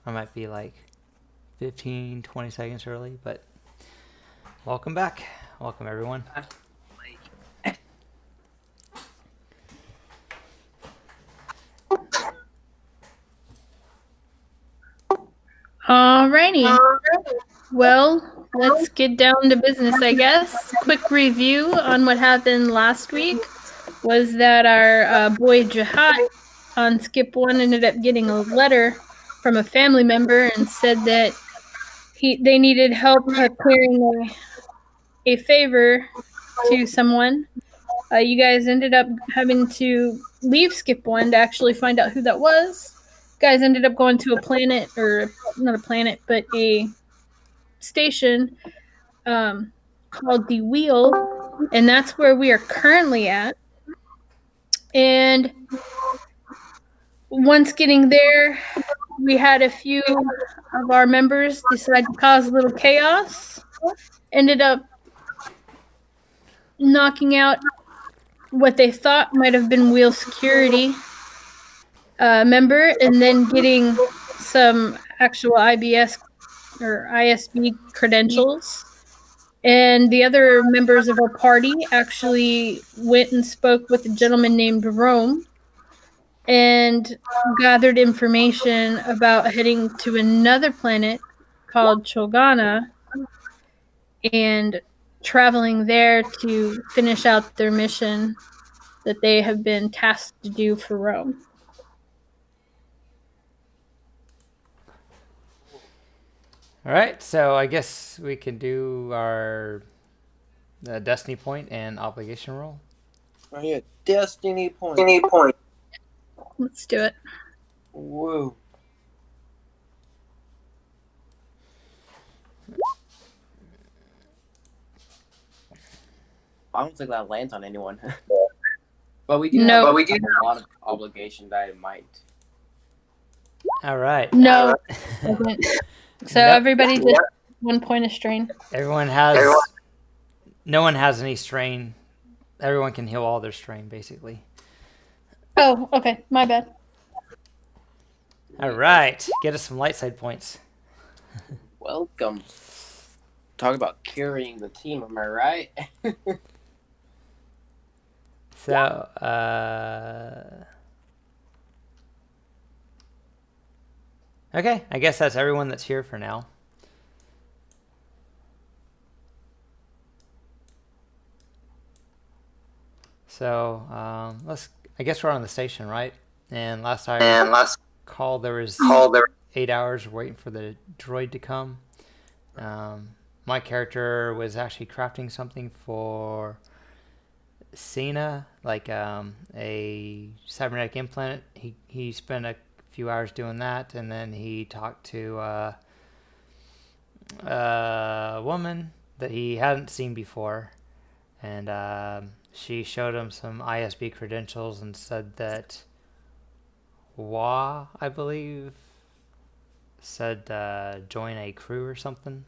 I might be like 15, 20 seconds early, but welcome back. Welcome, everyone. Alrighty. Well, let's get down to business, I guess. Quick review on what happened last week was that our boy Jehaat on Skip 1 ended up getting a letter from a family member and said that they needed help clearing a favor to someone. You guys ended up having to leave Skip 1 to actually find out who that was. You guys ended up going to a planet, or not a planet, but a station called the Wheel, and that's where we are currently at. And once getting there, we had a few of our members decide to cause a little chaos. Ended up knocking out what they thought might have been Wheel security member, and then getting some actual IBS or ISB credentials. And the other members of our party actually went and spoke with a gentleman named Rome and gathered information about heading to another planet called Chogana and traveling there to finish out their mission that they have been tasked to do for Rome. All right, so I guess we can do our destiny point and obligation roll. Oh yeah, destiny point. Let's do it. Whoa. I don't think that lands on anyone. But we do have a lot of obligation that it might. All right. No. So everybody just 1 point of strain. No one has any strain. Everyone can heal all their strain, basically. Oh, okay. My bad. All right. Get us some light side points. Welcome. Talk about carrying the team, am I right? So, okay, I guess that's everyone that's here for now. So, I guess we're on the station, right? And last call, there was 8 hours waiting for the droid to come. My character was actually crafting something for Senna, like a cybernetic implant. He spent a few hours doing that, and then he talked to a woman that he hadn't seen before, and she showed him some ISB credentials and said that I believe, said join a crew or something.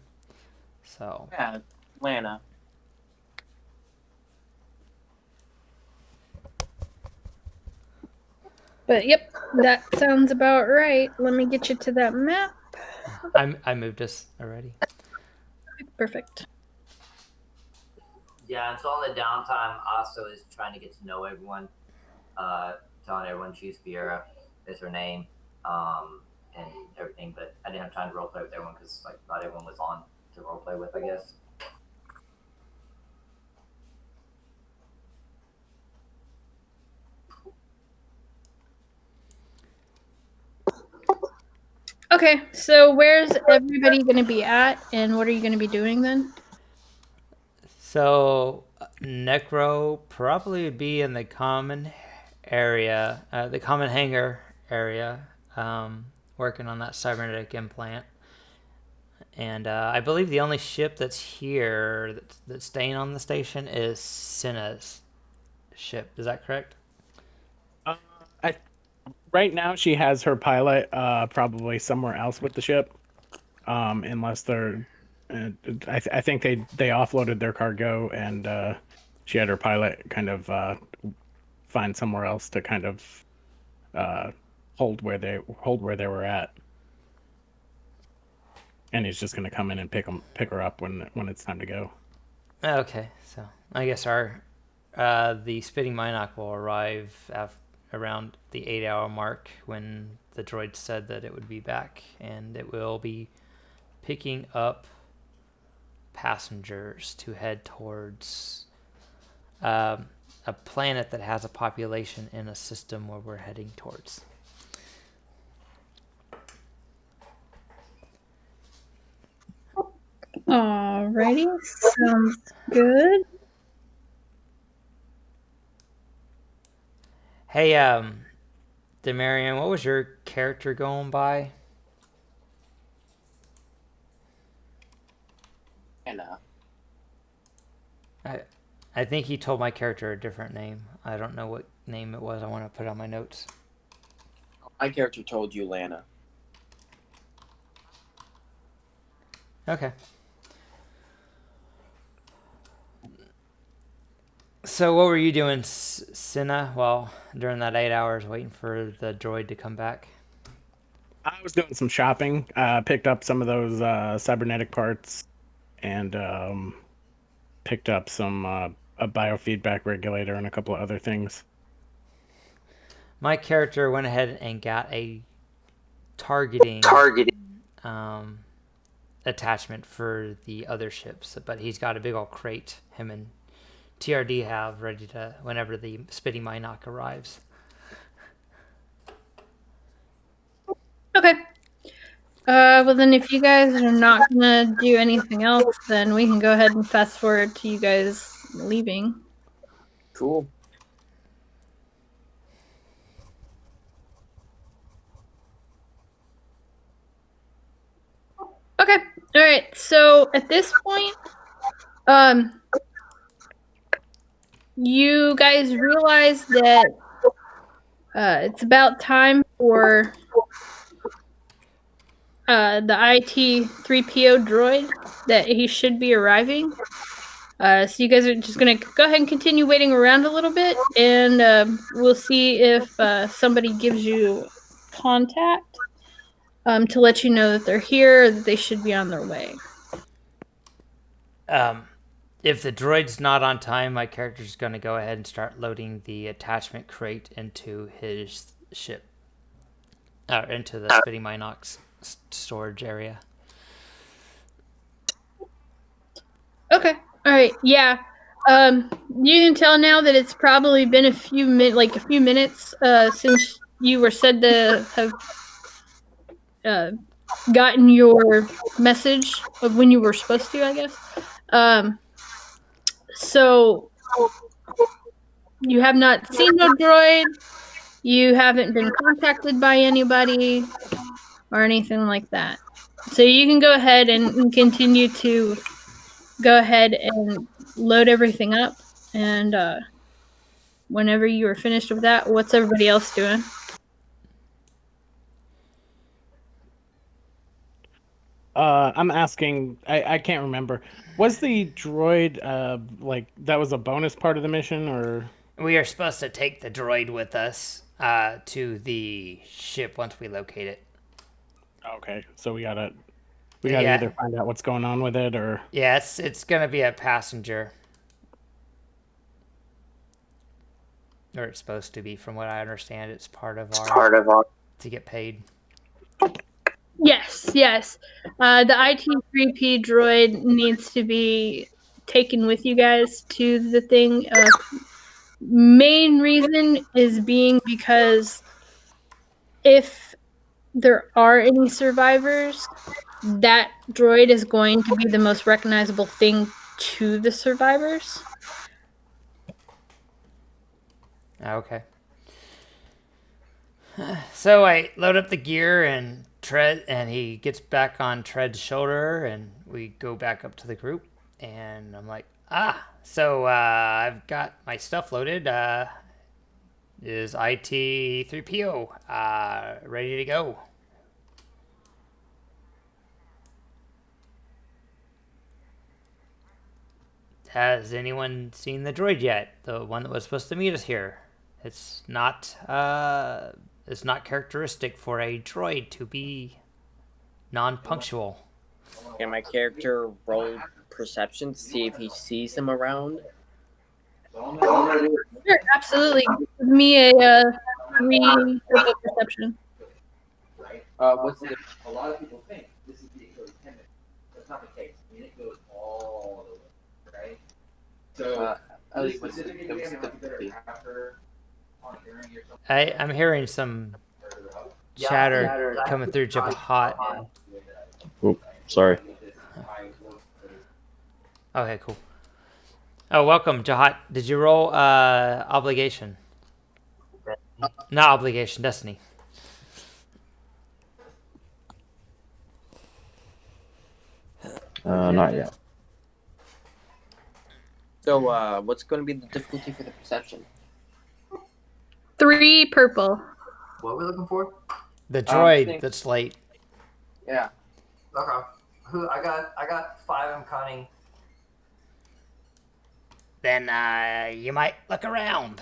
So yeah, Atlanta. But yep, that sounds about right. Let me get you to that map. I moved us already. Perfect. Yeah, and so on the downtime, also is trying to get to know everyone, telling everyone Chief Fiera is her name, and everything. But I didn't have time to roleplay with everyone because like not everyone was on to roleplay with, I guess. Okay, so where's everybody going to be at, and what are you going to be doing then? So Necro probably would be in the common area, the common hangar area, working on that cybernetic implant. And I believe the only ship that's here that's staying on the station is Senna's ship. Is that correct? Right now, she has her pilot probably somewhere else with the ship, unless they're. I think they offloaded their cargo, and she had her pilot kind of find somewhere else to kind of hold where they were at. and he's just gonna come in and pick her up when it's time to go. Okay, so I guess our the spitting Minoc will arrive around the 8-hour mark when the droid said that it would be back, and it will be picking up passengers to head towards a planet that has a population in a system where we're heading towards. Alrighty, sounds good. Hey, Demarion, what was your character going by? Senna. I think he told my character a different name. I don't know what name it was. I want to put it on my notes. My character told you Lana. Okay. So what were you doing, Senna, while during that 8 hours waiting for the droid to come back? I was doing some shopping. Picked up some of those cybernetic parts, and picked up some a biofeedback regulator and a couple of other things. My character went ahead and got a targeting attachment for the other ships, but he's got a big old crate him and TRD have ready to whenever the spitting Minoc arrives. Okay. Well then if you guys are not gonna do anything else, then we can go ahead and fast forward to you guys leaving. Cool. Okay. Alright, so at this point, you guys realize that it's about time for the IT-3PO droid, that he should be arriving. So you guys are just going to go ahead and continue waiting around a little bit, and we'll see if somebody gives you contact to let you know that they're here, or that they should be on their way. If the droid's not on time, my character's going to go ahead and start loading the attachment crate into his ship. Into the spitting Minoc's storage area. Okay. All right. Yeah. You can tell now that it's probably been a few minutes since you were said to have gotten your message of when you were supposed to, I guess. So you have not seen no droid. You haven't been contacted by anybody or anything like that. So you can go ahead and continue to go ahead and load everything up. And whenever you are finished with that, what's everybody else doing? I'm asking. I can't remember. Was the droid like that was a bonus part of the mission, or? We are supposed to take the droid with us to the ship once we locate it. Okay, so we gotta either find out what's going on with it, or yeah, it's gonna be a passenger, or it's supposed to be. From what I understand, it's part of our to get paid. Yes. The IT-3P droid needs to be taken with you guys to the thing. Main reason is being because if there are any survivors, that droid is going to be the most recognizable thing to the survivors. Okay. So I load up the gear and Tread, and he gets back on Tread's shoulder, and we go back up to the group. And I'm like, so I've got my stuff loaded. Is IT-3PO ready to go? Has anyone seen the droid yet? The one that was supposed to meet us here. It's not characteristic for a droid to be non-punctual. Can my character roll perception to see if he sees them around? Sure, absolutely. Give me a 3 purple perception. What's the A lot of people think this is the Achilles tendon. That's not the case. I mean, it goes all the way, right? So, Ali, this what's the specific exam might be better difficulty? after on hearing yourself. I'm hearing some Yeah, chatter coming through Jehaat. Oh, sorry. Okay, cool. Oh, welcome, Jehaat. Did you roll obligation? Not obligation, destiny. Not yet. So, what's going to be the difficulty for the perception? 3 purple. What are we looking for? The droid think- that's late. Yeah. Okay. Who I got 5 in cunning. Then you might look around.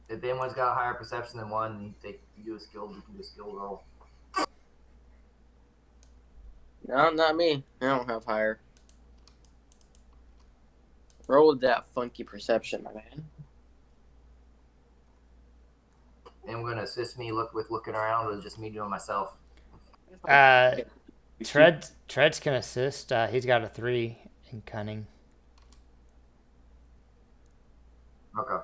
If anyone's got a higher perception than 1, they can do a skill. You can do a skill roll. No, not me. I don't have higher. Roll with that funky perception, my man. Anyone gonna assist me looking around, or just me doing myself? Treads can assist. He's got a 3 in cunning. Okay.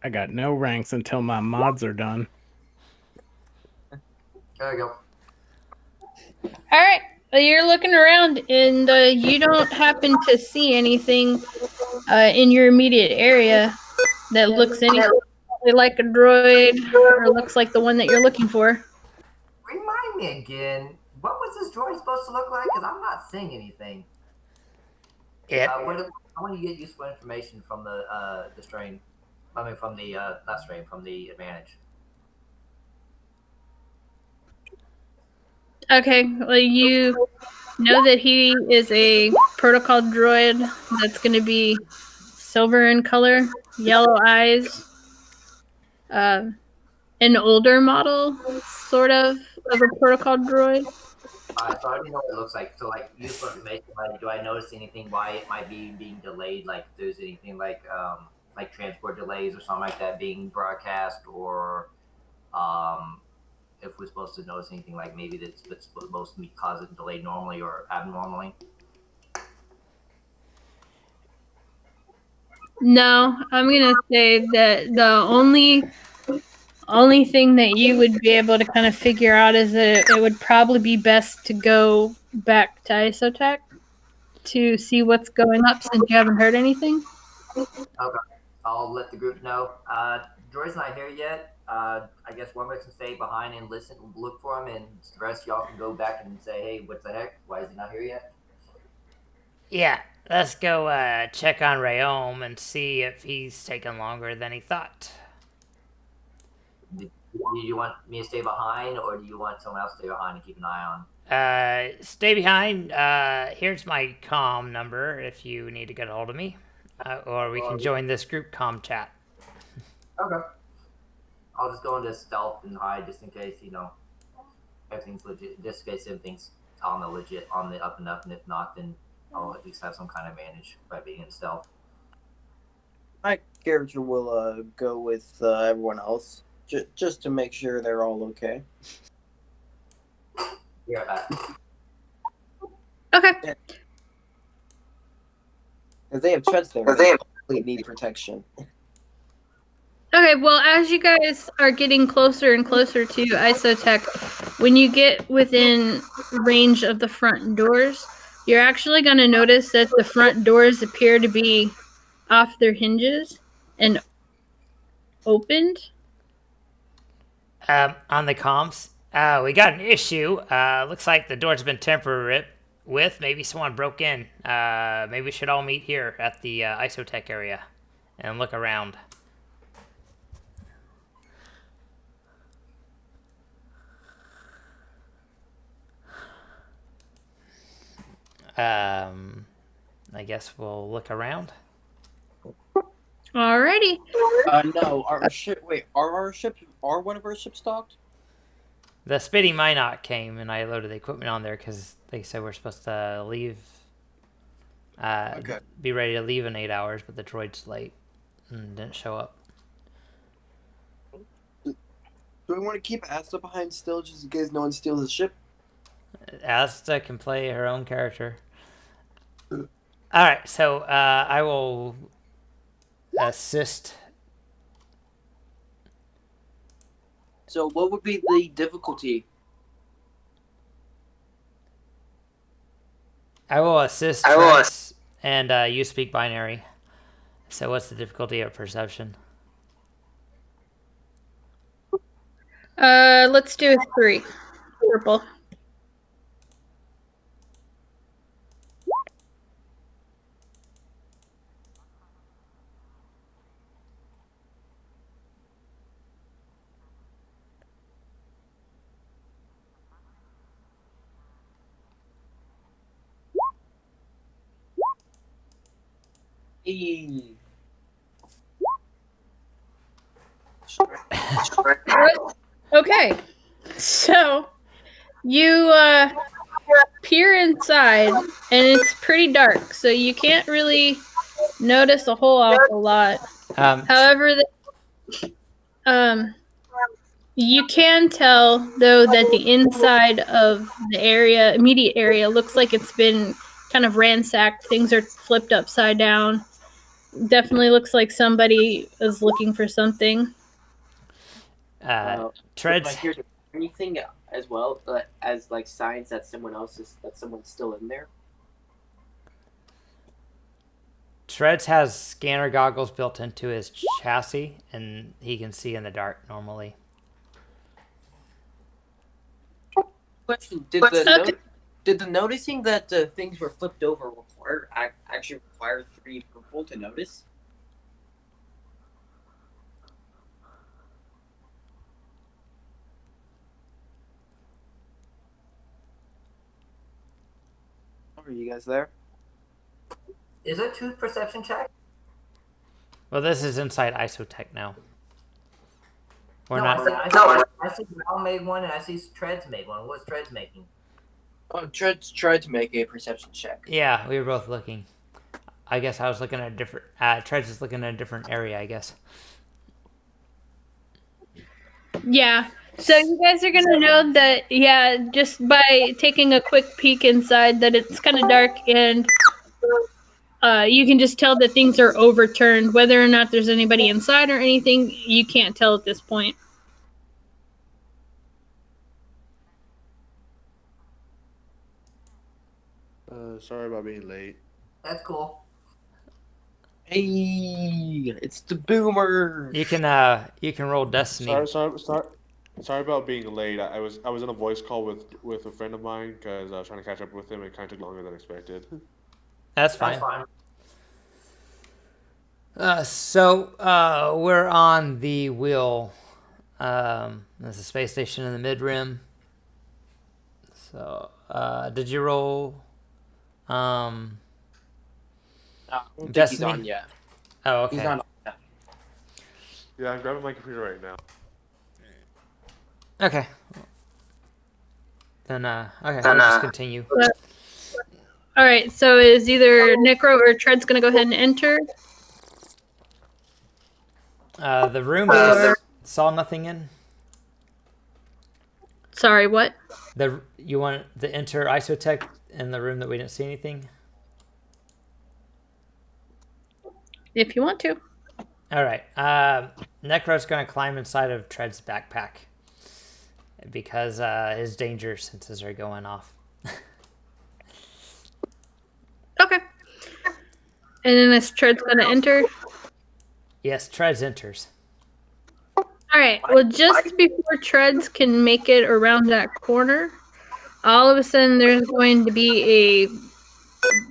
I got no ranks until my mods are done. There you go. All right. Well, you're looking around, and you don't happen to see anything in your immediate area that looks anything like a droid or looks like the one that you're looking for. Remind me again. What was this droid supposed to look like? Because I'm not seeing anything. It. I want to get useful information from the strain. I mean, from the not strain, from the advantage. Okay. Well, you know that he is a protocol droid that's going to be silver in color, yellow eyes, an older model, sort of a protocol droid. So I already know what it looks like. So, like, useful information. Like, do I notice anything why it might be being delayed? Like, if there's anything like transport delays or something like that being broadcast, or if we're supposed to notice anything like maybe that's supposed to be cause it delayed normally or abnormally. No, I'm gonna say that the only thing that you would be able to kind of figure out is that it would probably be best to go back to Isotech to see what's going up since you haven't heard anything. Okay, I'll let the group know. Joy's not here yet. I guess one of us can stay behind and listen, look for him, and the rest of y'all can go back and say, "Hey, what the heck? Why is he not here yet?" Yeah, let's go check on Rayom and see if he's taking longer than he thought. Do you want me to stay behind, or do you want someone else to stay behind and keep an eye on? Stay behind. Here's my comm number if you need to get a hold of me. Or we can join this group comm chat. Okay. I'll just go into stealth and hide just in case, everything's legit. Just in case everything's on the legit, on the up and up, and if not, then I'll at least have some kind of advantage by being in stealth. My character will go with everyone else, just to make sure they're all okay. Yeah. Okay. If they have treads there, they need protection. Okay, well, as you guys are getting closer and closer to Isotech, when you get within range of the front doors, you're actually going to notice that the front doors appear to be off their hinges and opened. On the comms, we got an issue. Looks like the door's been tampered with. Maybe someone broke in. Maybe we should all meet here at the Isotech area and look around. I guess we'll look around. Alrighty. No, our ship. Wait, are one of our ships docked? The Spitting Minot came, and I loaded the equipment on there because they said we're supposed to leave. Okay. Be ready to leave in 8 hours, but the droid's late and didn't show up. Do we want to keep Asta behind still, just in case no one steals the ship? Asta can play her own character. All right, so I will assist. So what would be the difficulty? I will assist Tress, and you speak binary. So what's the difficulty of perception? Let's do a 3. Purple. Hey. Okay, so you peer inside, and it's pretty dark, so you can't really notice a whole awful lot. However, you can tell though that the inside of the immediate area, looks like it's been kind of ransacked. Things are flipped upside down. Definitely looks like somebody is looking for something. Treads. Here's anything as well as like signs that someone's still in there. Treads has scanner goggles built into his chassis, and he can see in the dark normally. Question: Did the noticing that things were flipped over actually require 3 purple to notice? Are you guys there? Is it 2 perception check? Well, this is inside Isotech now. We're No, not. I see Val made one, and I see Treads made one. What's Treads making? Oh, Treads tried to make a perception check. Yeah, we were both looking. I guess I was looking at a different. Treads is looking at a different area, I guess. Yeah. So you guys are gonna know that, yeah, just by taking a quick peek inside, that it's kind of dark, and you can just tell that things are overturned. Whether or not there's anybody inside or anything, you can't tell at this point. Sorry about being late. That's cool. Hey, it's the boomer. You can roll Destiny. Sorry about being late. I was in a voice call with a friend of mine because I was trying to catch up with him. It kind of took longer than expected. That's fine. So we're on the wheel. There's a space station in the mid-rim. So did you roll? I don't think he's Destiny? on yet. Oh, okay. He's not on yet. Yeah, I'm grabbing my computer right now. Okay. Then I'll just continue. All right. So is either Necro or Tread's gonna go ahead and enter? The room you saw nothing in. Sorry, what? You want the enter Isotech in the room that we didn't see anything? If you want to. All right. Necro's going to climb inside of Tread's backpack because his danger senses are going off. Okay. And then this Tread's gonna enter. Yes, Treads enters. All right. Well, just before Treads can make it around that corner, all of a sudden there's going to be a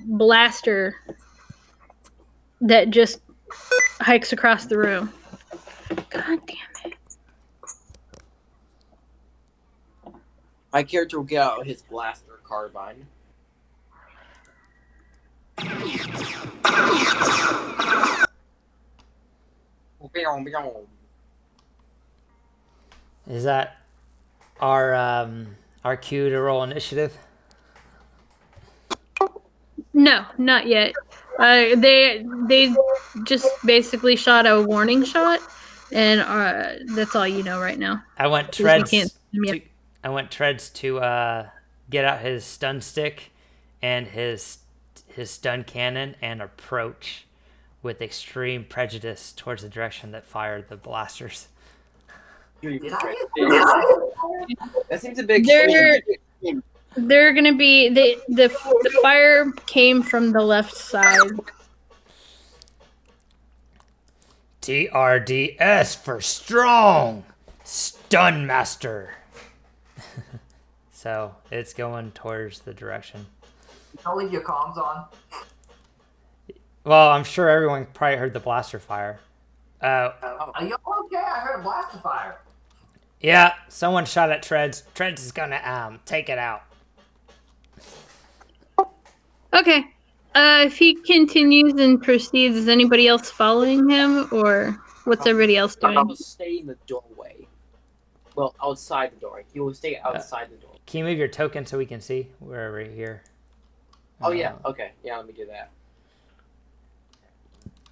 blaster that just hikes across the room. God damn it. My character will get out his blaster carbine. Is that our cue to roll initiative? No, not yet. They just basically shot a warning shot, and that's all you know right now. I want Because we can't Treads. I want Treads to get out his stun stick and his stun cannon and approach with extreme prejudice towards the direction that fired the blasters. Did I That seems a bit They're gonna be the fire came from the left side. TRDS for strong stun master. So it's going towards the direction. Don't leave your comms on. Well, I'm sure everyone probably heard the blaster fire. Are you okay? I heard a blaster fire. Yeah, someone shot at Treads. Treads is gonna take it out. Okay. If he continues and proceeds, is anybody else following him, or what's everybody else I doing? will stay in the doorway. Well, outside the door. He will stay outside the door. Can you move your token so we can see? We're right here. Oh yeah. Okay. Yeah. Let me do that.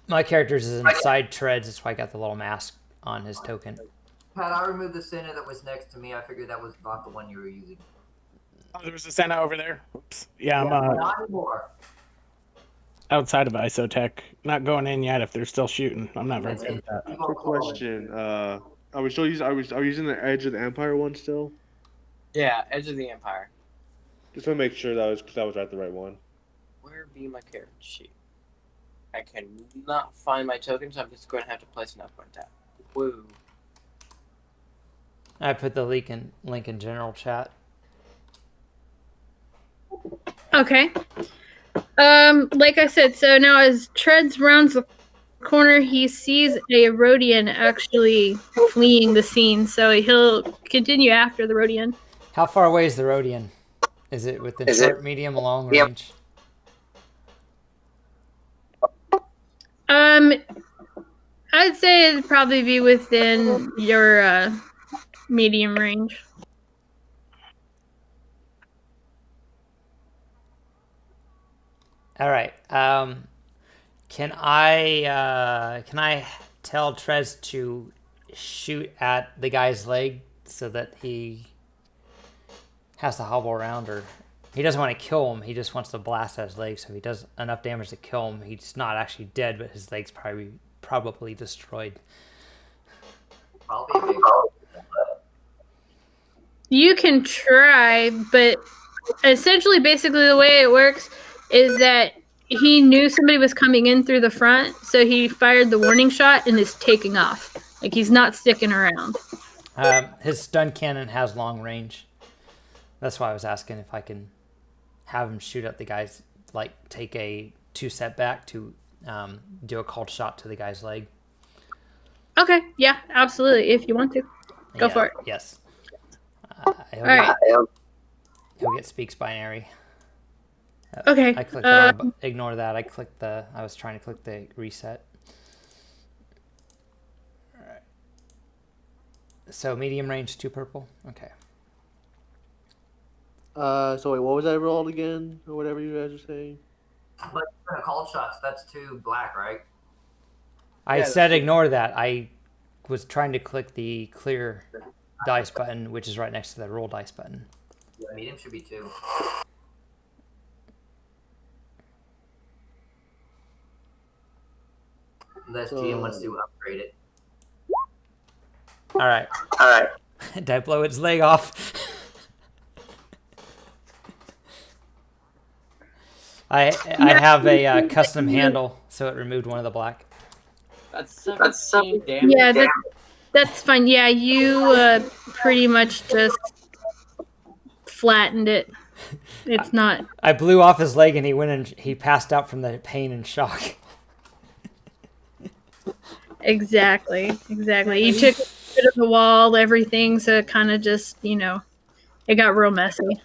My character's is inside Treads. That's why I got the little mask on his token. Had I removed the Senna that was next to me, I figured that was not the one you were using. Oh, there was a Senna over there. Oops. Yeah, I'm Not anymore. outside of Isotech. Not going in yet if they're still shooting. I'm not very good at that. Keep on Quick calling. question. Are we still using? Are we using the Edge of the Empire one still? Yeah. Edge of the Empire. Just want to make sure that was right, the right one. Where be my character sheet? I cannot find my token, so I'm just going to have to place an upward tap. Woo. I put the link in general chat. Okay. Like I said, so now as Treads rounds the corner, he sees a Rhodian actually fleeing the scene, so he'll continue after the Rhodian. How far away is the Rhodian? Is it within short, medium, long range? I'd say it'd probably be within your medium range. All right. Can I tell Trez to shoot at the guy's leg so that he has to hobble around, or he doesn't want to kill him? He just wants to blast at his leg, so if he does enough damage to kill him, he's not actually dead, but his leg's probably destroyed. Probably a big You can try, but essentially, basically, the way it works is that he knew somebody was coming in through the front, so he fired the warning shot and is taking off. Like, he's not sticking around. His stun cannon has long range. That's why I was asking if I can have him shoot at the guy's, like, take a 2-step back to do a cold shot to the guy's leg. Okay, yeah, absolutely. If you want to, go Yeah, for it. Yes. Alright. He'll get speaks binary. Okay. I clicked the wrong ignore that. I was trying to click the reset. All right. So medium range 2 purple. Okay. So wait, what was I rolled again, or whatever you guys are saying? But a call shots, that's 2 black, right? I Yeah, said ignore that. I was trying to click the clear dice button, which is right next to the roll dice button. Yeah, medium should be 2. Unless GM wants to upgrade it. All right. Did I blow its leg off? I have a custom handle, so it removed one of the black. That's 17 damage. Yeah, that's fine. Yeah, you pretty much just flattened it. It's not. I blew off his leg, and he passed out from the pain and shock. Exactly. You took rid of the wall, everything, so it kind of just, it got real messy.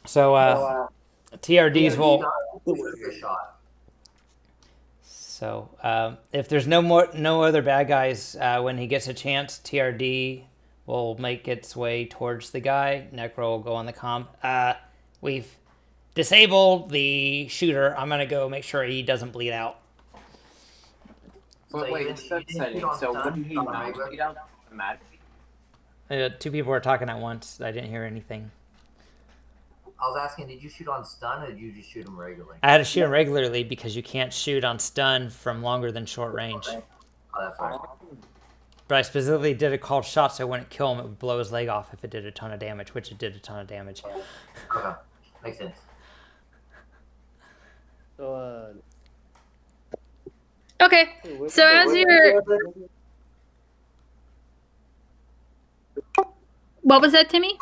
So TRDs will. Shot. So if there's no other bad guys, when he gets a chance, TRD will make its way towards the guy. Necro will go on the comm. We've disabled the shooter. I'm gonna go make sure he doesn't bleed out. But So wait, you it's didn't- that you didn't setting. shoot on So stun, wouldn't he shot on not regular? bleed out automatically? Two people were talking at once. I didn't hear anything. I was asking, did you shoot on stun or did you just shoot him regularly? I had to shoot him regularly because you can't shoot on stun from longer than short range. Oh, that's right. But I specifically did a called shot so it wouldn't kill him. It would blow his leg off if it did a ton of damage, which it did a ton of damage. Okay, makes sense. So, Okay, so as you're... What was that, Timmy?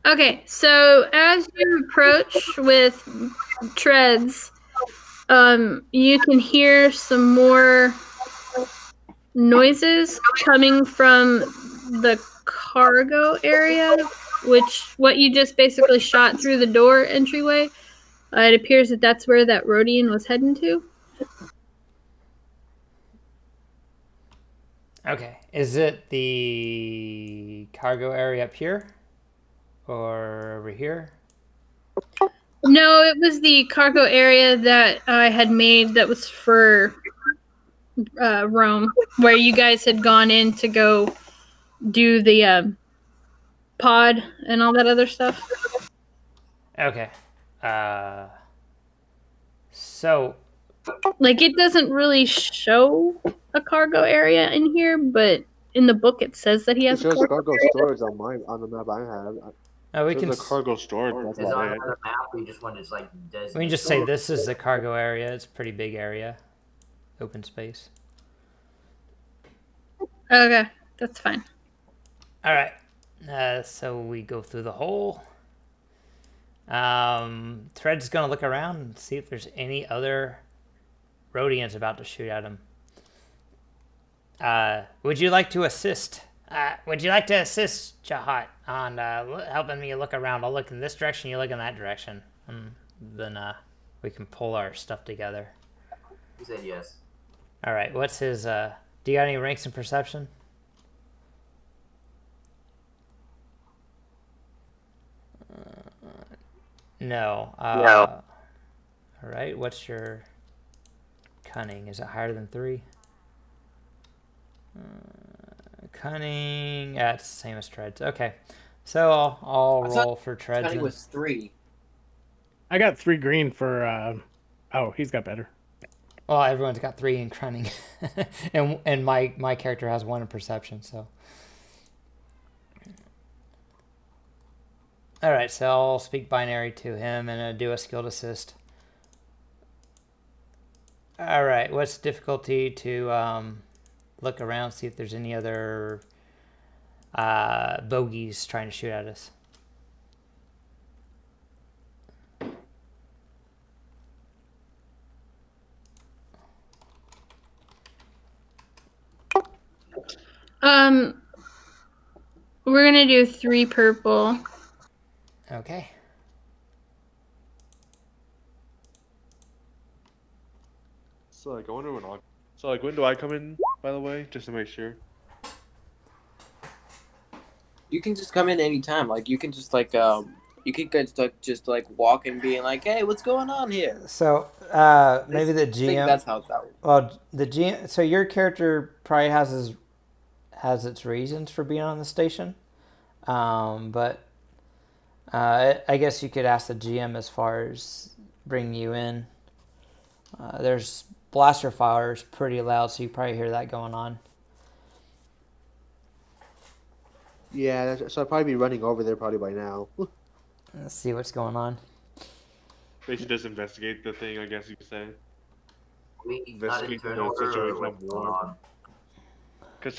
Okay, so as you approach with treads, you can hear some more noises coming from the cargo area, which what you just basically shot through the door entryway. It appears that that's where that Rhodian was heading to. Okay, is it the cargo area up here? Or over here? No, it was the cargo area that I had made that was for Rome, where you guys had gone in to go do the pod and all that other stuff. Okay. So, Like, it doesn't really show a cargo area in here, but in the book it says that he it has a shows cargo cargo area. storage on the map I have. we It can shows the cargo storage. That's Is it about on it. the map? We just wanted to like designate. we can just say this is the cargo area. It's a pretty big area, open space. Okay, that's fine. All right. So we go through the hole. Thread's gonna look around and see if there's any other Rhodians about to shoot at him. Would you like to assist? Would you like to assist Jehaat on helping me look around? I'll look in this direction, you look in that direction. And then we can pull our stuff together. He said yes. All right, what's his... do you got any ranks in perception? No. No. All right, what's your cunning? Is it higher than 3? Cunning, yeah, it's the same as treads. Okay, so I'll I thought roll for treads. Cunning and- was 3. I got 3 green for. Oh, he's got better. Well, everyone's got 3 in cunning, and my character has 1 in perception. So, all right, so I'll speak binary to him and do a skilled assist. All right, what's difficulty to look around, see if there's any other bogeys trying to shoot at us? We're gonna do 3 purple. Okay. So like, I wonder when when do I come in? By the way, just to make sure. You can just come in anytime. Like, you can just, like, you can just walk and being like, hey, what's going on here? So maybe the I think GM. that's how that works. Well, the GM. So your character probably has its reasons for being on the station, but I guess you could ask the GM as far as bringing you in. There's blaster fires pretty loud, so you probably hear that going on. Yeah, so I'll probably be running over there probably by now. Let's see what's going on. They should just investigate the thing, I guess you could say. We got Investigate into an the order or situation what's of going war. on? Because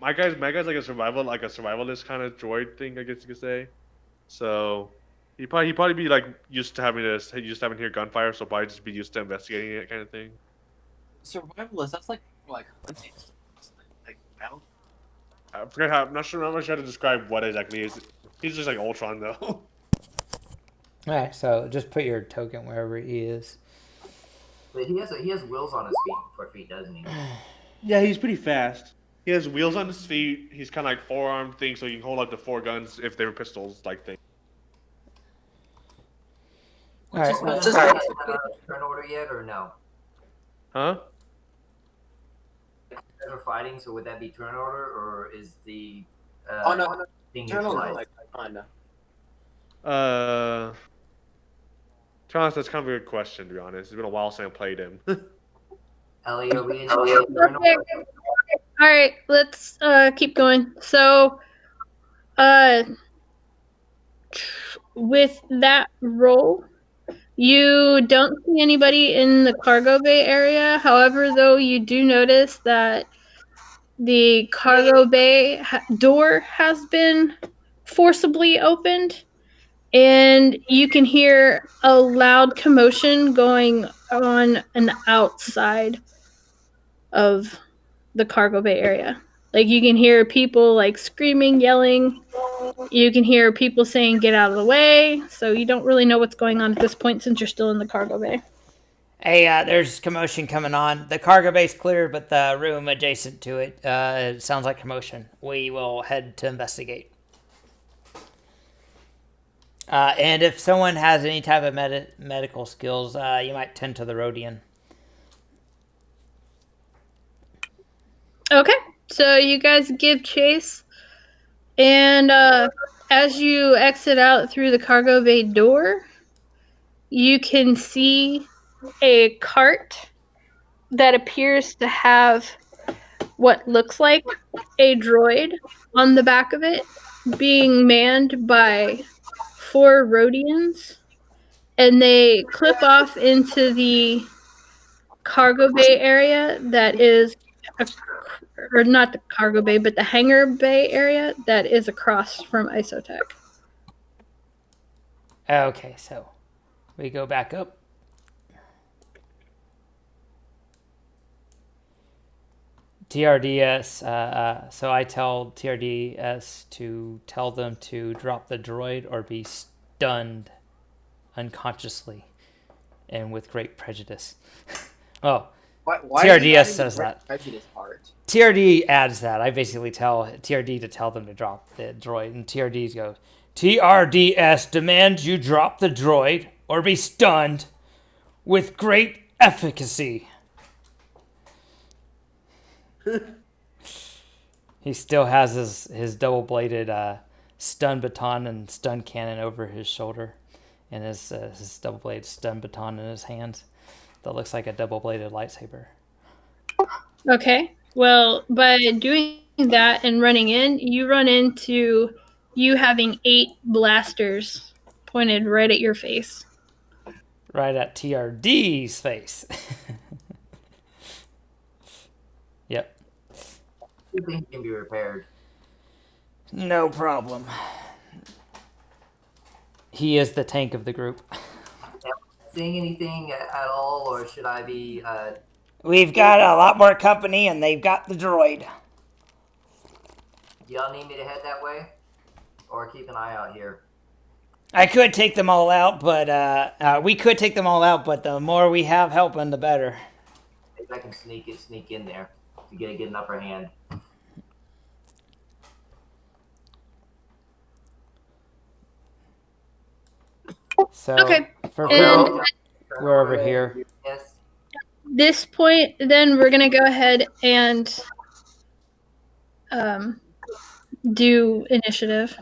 my guy's like a survivalist kind of droid thing, I guess you could say. So he probably be like used to having to hear gunfire, so probably just be used to investigating it kind of thing. Survivalist, that's like hunting. I forget how. I'm not sure how to describe what exactly he is. He's just like Ultron though. All right, so just put your token wherever he is. But he has wheels on his feet, doesn't he? Yeah, he's pretty fast. He has wheels on his feet. He's kind of like four-arm thing, so you can hold up the 4 guns if they were pistols, like thing. All right. Just turn order yet or no? Huh? They're fighting, so would that be turn order or is the no. thing Turn on neutralized? like kinda. To be honest, that's kind of a good question. To be honest, it's been a while since I played him. Ellie, are we in turn order? All right, let's keep going. So, with that roll, you don't see anybody in the cargo bay area. However, though, you do notice that the cargo bay door has been forcibly opened, and you can hear a loud commotion going on an outside of the cargo bay area. Like, you can hear people like screaming, yelling. You can hear people saying, "Get out of the way." So you don't really know what's going on at this point since you're still in the cargo bay. Hey, there's commotion coming on. The cargo bay's clear, but the room adjacent to it, it sounds like commotion. We will head to investigate. And if someone has any type of medical skills, you might tend to the Rhodian. Okay, so you guys give chase, and as you exit out through the cargo bay door, you can see a cart that appears to have what looks like a droid on the back of it, being manned by 4 Rhodians, and they clip off into the cargo bay area that is, or not the cargo bay, but the hangar bay area that is across from Isotech. Okay, so we go back up. TRDS, so I tell TRDS to tell them to drop the droid or be stunned unconsciously and with great prejudice. Oh, Why TRDS is says that. Prejudice part? TRD adds that. I basically tell TRD to tell them to drop the droid, and TRD goes, TRDS demands you drop the droid or be stunned with great efficacy. He still has his double-bladed stun baton and stun cannon over his shoulder, and his double-bladed stun baton in his hands. That looks like a double-bladed lightsaber. Okay, well, by doing that and running in, you run into you having 8 blasters pointed right at your face. Right at TRD's face. Yep. You think can be repaired? No problem. He is the tank of the group. Seeing anything at all, or should I be? We've got a lot more company, and they've got the droid. Y'all need me to head that way, or keep an eye out here? I could take them all out, but we could take them all out, but the more we have helping, the better. Maybe I can sneak in there to get an upper hand. So, Okay, for and we're over here. Yes. this point, then we're gonna go ahead and do initiative.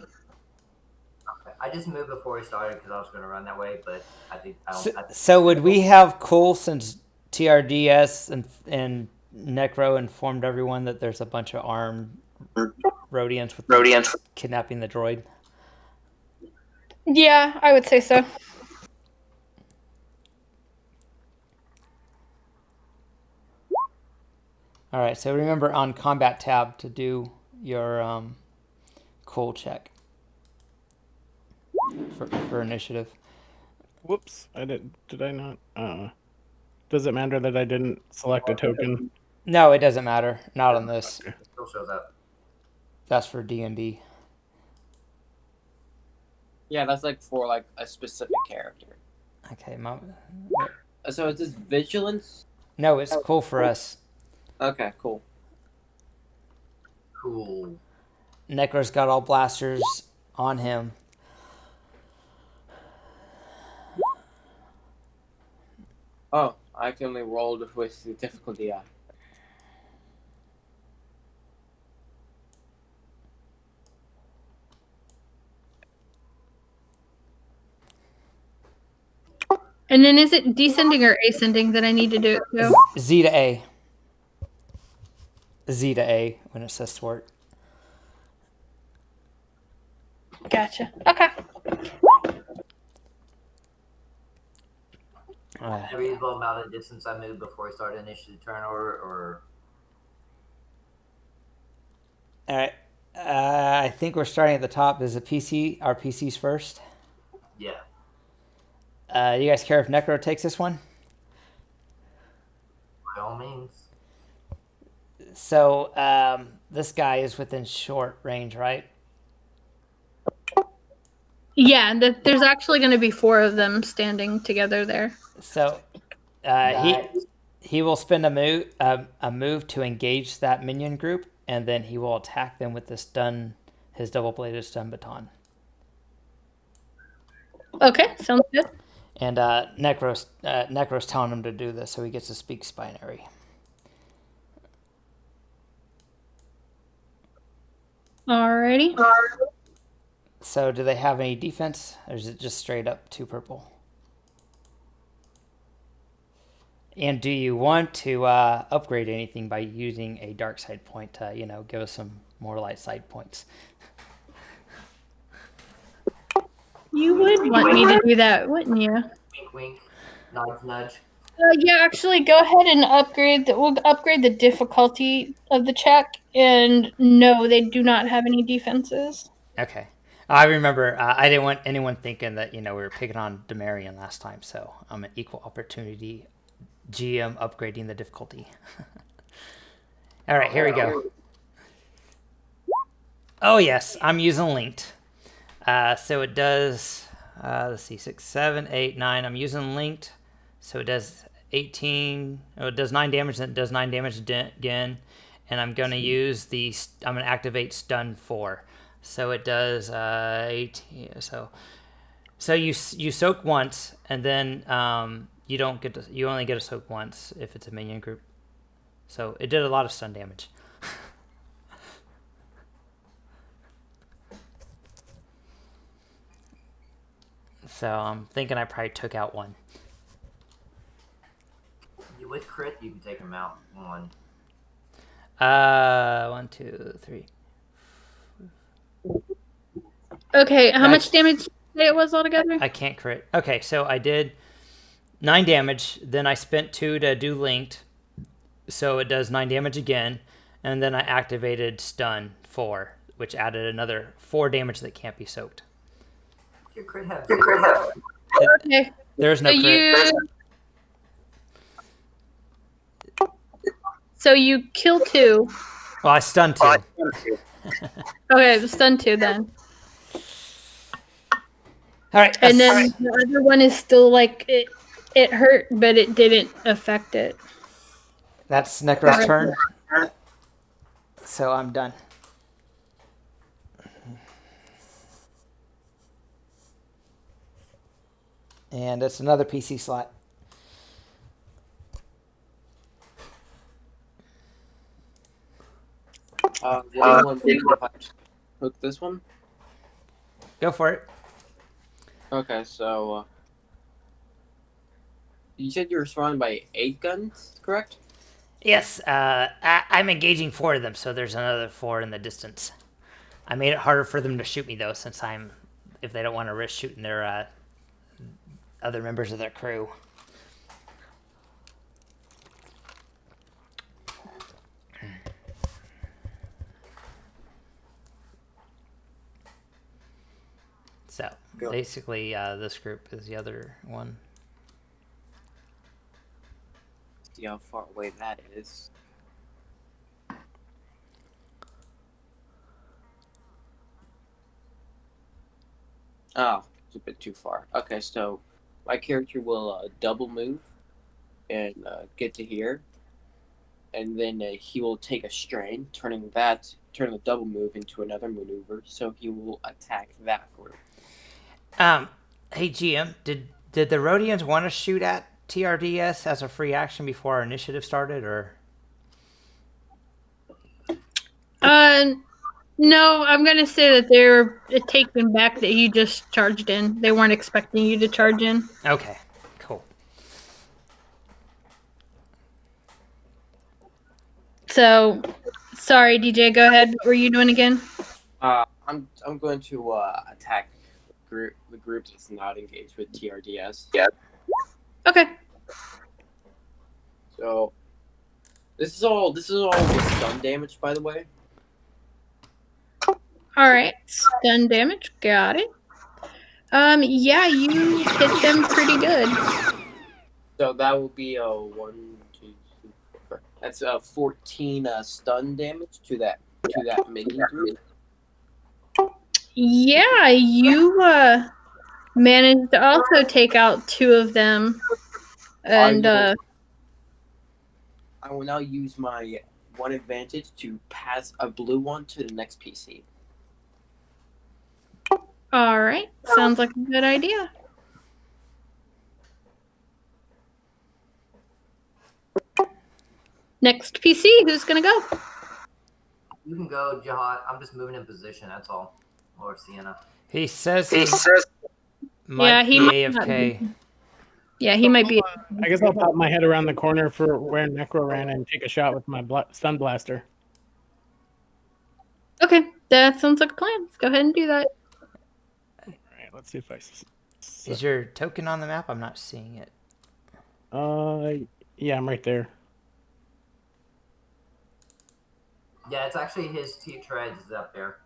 I just moved before we started because I was going to run that way, but I think I don't. So would we have cool since TRDS and Necro informed everyone that there's a bunch of armed Rhodians with kidnapping the droid? Yeah, I would say so. All right, so remember on combat tab to do your cool check for initiative. Whoops, did I not? Does it matter that I didn't select a token? No, it doesn't matter. Not on this. So circle shows up. That's for D&D. Yeah, that's like for like a specific character. Okay, So is this vigilance? no, it's cool for us. Okay, cool. Cool. Necro's got all blasters on him. Oh, I can only roll with the difficulty. And then is it descending or ascending that I need to do it too? Z to A. Z to A when it says thwart. Gotcha. Okay. A reasonable amount of distance I moved before I started initiative turn, or All right. I think we're starting at the top. Is the PC our PCs first? yeah. You guys care if Necro takes this one? By all means. So this guy is within short range, right? Yeah, there's actually going to be 4 of them standing together there. So he will spend a move to engage that minion group, and then he will attack them with his double-bladed stun baton. Okay, sounds good. And Necro's telling him to do this, so he gets to speak binary. Alrighty. So do they have any defense, or is it just straight up 2 purple? And do you want to upgrade anything by using a dark side point to, give us some more light side points? You would want me to do that, wouldn't you? Wink, wink. Nudge, nudge. Yeah, actually, go ahead and upgrade. We'll upgrade the difficulty of the check. And no, they do not have any defenses. Okay. I remember I didn't want anyone thinking that, we were picking on Demarion last time, so I'm an equal opportunity GM upgrading the difficulty. All right, here we go. Oh, yes, I'm using linked. So it does, let's see, 6, 7, 8, 9. I'm using linked. So it does 18. Oh, it does 9 damage, then it does 9 damage again. And I'm going to I'm going to activate stun 4. So it does 18. So you soak once, and then you only get to soak once if it's a minion group. So it did a lot of stun damage. So I'm thinking I probably took out 1. With crit, you can take him out 1. 1, 2, 3. Okay, how much damage did you say it was altogether? I can't crit. Okay, so I did 9 damage, then I spent 2 to do linked, so it does 9 damage again, and then I activated stun 4, which added another 4 damage that can't be soaked. Your crit have. Okay. There's no crit. So you kill 2. Well, I stunned 2. Okay, stun 2 then. All right. And then the other one is still like it hurt, but it didn't affect it. That's Necro's turn. So I'm done. And it's another PC slot. Hook this one. Go for it. Okay, so you said you were surrounded by 8 guns, correct? Yes, I'm engaging 4 of them, so there's another 4 in the distance. I made it harder for them to shoot me, though, since if they don't want to risk shooting their other members of their crew. So basically, this group is the other one. See how far away that is. Oh, it's a bit too far. Okay, so my character will double move and get to here, and then he will take a strain, turn the double move into another maneuver. So he will attack that group. Hey GM, did the Rhodians want to shoot at TRDS as a free action before our initiative started, or? No, I'm gonna say that they're taken back that you just charged in. They weren't expecting you to charge in. Okay, cool. So, sorry, DJ. Go ahead. What were you doing again? I'm going to attack the group that's not engaged with TRDS. Yeah. Okay. So this is all with stun damage, by the way. All right. Stun damage. Got it. Yeah, you hit them pretty good. So that will be a 1, 2, 3, 4. That's 14 stun damage to that minion group. Yeah, you managed to also take out 2 of them, and I will now use my 1 advantage to pass a blue one to the next PC. all right, sounds like a good idea. Next PC, who's gonna go? You can go, Jehaat. I'm just moving in position. That's all. Or Senna. He says might Yeah, he be might not AFK. Yeah, he might be. I guess I'll pop my head around the corner for where Necro ran and take a shot with my stun blaster. Okay, that sounds like a plan. Let's go ahead and do that. All right, let's see if I. Is your token on the map? I'm not seeing it. Yeah, I'm right there. Yeah, it's actually his T treads is up there.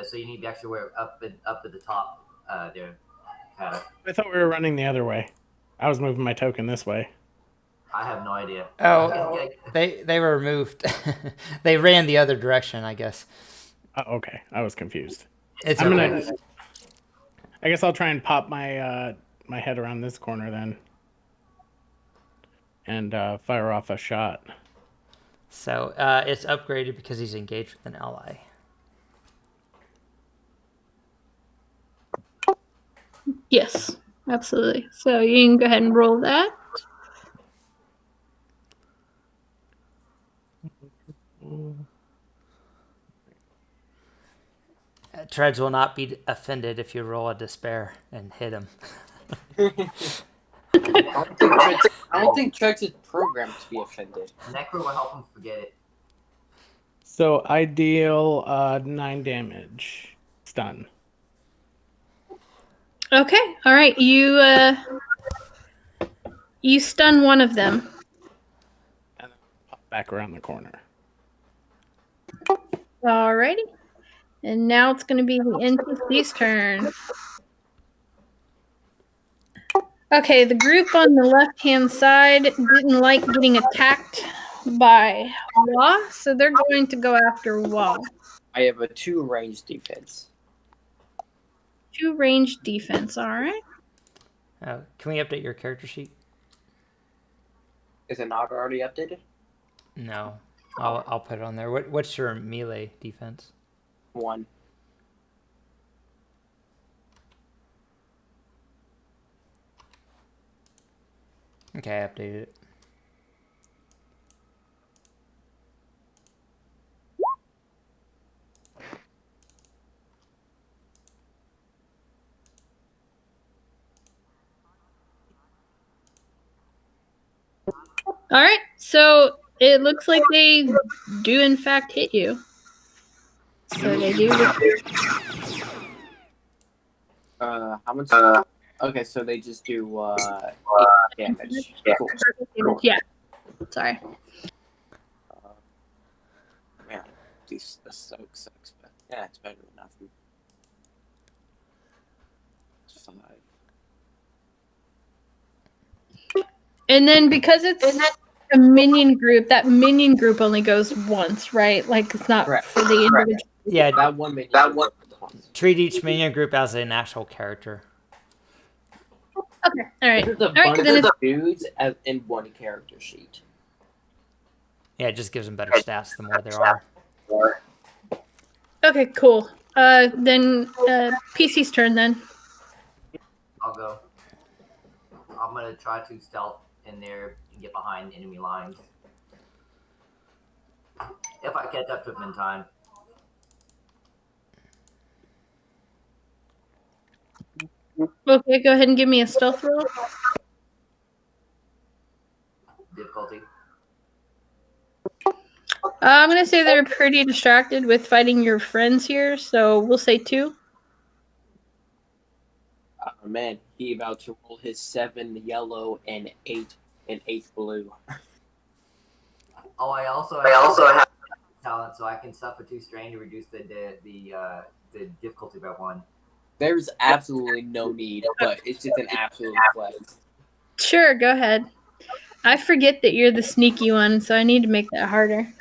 So you need to actually wear up at the top there. I thought we were running the other way. I was moving my token this way. I have no idea. Oh, they were moved. They ran the other direction, I guess. Okay, I was confused. It's I guess I'll try and pop my my head around this corner then, and fire off a shot. So it's upgraded because he's engaged with an ally. Yes, absolutely. So you can go ahead and roll that. Treads will not be offended if you roll a despair and hit him. I don't think Trex is programmed to be offended. Necro will help him forget it. So I deal 9 damage stun. Okay, all right. You stun one of them. And then pop back around the corner. Alrighty. And now it's going to be the NPC's turn. Okay, the group on the left-hand side didn't like getting attacked by Wah, so they're going to go after Wah. I have a 2 range defense. 2 range defense, alright. Can we update your character sheet? Is it not already updated? No, I'll put it on there. What's your melee defense? 1. Okay, I updated it. All right, so it looks like they do in fact hit you. So they do. How much? Okay, so they just do 8 damage. Cool. Yeah. Sorry. Man, this soak sucks, but yeah, it's better than nothing. It's 5. And then because it's a minion group, that minion group only goes once, right? Like it's not Correct. for the individual. Yeah, That one minion. treat each minion group as an actual character. Okay. All right. There's a All right. bunch Then of it's dudes in one character sheet. Yeah, it just gives them better stats the more there are. okay. Cool. Then PC's turn then. I'll go. I'm gonna try to stealth in there and get behind enemy lines. If I catch up to them in time. Okay. Go ahead and give me a stealth roll. Difficulty. I'm gonna say they're pretty distracted with fighting your friends here, so we'll say 2. Oh man, he about to roll his 7 yellow and 8 blue. Oh, I also have talent, so I can suffer 2 strain to reduce the difficulty by 1. There's absolutely no need, but it's just an absolute flex. Sure. Go ahead. I forget that you're the sneaky one, so I need to make that harder.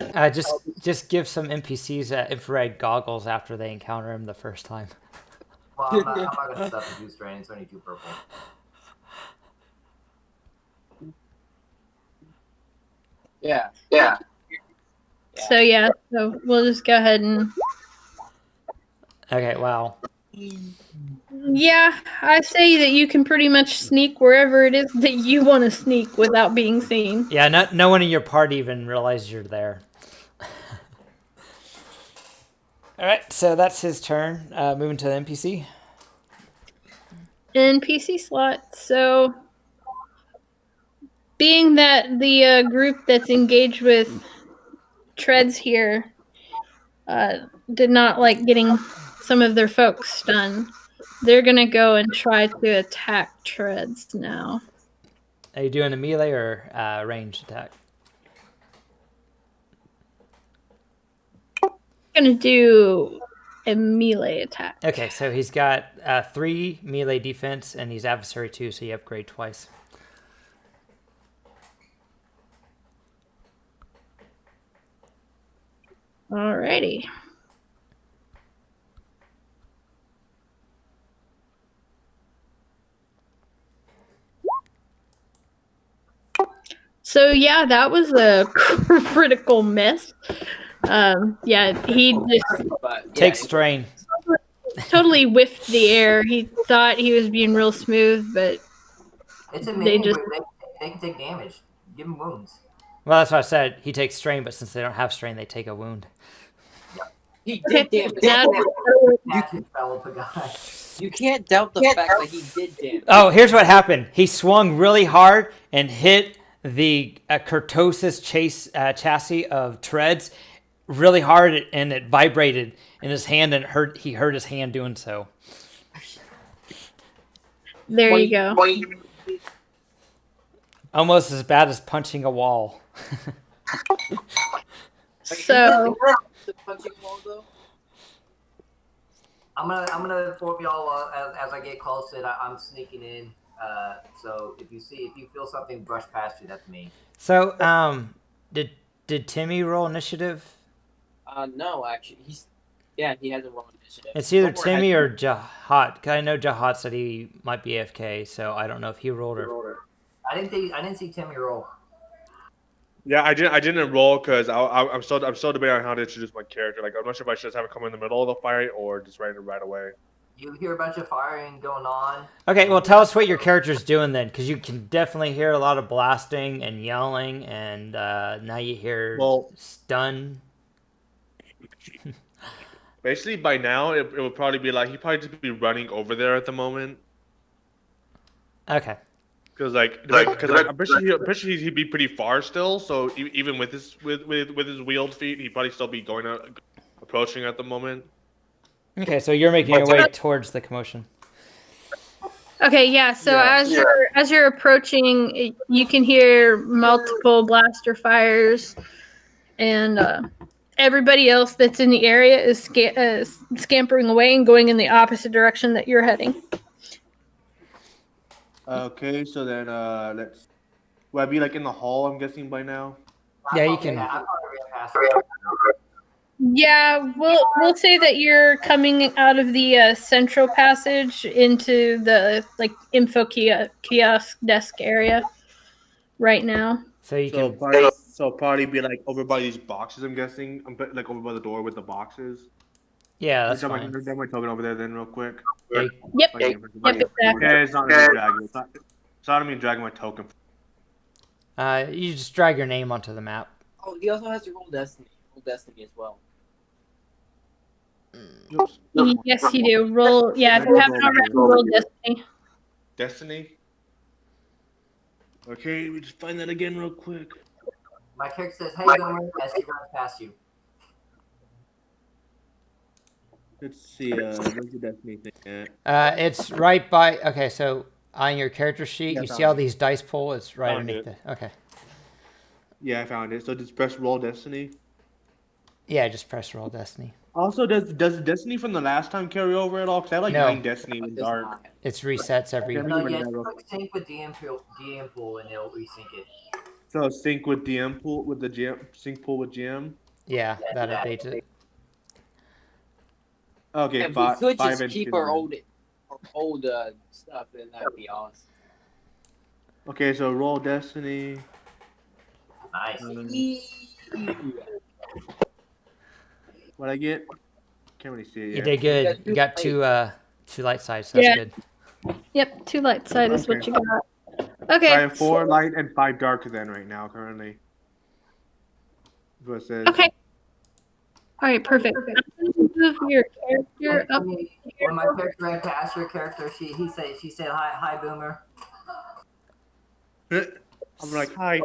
Just give some NPCs infrared goggles after they encounter him the first time. Well, I'm not gonna suffer 2 strain. It's only 2 purple. Yeah. So yeah. So we'll just go ahead and. Okay, wow. Yeah, I say that you can pretty much sneak wherever it is that you want to sneak without being seen. Yeah, no one in your party even realizes you're there. All right, so that's his turn. Moving to the NPC. NPC slot. So, being that the group that's engaged with Treads here did not like getting some of their folks done, they're gonna go and try to attack Treads now. Are you doing a melee or ranged attack? Gonna do a melee attack. Okay, so he's got 3 melee defense, and he's adversary 2, so you upgrade twice. Alrighty. So yeah, that was a critical miss. Yeah, he just Take strain. totally whiffed the air. He thought he was being real smooth, but It's a They minion just- group. They can take damage. Give them wounds. Well, that's what I said. He takes strain, but since they don't have strain, they take a wound. He did damage. Natural fellow guy. You can't doubt the fact that he did damage. Oh, here's what happened. He swung really hard and hit the Kurtosis chassis of Treads really hard, and it vibrated in his hand, and he hurt his hand doing so. there you go. Almost as bad as punching a wall. So The punching wall, though? I'm gonna inform y'all as I get close to it. I'm sneaking in. So if you feel something brush past you, that's me. So, did Timmy roll initiative? No, actually, he hasn't rolled initiative. It's either Somewhere Timmy has- or Jehaat. 'Cause I know Jehaat said he might be AFK, so I don't know if he rolled or. I didn't see Timmy roll. Yeah, I didn't roll because I'm still debating on how to introduce my character. Like, I'm not sure if I should just have it come in the middle of the fight or just right away. You hear a bunch of firing going on. Okay, well, tell us what your character's doing then, because you can definitely hear a lot of blasting and yelling, and now you hear stun. Basically, by now it would probably be like he'd probably just be running over there at the moment. Okay. Because I'm pretty sure he'd be pretty far still. So even with his wheeled feet, he'd probably still be approaching at the moment. Okay, so you're making your way towards the commotion. okay, yeah. So as you're approaching, you can hear multiple blaster fires, and everybody else that's in the area is scampering away and going in the opposite direction that you're heading. Okay, so then let's. Will I be like in the hall? I'm guessing by now. Yeah, you can. Yeah, I probably ran past. Yeah, we'll say that you're coming out of the central passage into the like info kiosk desk area right now. So you can. Probably be like over by these boxes. I'm guessing. Like over by the door with the boxes. Yeah, that's Let me fine. dump my token over there then real quick. Yeah, you- Yep. Okay, Yep. Exactly. okay, it's not me dragging. It's not me dragging my token. you just drag your name onto the map. Oh, he also has to roll Destiny. Roll Destiny as well. Oops. Yes, you do. Roll. Yeah, if you haven't already, roll Destiny. Destiny. Okay, let me just find that again real quick. My character says, "Hey, Boomer," as she runs past you. Let's see. Where's the Destiny thing at? It's right by. Okay, so on your character sheet, Yeah, you found see all it. these dice pool. It's right Found underneath it. the. Okay. Yeah, I found it. So just press roll Destiny. Yeah, just press roll Destiny. Also, does Destiny from the last time carry over at all? Because I have like No. 9 Destiny in It the does dark. not. It's resets every. Yeah. No, Remember yeah, that, just bro. click sync with DM pool, and it'll resync it. So sync with DM pool with the GM. Sync pool with GM. Yeah, Yeah, that that- updates it. Okay, If we could five just and keep two our then. old stuff, then that'd be awesome. Okay, so roll Destiny. Nice. What I get? Can't really see it You yet. did good. got You got two light sides. So that's Yeah. good. Yep, 2 light side is what Okay. you got. I Okay. have 4 light and 5 dark then right now currently. That's what it says. Okay. All right, perfect. I'm gonna move your character up. When my character ran past your character, she said hi Boomer. I'm like, hi.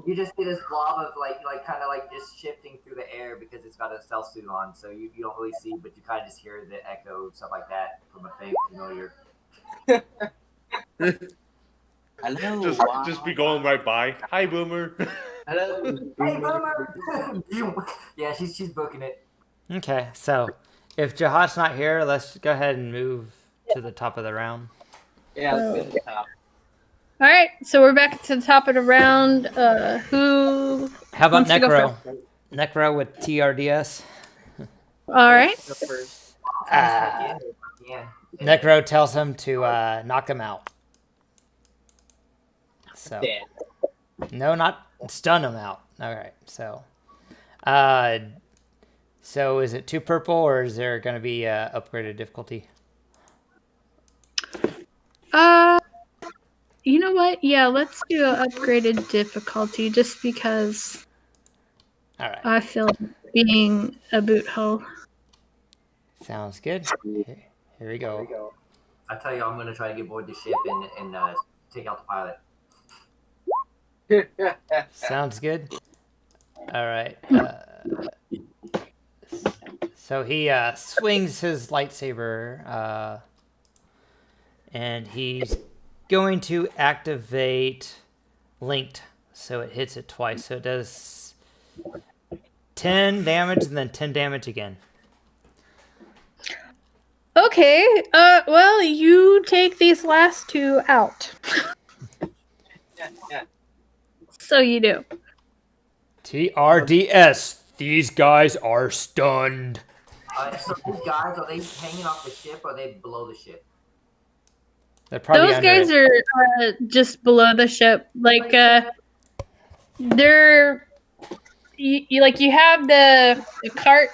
You just see this blob of like kind of like just shifting through the air because it's got a stealth suit on, so you don't really see, but you kind of just hear the echo stuff like that from a fake familiar. Hello. just be going right by. Hi, Boomer. Hello. Hey Boomer! Yeah, she's booking it. Okay, so if Jehaat's not here, let's go ahead and move to the top of the round. Yeah, let's go to the top. All right, so we're back to the top of the round. Who? How about wants to go Necro? first? Necro with TRDS. All right. Go first. Yeah. Necro tells him to knock him out. So Dead. no, not stun him out. All right, so so is it 2 purple or is there going to be upgraded difficulty? You know what? Yeah, let's do an upgraded difficulty just because All right, I feel like being a boot hole. sounds good. Here we go. I tell you, I'm gonna try to get aboard the ship and take out the pilot. Sounds good. All right. So he swings his lightsaber, and he's going to activate Linked. So it hits it twice. So it does 10 damage and then 10 damage again. Okay. Well, you take these last 2 out. So you do. TRDS. These guys are stunned. So these guys, are they hanging off the ship or are they below the ship? They're probably Those under guys it. are just below the ship. Like, they're you have the cart,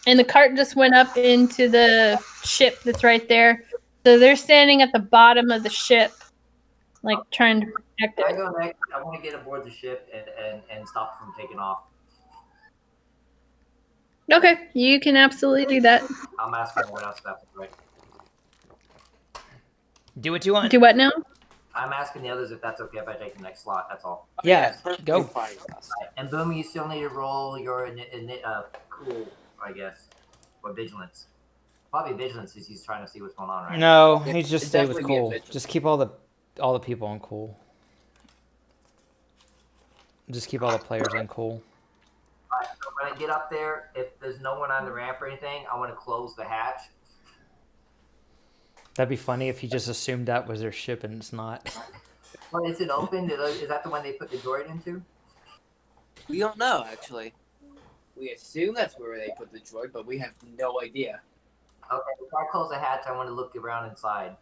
and the cart just went up into the ship that's right there. So they're standing at the bottom of the ship, like trying to protect I it. go next. I want to get aboard the ship and stop from taking off. Okay, you can absolutely do that. I'm asking everyone else if that's right. Do what you want. Do what now? I'm asking the others if that's okay if I take the next slot. That's all. Yeah, perfectly go. fine with us. And Boom, you still need to roll your cool, I guess, or vigilance. Probably vigilance since he's trying to see what's going on, right? No, he just It'd stay with definitely be a cool. vigilance. Just keep all the people on cool. Just keep all the players on cool. Alright, so when I get up there, if there's no one on the ramp or anything, I want to close the hatch. That'd be funny if he just assumed that was their ship and it's not. Well, is it open? Is that the one they put the droid into? We don't know, actually. We assume that's where they put the droid, but we have no idea. Okay, if I close the hatch, I want to look around inside.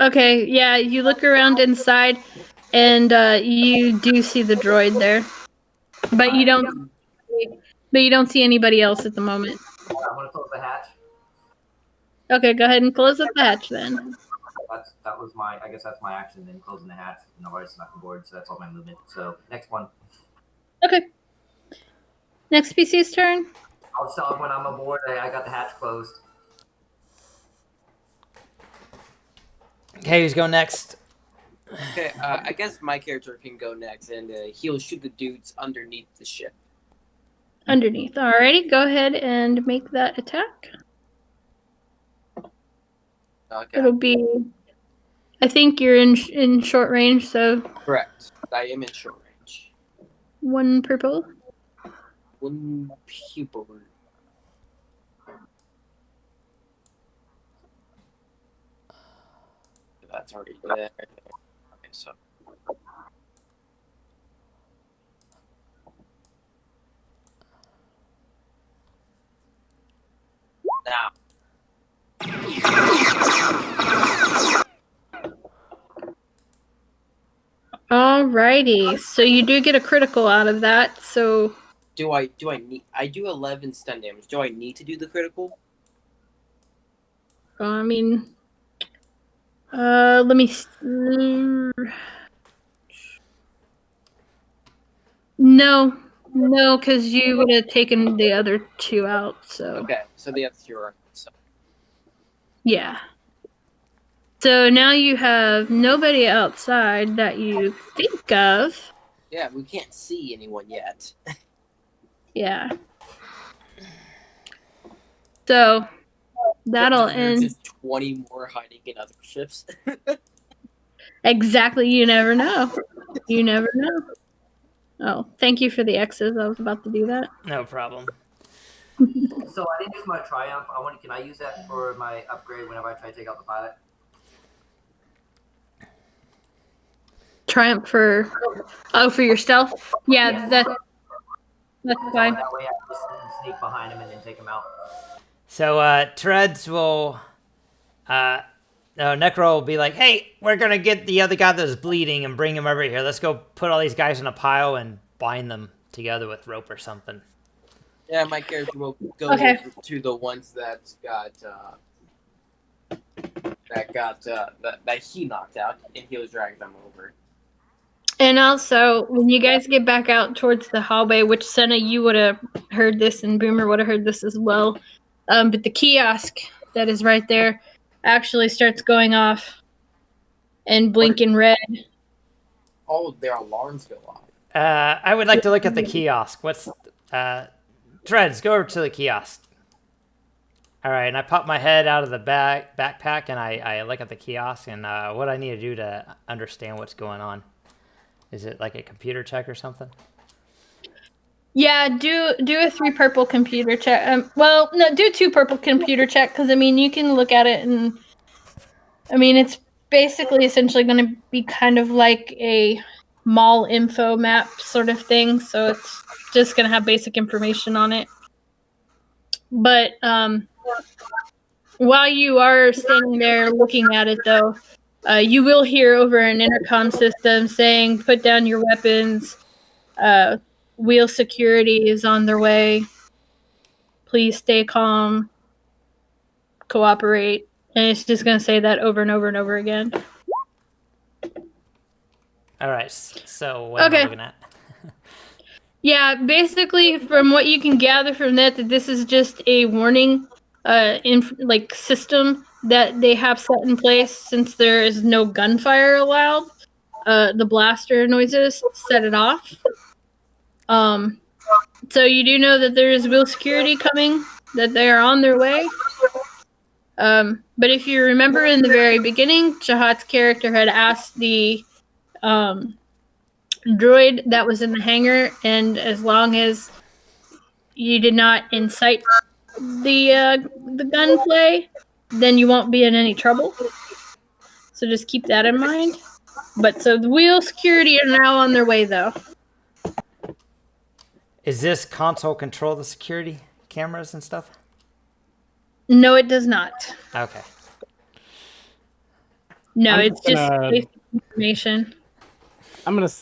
Okay, yeah, you look around inside, and you do see the droid there, but you don't. But you don't see anybody else at the moment. I want to close the hatch. Okay, go ahead and close up the hatch then. That was my. I guess that's my action. Then closing the hatch. Nobody's snuck aboard, so that's all my movement. So next one. Okay. Next PC's turn. I'll tell them when I'm aboard. I got the hatch closed. Okay, who's going next? Okay, I guess my character can go next, and he'll shoot the dudes underneath the ship. Underneath. Alrighty, go ahead and make that attack. Okay. It'll be. I think you're in short range, so Correct. I am in short range. 1 purple. 1 pupil. That's already there. Okay, so. Now. Alrighty, so you do get a critical out of that. So Do I need? I do 11 stun damage. Do I need to do the critical? I mean, let me. No, because you would have taken the other 2 out. So Okay, so the other 2 are. So. yeah. So now you have nobody outside that you think of. Yeah, we can't see anyone yet. Yeah. So that'll There's end. just 20 more hiding in other ships. Exactly. You never know. You never know. Oh, thank you for the X's. I was about to do that. No problem. So I didn't use my triumph. Can I use that for my upgrade whenever I try to take out the pilot? Triumph for your stealth. Yeah, that's fine. That way I can just sneak behind him and then take him out. So Treads will, Necro will be like, "Hey, we're gonna get the other guy that's bleeding and bring him over here. Let's go put all these guys in a pile and bind them together with rope or something." Yeah, my character will go Okay. over to the ones that he knocked out, and he'll drag them over. And also, when you guys get back out towards the hallway, which Senna, you would have heard this, and Boomer would have heard this as well. But the kiosk that is right there actually starts going off and blinking red. All their alarms go off. I would like to look at the kiosk. What's Treads? Go over to the kiosk. All right, and I pop my head out of the backpack and I look at the kiosk and what I need to do to understand what's going on. Is it like a computer check or something? Yeah, do a 3 purple computer check. Well, no, do 2 purple computer check because I mean you can look at it and I mean it's basically essentially going to be kind of like a mall info map sort of thing. So it's just going to have basic information on it. But while you are standing there looking at it, though, you will hear over an intercom system saying, "Put down your weapons. Wheel security is on their way. Please stay calm. Cooperate." And it's just going to say that over and over and over again. All right, so what am I looking at? Yeah, basically, from what you can gather from that this is just a warning system that they have set in place since there is no gunfire allowed. The blaster noises set it off. So you do know that there is wheel security coming, that they are on their way. But if you remember in the very beginning, Jehaat's character had asked the droid that was in the hangar, and as long as you did not incite the gunplay, then you won't be in any trouble. So just keep that in mind. But so the wheel security are now on their way, though. Is this console control the security cameras and stuff? No, it does not. Okay. No, I'm it's just gonna- basic information.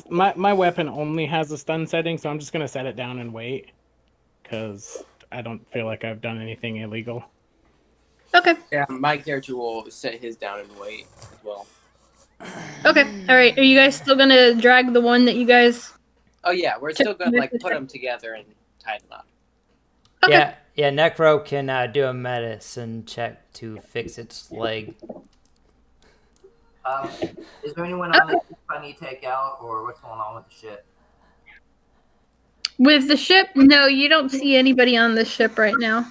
My weapon only has a stun setting, so I'm just gonna set it down and wait, because I don't feel like I've done anything illegal. Okay. Yeah, my character will set his down and wait as well. Okay. All right. Are you guys still gonna drag the one that you guys? Oh yeah, we're still gonna like put them together and tie them up. Okay. Yeah, Necro can do a medicine check to fix its leg. Is there anyone on the ship I need to take out, or what's going on with the ship? With the ship, no, you don't see anybody on the ship right now.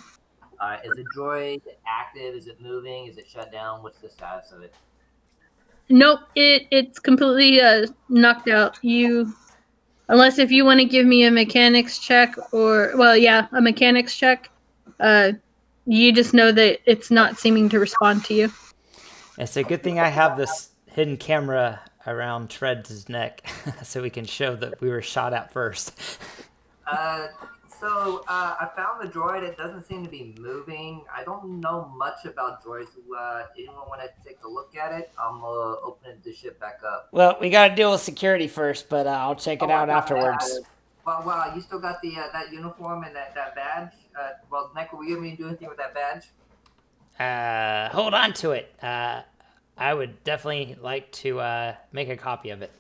Is the droid active? Is it moving? Is it shut down? What's the status of it? Nope, it's completely knocked out. Unless if you want to give me a mechanics check a mechanics check. You just know that it's not seeming to respond to you. It's a good thing I have this hidden camera around Tread's neck, so we can show that we were shot at first. I found the droid. It doesn't seem to be moving. I don't know much about droids. Anyone want to take a look at it? I'm opening the ship back up. Well, we got to deal with security first, but I'll check it out afterwards. Wow, you still got the that uniform and that badge? Necro, will you ever do anything with that badge? Hold on to it. I would definitely like to make a copy of it.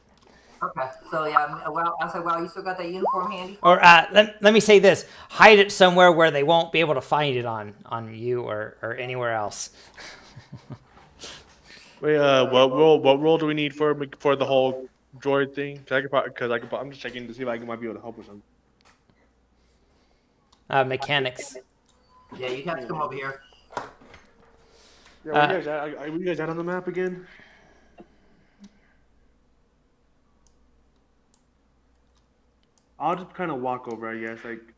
Okay, so yeah, you still got that uniform handy? Or let me say this: hide it somewhere where they won't be able to find it on you or anywhere else. Wait, what role do we need for the whole droid thing? Because I'm just checking to see if I might be able to help with something. Mechanics. Yeah, you have to come over here. Yeah, where you guys at on the map again? I'll just kind of walk over, I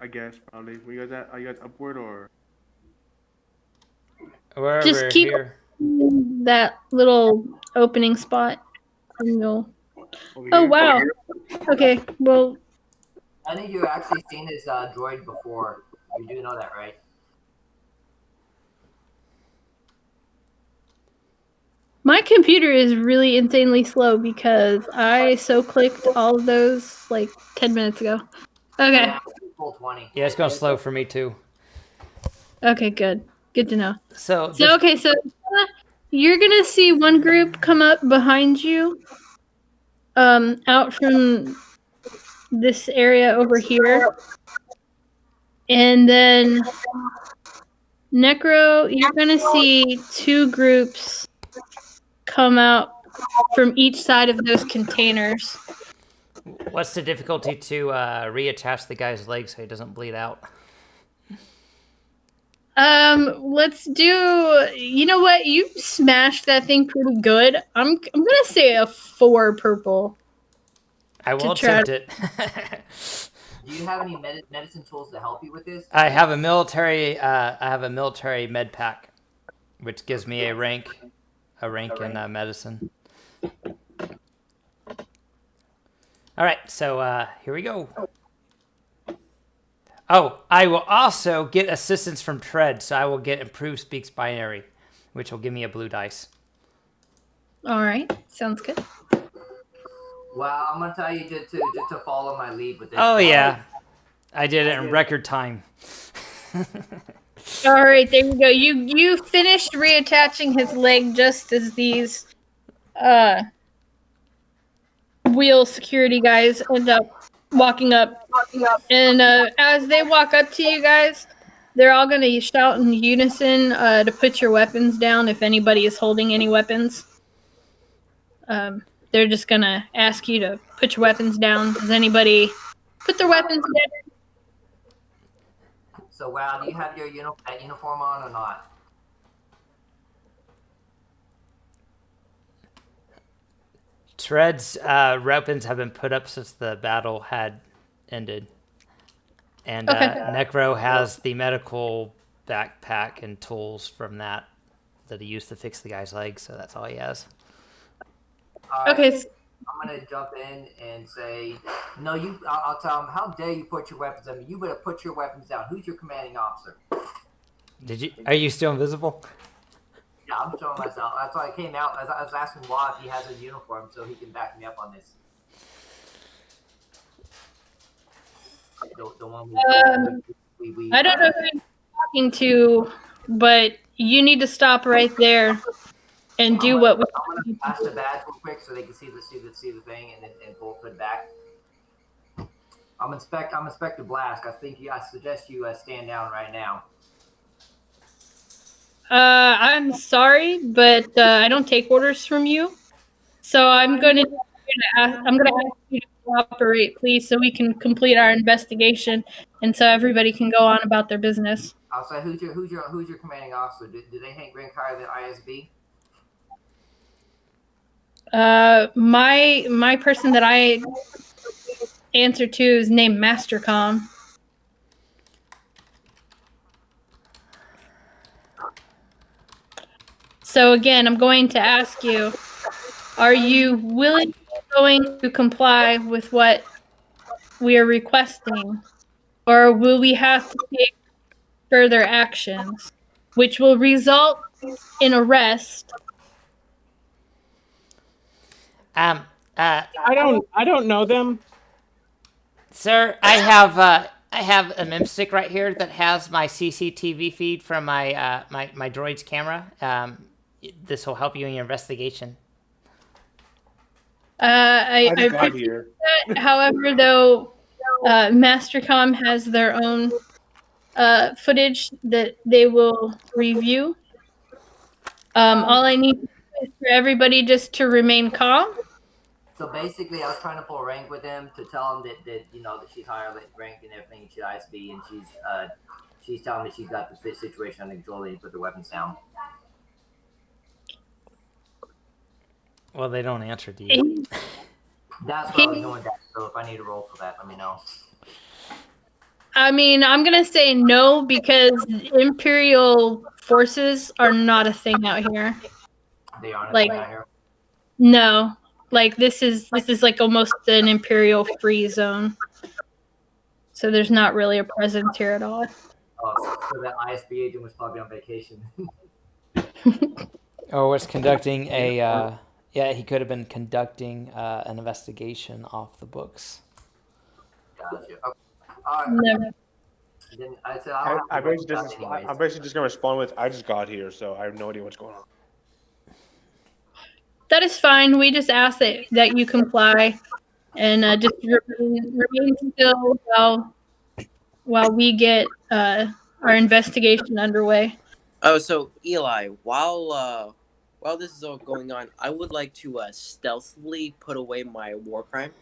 guess, probably. Where you guys at? Are you guys upward or? Wherever Just keep here. that little opening spot. And you'll... Over Oh here? wow. Okay. Well, I think you've actually seen this droid before. You do know that, right? my computer is really insanely slow because I clicked all of those like 10 minutes ago. Okay. Yeah, full 20. Yeah, it's going slow for me too. Okay, good. Good to know. So You're gonna see one group come up behind you, out from this area over here, and then Necro, you're gonna see two groups come out from each side of those containers. what's the difficulty to reattach the guy's leg so he doesn't bleed out? Let's do. You know what? You smashed that thing pretty good. I'm gonna say a 4 purple. I will try attempt it. Do you have any medicine tools to help you with this? I have a military med pack, which gives me a rank in medicine. All right, so here we go. Oh, I will also get assistance from Tread, so I will get improved speaks binary, which will give me a blue dice. All right, sounds good. Well, I'm gonna tell you just to follow my lead with this. Oh yeah, I did it in record time. All right, there you go. You finished reattaching his leg just as these wheel security guys end up walking up. And as they walk up to you guys, they're all going to shout in unison to put your weapons down if anybody is holding any weapons. They're just going to ask you to put your weapons down. Does anybody put their weapons down? So, wow, do you have your uniform on or not? Tread's weapons have been put up since the battle had ended. And Necro has the medical backpack and tools from that he used to fix the guy's leg, so that's all he has. Okay, gonna jump in and say, no, you. I'll tell him, how dare you put your weapons on me? You better put your weapons down. Who's your commanding officer? Are you still invisible? Yeah, I'm showing myself. That's why I came out. I was asking Wah if he has a uniform so he can back me up on this. The one we I don't know who you're talking to, but you need to stop right there and do what we. I'm gonna pass the badge real quick so they can see the thing and bolt it back. I'm Inspector Blask. I suggest you stand down right now. I'm sorry, but I don't take orders from you. So I'm going to ask you to cooperate, please, so we can complete our investigation, and so everybody can go on about their business. I'll say, who's your commanding officer? Do they rank higher than ISB? My person that I answer to is named Mastercom. So again, I'm going to ask you, are you going to comply with what we are requesting, or will we have to take further actions, which will result in arrest? I don't know them. Sir, I have a memstick right here that has my CCTV feed from my my droid's camera. This will help you in your investigation. I I just got appreciate here. that. However, though, Mastercom has their own footage that they will review. All I need is for everybody just to remain calm. So basically, I was trying to pull rank with him to tell him that she's higher rank and everything. She's ISB, and she's telling me she's got the situation under control. They need to put the weapons down. Well, they don't answer to you. That's what I was doing. So if I need to roll for that, let me know. I mean, I'm gonna say no because Imperial forces are not a thing out here. They aren't Like, out here. no, like this is like almost an Imperial free zone. So there's not really a presence here at all. Oh, so that ISB agent was probably on vacation. Or was conducting a yeah, he could have been conducting an investigation off the books. Gotcha. Okay. All right. Never. Then I said I'm basically just gonna respond with, I just got here, so I have no idea what's going on. That is fine. We just ask that you comply and just remain still while we get our investigation underway. Oh, so Eli, while this is all going on, I would like to stealthily put away my war crime,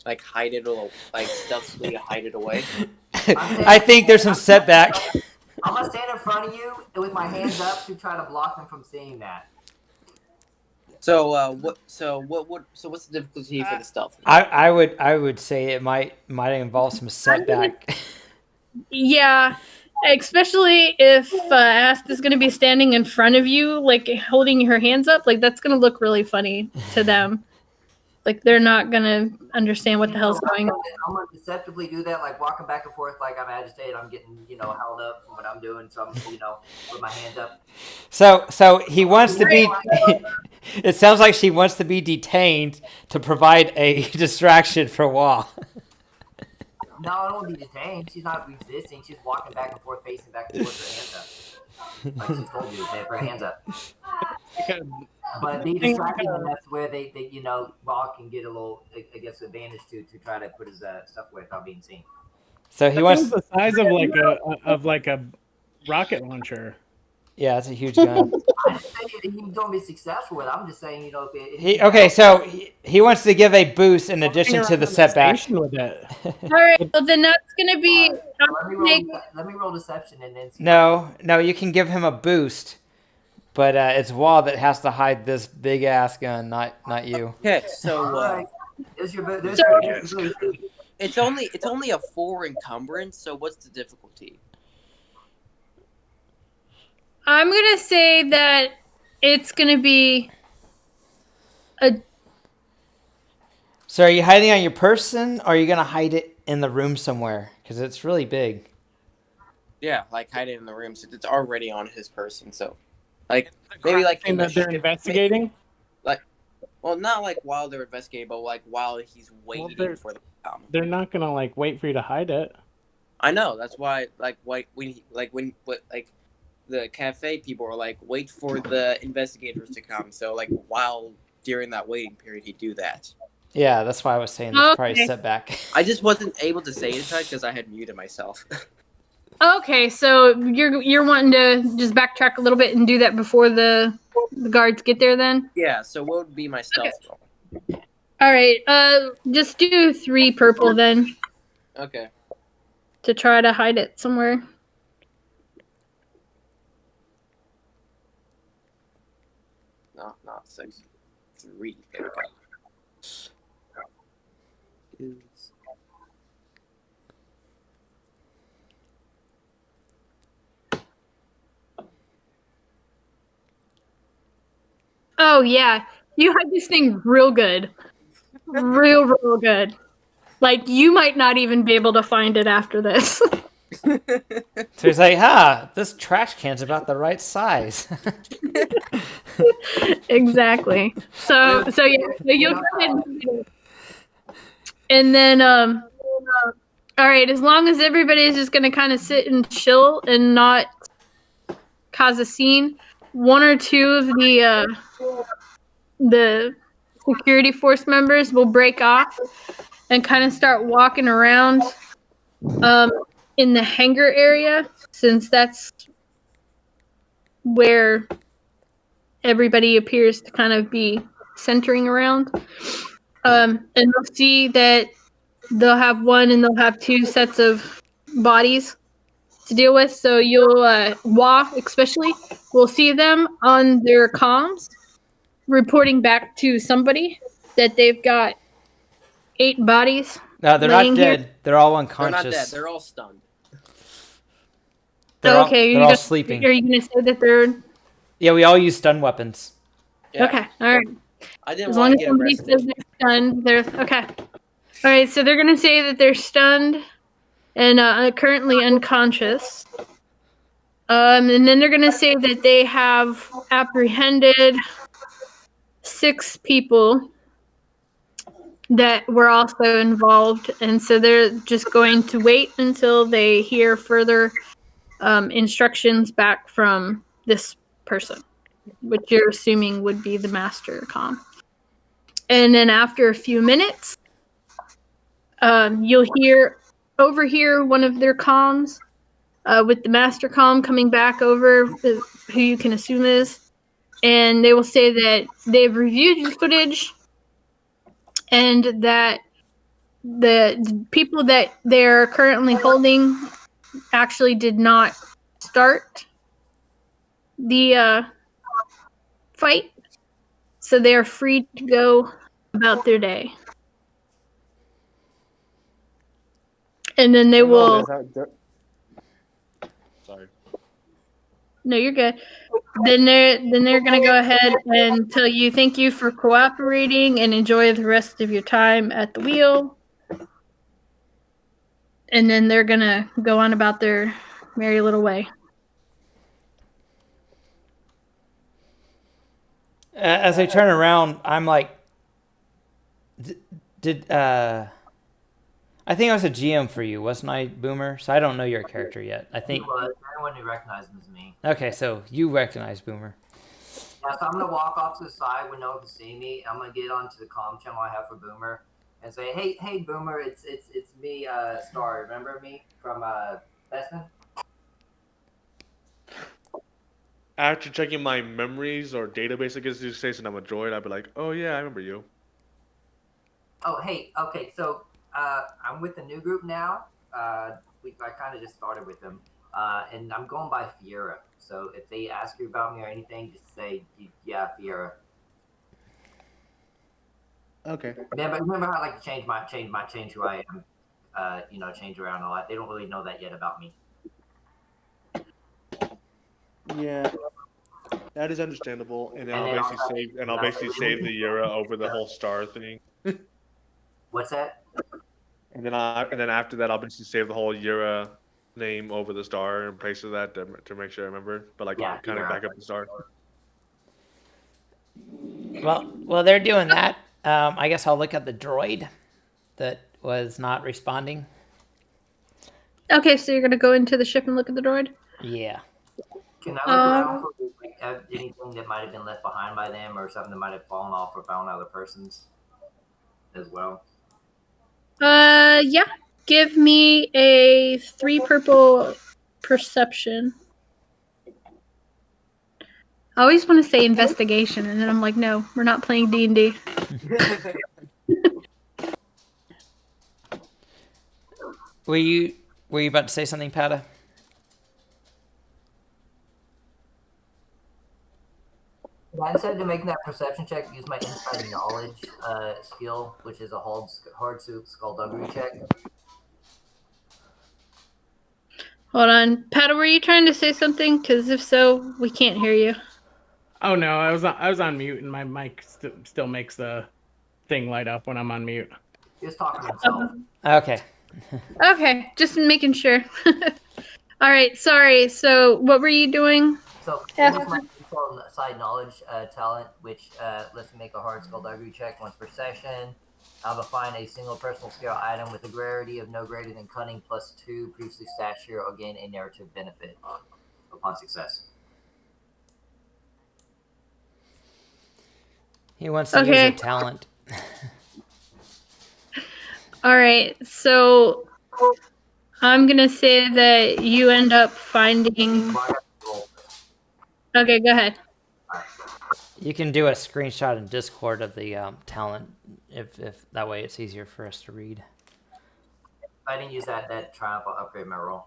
like hide it or like stealthily hide it away. I think there's some setback. I'm gonna stand in front of you with my hands up to try to block them from seeing that. So what's the difficulty for the stealth? I would say it might involve some setback. Yeah, especially if Ask is going to be standing in front of you, like holding her hands up, like that's going to look really funny to them. Like they're not going to understand what the hell's going on. I'm gonna deceptively do that, like walking back and forth, like I'm agitated. I'm getting held up from what I'm doing, so I'm with my hands up. So he wants to be. It sounds like she wants to be detained to provide a distraction for Wall. No, I don't want to be detained. She's not resisting. She's walking back and forth, facing back and forth with her hands up. Like she's told you, they have her hands up. But be distracted enough to where they Wall can get a little, I guess, advantage to try to put his stuff away without being seen. So he wants the size of like a rocket launcher. Yeah, that's a huge gun. I'm just saying you don't be successful with it. I'm just saying, So he wants to give a boost in addition to the setback. All right, well then that's gonna be. Let me roll deception and then. No, you can give him a boost, but it's Wall that has to hide this big ass gun, not you. Okay, so it's only a 4 encumbrance. So what's the difficulty? I'm gonna say that it's gonna be So are you hiding on your person, or are you gonna hide it in the room somewhere? Because it's really big. Yeah, like hide it in the room since it's already on his person. So, like maybe like in the that they're ship, investigating. like, well, not like while they're investigating, but like while he's waiting for the come. They're not gonna like wait for you to hide it. I know that's why. Like the cafe people are like, wait for the investigators to come. So like while during that waiting period, he'd do that. Yeah, that's why I was saying there's probably Okay. a setback. I just wasn't able to say it in time because I had muted myself. Okay, so you're wanting to just backtrack a little bit and do that before the guards get there then? Yeah, so what would be my stealth roll? All right, just do 3 purple then Okay. to try to hide it somewhere. No, not 6. 3. There we go. Oh yeah, you had this thing real good, real good. Like you might not even be able to find it after this. So he's like, this trash can's about the right size. Exactly. So yeah, so you'll go ahead and do it. And then all right, as long as everybody's just gonna kind of sit and chill and not cause a scene, 1 or 2 of the security force members will break off and kind of start walking around in the hangar area, since that's where everybody appears to kind of be centering around. And they'll see that they'll have 1 and they'll have 2 sets of bodies to deal with. So you'll, Wah especially, will see them on their comms reporting back to somebody that they've got 8 bodies. No, they're laying not here. dead. They're all They're unconscious. not dead. They're all stunned. They're Okay, all sleeping. Are you gonna say that they're Yeah, we all use stun weapons. Yeah. okay? All right. I didn't As long want as to get somebody arrested. says they're stunned, they're okay. All right, so they're gonna say that they're stunned and currently unconscious. And then they're gonna say that they have apprehended 6 people that were also involved, and so they're just going to wait until they hear further instructions back from this person, which you're assuming would be the master comm. And then after a few minutes, you'll overhear one of their comms with the master comm coming back over, who you can assume is, and they will say that they've reviewed your footage and that the people that they're currently holding actually did not start the fight, so they are free to go about their day. And then they will. Sorry. No, you're good. Then they're gonna go ahead and tell you thank you for cooperating and enjoy the rest of your time at the wheel. And then they're gonna go on about their merry little way. As I turn around, I'm like, I think I was a GM for you, wasn't I, Boomer? So I don't know your character yet. I think. Well, everyone who recognizes me. Okay, so you recognize Boomer. Yeah, so I'm gonna walk off to the side when no one can see me. I'm gonna get onto the comm channel I have for Boomer and say, "Hey, Boomer, it's me, Star. Remember me from Bestman?" After checking my memories or database, I guess you say, since I'm a droid, I'd be like, oh yeah, I remember you. Oh, hey, okay, so I'm with the new group now. I kind of just started with them, and I'm going by Fiera. So if they ask you about me or anything, just say, yeah, Fiera. Okay. Remember how I like to change who I am, change around a lot. They don't really know that yet about me. Yeah, that is understandable. And then I'll basically save the Yura over the whole star thing. What's that? And then after that, I'll basically save the whole Yura name over the star in place of that to make sure I remember. But like Yeah, kind of Yura. back up the star. Well, they're doing that. I guess I'll look at the droid that was not responding. Okay, so you're gonna go into the ship and look at the droid. Yeah. Can I look around for like, anything that might have been left behind by them, or something that might have fallen off or found other persons as well? Yeah. Give me a 3 purple perception. I always want to say investigation, and then I'm like, no, we're not playing D&D. Were you about to say something, Pata? Yeah, instead of making that perception check, use my inside knowledge skill, which is a hard skullduggery check. Hold on. Pata, were you trying to say something? Because if so, we can't hear you. Oh no, I was on mute, and my mic still makes the thing light up when I'm on mute. He was talking to himself. Okay. Okay, just making sure. All right, sorry. So what were you doing? So Yeah. use my inside knowledge talent, which lets me make a hard skullduggery check once per session. I'll find a single personal skill item with a rarity of no greater than cunning +2 previously stashed here, or gain a narrative benefit upon success. He wants to use a talent. All right, so I'm gonna say that you end up finding. Okay, go ahead. You can do a screenshot in Discord of the talent, if that way it's easier for us to read. If I didn't use that triumph, I'll upgrade my roll.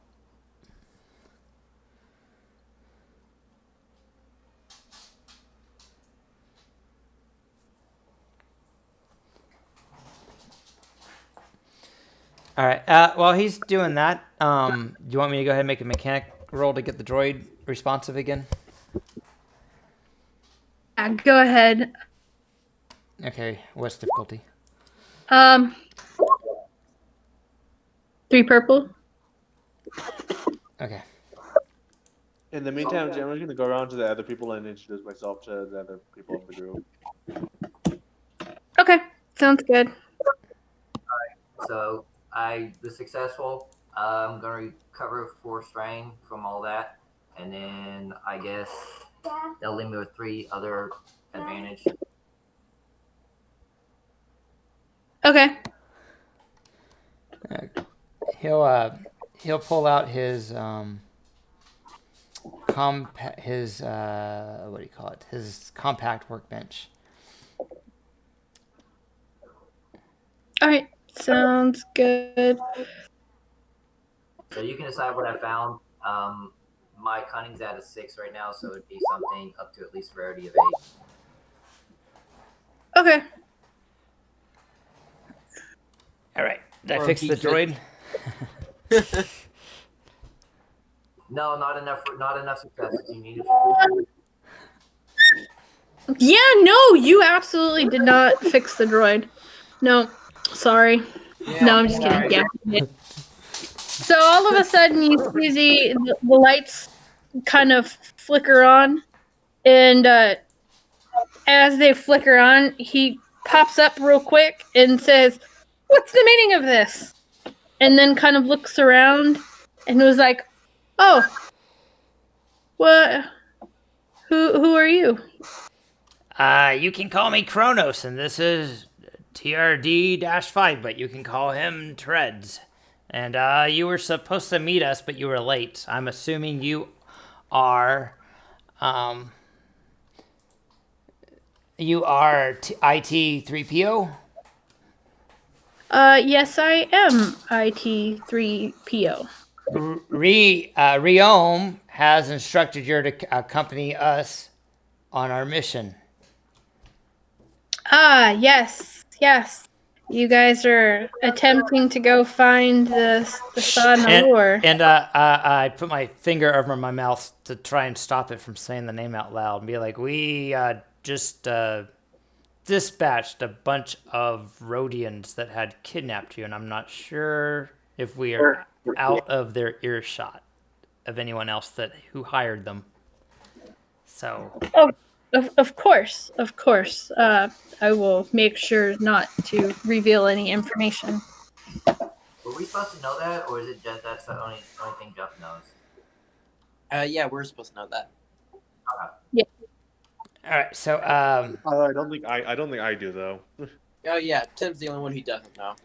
All right. While he's doing that, do you want me to go ahead and make a mechanic roll to get the droid responsive again? Yeah, go ahead. Okay. What's difficulty? 3 purple. Okay. In the meantime, I'm going to go around to the other people and introduce myself to the other people in the group. Okay, sounds good. So I was successful. I'm going to recover 4 strain from all that. And then I guess they'll leave me with 3 other advantage. Okay. He'll pull out his what do you call it? His compact workbench. All right, sounds good. So you can decide what I found. My cunning's at a 6 right now, so it'd be something up to at least rarity of 8. Okay. All right. Did I Or fix the teach droid? No, not enough successes. You need Yeah, no, you absolutely did not fix the droid. No, sorry. No, I'm just kidding. Yeah. you did. So all of a sudden, you see the lights kind of flicker on, and as they flicker on, he pops up real quick and says, "What's the meaning of this?" And then kind of looks around and was like, "Oh, what? Who are you?" You can call me Kronos, and this is TRD-5, but you can call him Treads. And you were supposed to meet us, but you were late. I'm assuming you are IT3PO? Yes, I am IT3PO. Riom has instructed you to accompany us on our mission. Ah, yes. You guys are attempting to go find the Sa Nalaar. And I put my finger over my mouth to try and stop it from saying the name out loud and be like, this dispatched a bunch of Rhodians that had kidnapped you, and I'm not sure if we are out of their earshot of anyone else who hired them. So, Of course, of course. I will make sure not to reveal any information. Were we supposed to know that, or is it just that's the only thing Jeff knows? Yeah, we're supposed to know that. all right. So, I don't think I do though. Oh yeah, Tim's the only one who doesn't know.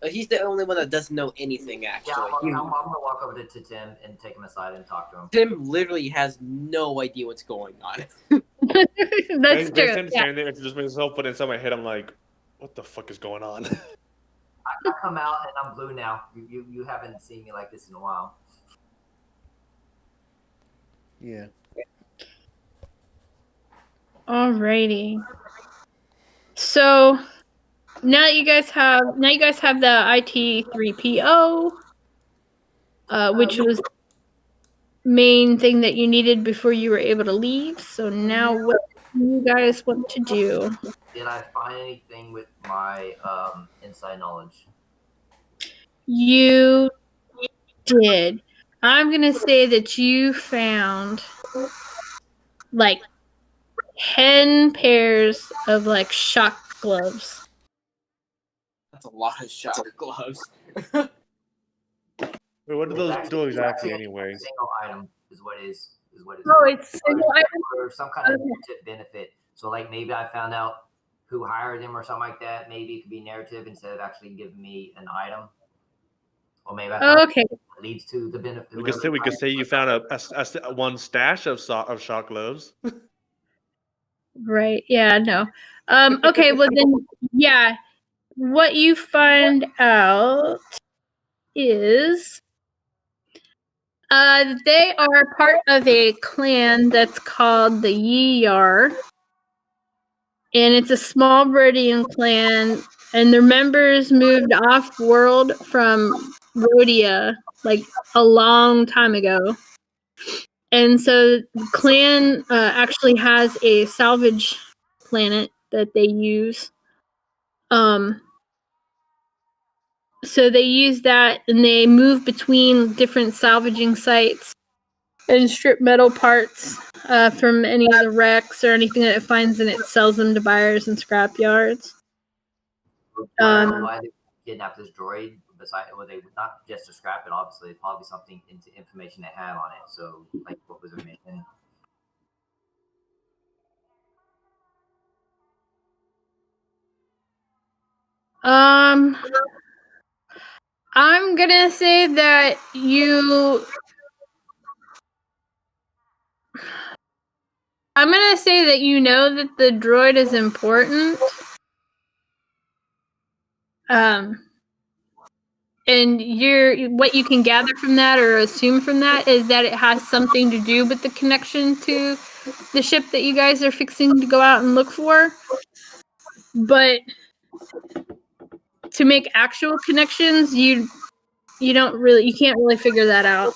He's the only one that doesn't know anything, actually. Yeah, I'm gonna walk over to Tim and take him aside and talk to him. Tim literally has no idea what's going on. That's true. Tim's standing there, introduce myself, but inside my head, I'm like, what the fuck is going on? I come out and I'm blue now. You haven't seen me like this in a while. Yeah. Alrighty. So now you guys have the IT3PO, which was the main thing that you needed before you were able to leave. So now what do you guys want to do? Did I find anything with my inside knowledge? You did. I'm gonna say that you found like 10 pairs of like shock gloves. That's a lot of shock gloves. Wait, what do It's those actually- do it's exactly actually anyway? A single item is what is. Oh, it's single item? Or some kind of narrative benefit. So like maybe I found out who hired them or something like that. Maybe it could be narrative instead of actually giving me an item. Or maybe I found Okay. it leads to the benefit. We could say you found one stash of shock gloves. Right. Yeah, no. Okay, well then yeah. What you find out is they are part of a clan that's called the Yar. And it's a small Rhodian clan, and their members moved off world from Rhodia like a long time ago. And so the clan actually has a salvage planet that they use. So they use that and they move between different salvaging sites and strip metal parts from any of the wrecks or anything that it finds, and it sells them to buyers and scrap yards. Why they kidnapped this droid? Besides, well, they would not just to scrap it. Obviously, probably something into information they had on it. So, like, what was their mission? I'm gonna say that I'm gonna say that you know that the droid is important. And what you can gather from that or assume from that is that it has something to do with the connection to the ship that you guys are fixing to go out and look for. But to make actual connections, you can't really figure that out.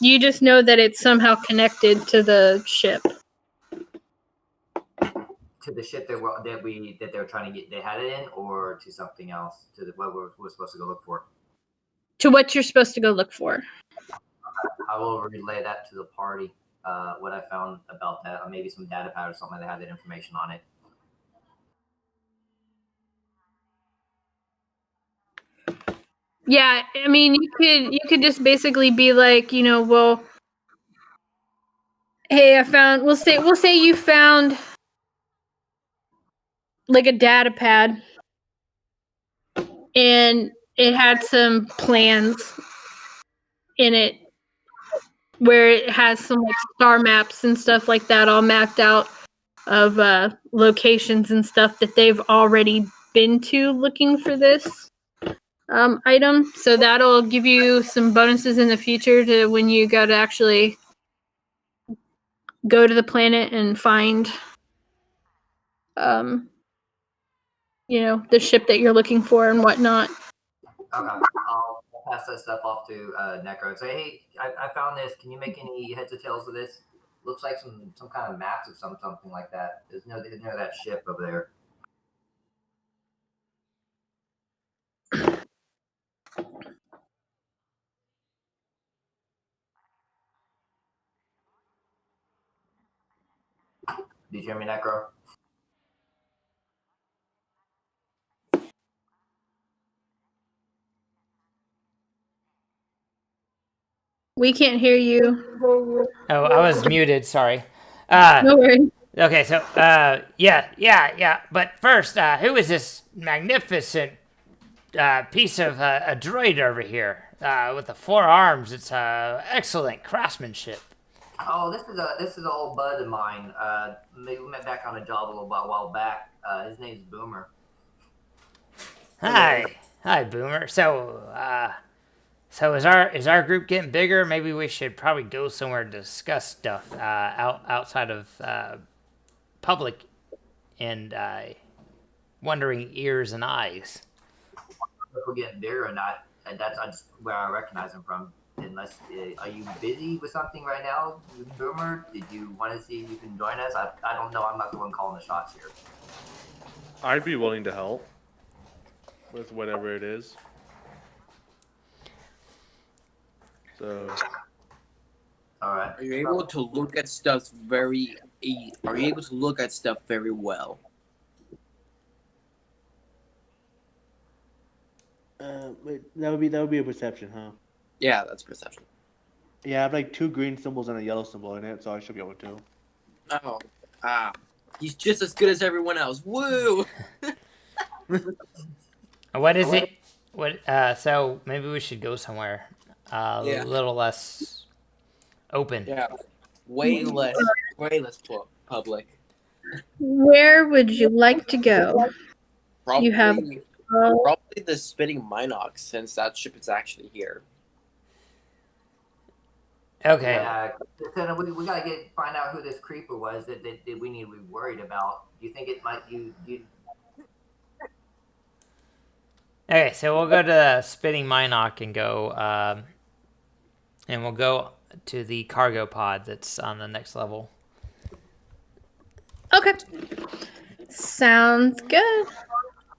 You just know that it's somehow connected to the ship. To the ship that they were trying to get, they had it in, or to something else, to what we're supposed to go look for. To what you're supposed to go look for. I will relay that to the party. What I found about that, or maybe some data pad or something that had that information on it. Yeah, I mean, you could just basically be like, well, hey, we'll say you found like a data pad and it had some plans in it where it has some like star maps and stuff like that all mapped out of locations and stuff that they've already been to looking for this item. So that'll give you some bonuses in the future to when you go to actually go to the planet and find the ship that you're looking for and whatnot. Okay, I'll pass that stuff off to Necro and say, hey, I found this. Can you make any heads or tails of this? Looks like some kind of maps of something like that. There's no that ship over there. Did you hear me, Necro? We can't hear you. Oh, I was muted. Sorry. No worries. Okay, so yeah. But first, who is this magnificent piece of a droid over here with the 4 arms? It's excellent craftsmanship. Oh, this is an old bud of mine. We met back on a job a while back. His name's Boomer. Hi, Boomer. So is our group getting bigger? Maybe we should probably go somewhere to discuss stuff outside of public and wandering ears and eyes. If we're getting bigger or not, and that's just where I recognize him from. Unless, are you busy with something right now, Boomer? Did you want to see if you can join us? I don't know. I'm not the one calling the shots here. I'd be willing to help with whatever it is. So, All right. Are you able to look at stuff very? Are you able to look at stuff very well? Wait, that would be a perception, huh? Yeah, that's perception. Yeah, I have like 2 green symbols and a yellow symbol in it, so I should be able to. Oh, he's just as good as everyone else. Woo! What is it? What? So maybe we should go somewhere a little less open. Yeah, way less public. Where would you like to go? Probably, You have- probably the spinning Minox, since that ship is actually here. Okay. Yeah, Senna, we gotta find out who this creeper was that we need to be worried about. Do you think it might you? Okay, so we'll go to the spinning Minoc and go, and we'll go to the cargo pod that's on the next level. Okay. Sounds good.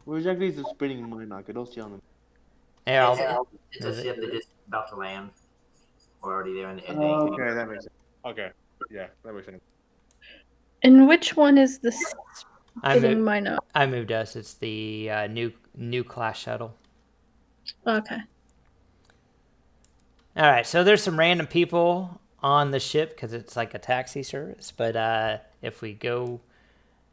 Where exactly is the spinning Minoc? I don't see on them. Yeah, It's a ship that's just about to land. We're already there in the Oh, okay, that makes sense. okay, yeah, that makes sense. And which one is the I spinning minor? moved us. It's the new class shuttle. Okay. All right, so there's some random people on the ship because it's like a taxi service. But if we go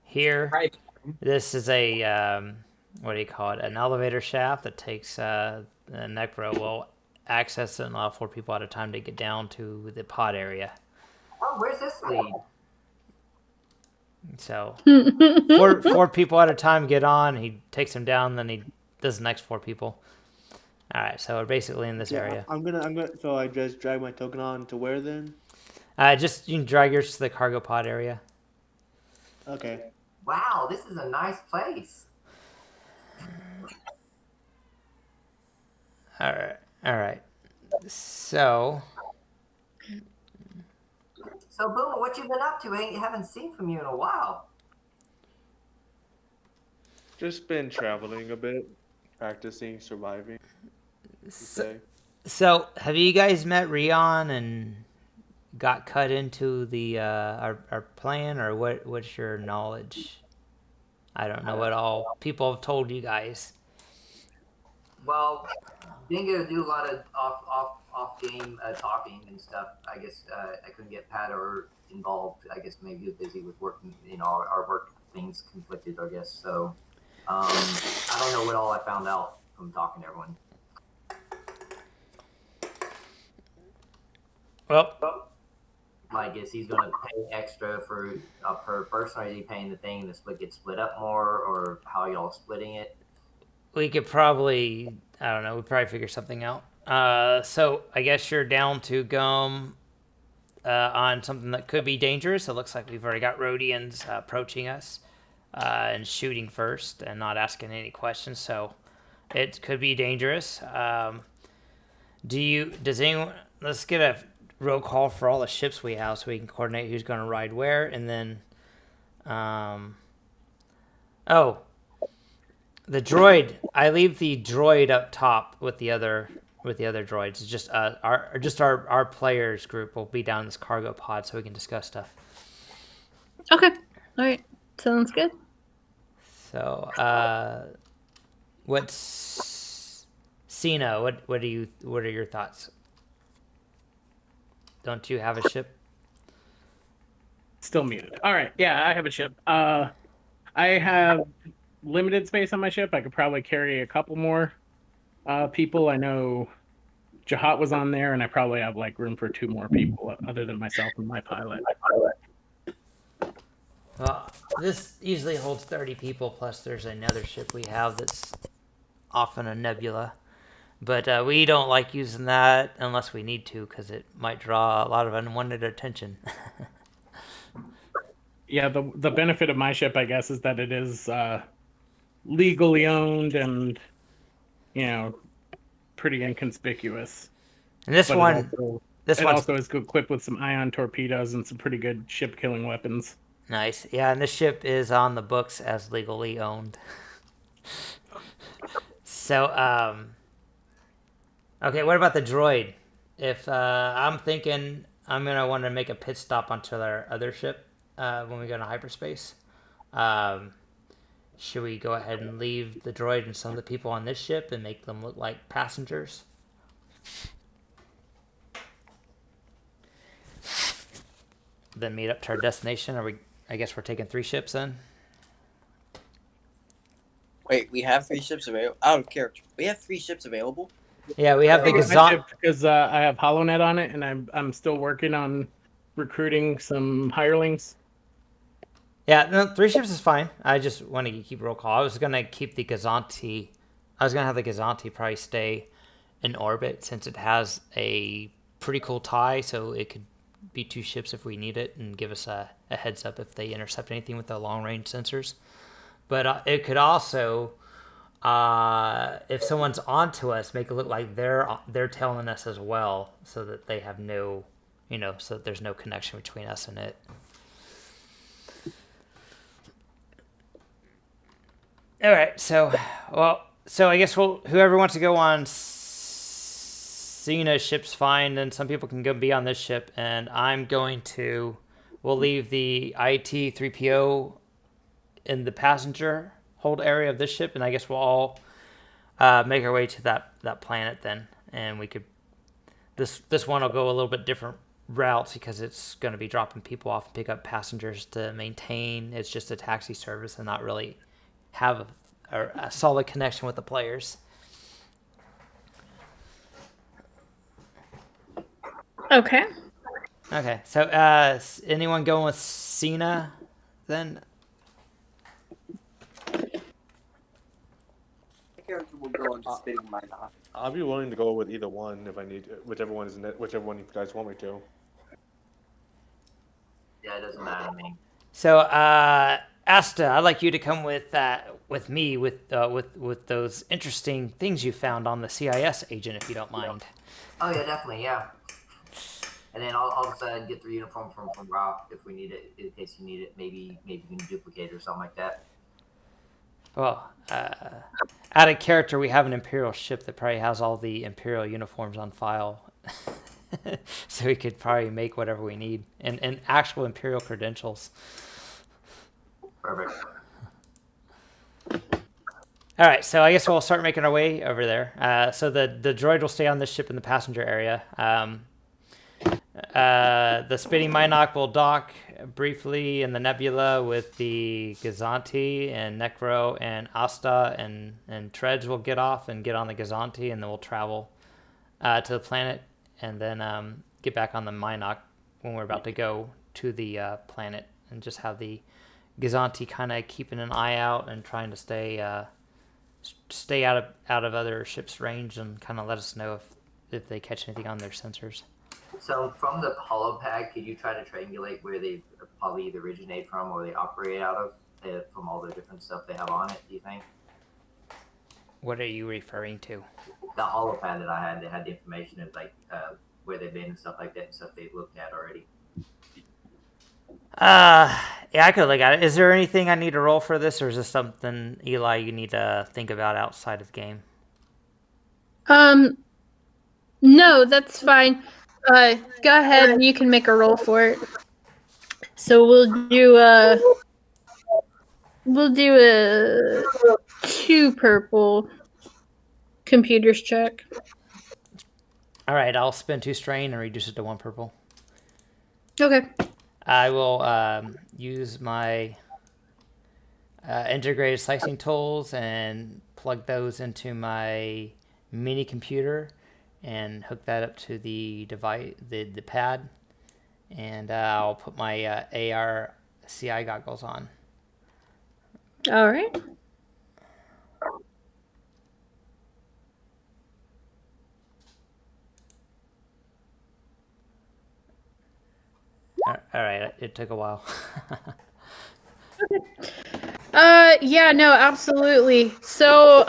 here, Right. this is a what do you call it? An elevator shaft that takes the Necro will access it and allow 4 people at a time to get down to the pod area. Oh, where's this lead? So 4 people at a time get on. He takes them down, then he does the next 4 people. All right, so we're basically in this area. I'm gonna. So I just drag my token on to where then? Just you can drag yours to the cargo pod area. Okay. Wow, this is a nice place. All right. So So, Boomer, what you been up to? Haven't seen from you in a while. Just been traveling a bit, practicing surviving. so have you guys met Rion and got cut into the our plan, or what's your knowledge? I don't know what all people have told you guys. Well, didn't get to do a lot of off game talking and stuff. I guess I couldn't get Pat or involved. I guess maybe he was busy with working. Our work things conflicted. I guess so. I don't know what all I found out from talking to everyone. Well, Like, is he's going to pay extra for per person, or is he paying the thing and the gets split up more, or how are y'all splitting it? we could probably, I don't know, we'd probably figure something out. So I guess you're down to Gum on something that could be dangerous. It looks like we've already got Rhodians approaching us and shooting first and not asking any questions. So it could be dangerous. Does anyone, let's get a roll call for all the ships we have so we can coordinate who's going to ride where. And then, the droid. I leave the droid up top with the other droids. It's just our players group will be down in this cargo pod so we can discuss stuff. Okay. All right, sounds good. So, what's Senna? What are your thoughts? Don't you have a ship? Still muted. All right. Yeah, I have a ship. I have limited space on my ship. I could probably carry a couple more people. I know Jehaat was on there, and I probably have like room for 2 more people other than myself and my pilot. Well, this easily holds 30 people, plus there's another ship we have that's often a nebula. But we don't like using that unless we need to, because it might draw a lot of unwanted attention. Yeah, the benefit of my ship, I guess, is that it is legally owned and, pretty inconspicuous. And this But one, it also is equipped with some ion torpedoes and some pretty good ship-killing weapons. Nice. Yeah, and this ship is on the books as legally owned. So, okay, what about the droid? If I'm thinking I'm going to want to make a pit stop onto our other ship when we go to hyperspace. Should we go ahead and leave the droid and some of the people on this ship and make them look like passengers? Then meet up to our destination? I guess we're taking 3 ships then? Wait, we have 3 ships available? Out of character. We have 3 ships available? Yeah, we have the Gazant. Because I have HoloNet on it, and I'm still working on recruiting some hirelings. Yeah, no, 3 ships is fine. I just want to keep roll call. I was going to keep the Gazanti. I was going to have the Gazanti probably stay in orbit since it has a pretty cool tie, so it could be 2 ships if we need it and give us a heads up if they intercept anything with the long-range sensors. But it could also, if someone's onto us, make it look like they're telling us as well, so that they have no, so that there's no connection between us and it. All right, so I guess whoever wants to go on Senna's ship's fine. Then some people can go be on this ship, and we'll leave the IT 3PO in the passenger hold area of this ship, and I guess we'll all make our way to that planet then, and we could. This one will go a little bit different routes because it's going to be dropping people off and pick up passengers to maintain. It's just a taxi service and not really have a solid connection with the players. Okay. Okay, so anyone going with Senna then? Character will go into spitting mine off. I'll be willing to go with either one if I need, whichever one you guys want me to. Yeah, it doesn't matter to me. So, Asta, I'd like you to come with me with those interesting things you found on the CIS agent, if you don't mind. Oh yeah, definitely, yeah. And then I'll just get the uniform from Rob if we need it, in case you need it. Maybe you can duplicate it or something like that. Well, out of character, we have an Imperial ship that probably has all the Imperial uniforms on file. So we could probably make whatever we need. And actual Imperial credentials. Perfect. All right, so I guess we'll start making our way over there. So the droid will stay on this ship in the passenger area. The spitting Minoc will dock briefly in the nebula with the Gazanti, and Necro and Asta and Treads will get off and get on the Gazanti, and then we'll travel to the planet and then get back on the Minoc when we're about to go to the planet, and just have the Gazanti kind of keeping an eye out and trying to stay out of other ships' range, and kind of let us know if they catch anything on their sensors. So from the holopad, could you try to triangulate where they probably either originate from or they operate out of, from all the different stuff they have on it, do you think? What are you referring to? The holopad that I had, that had the information of like where they've been and stuff like that, and stuff they've looked at already. Yeah, I could look at it. Is there anything I need to roll for this, or is this something, Eli, you need to think about outside of the game? No, that's fine. Go ahead and you can make a roll for it. So we'll do We'll do a 2 purple computers check. All right, I'll spend 2 strain and reduce it to 1 purple. Okay. I will use my integrated slicing tools and plug those into my mini computer and hook that up to the device, the pad, and I'll put my AR CI goggles on. All right. All right, it took a while. Yeah, no, absolutely. So,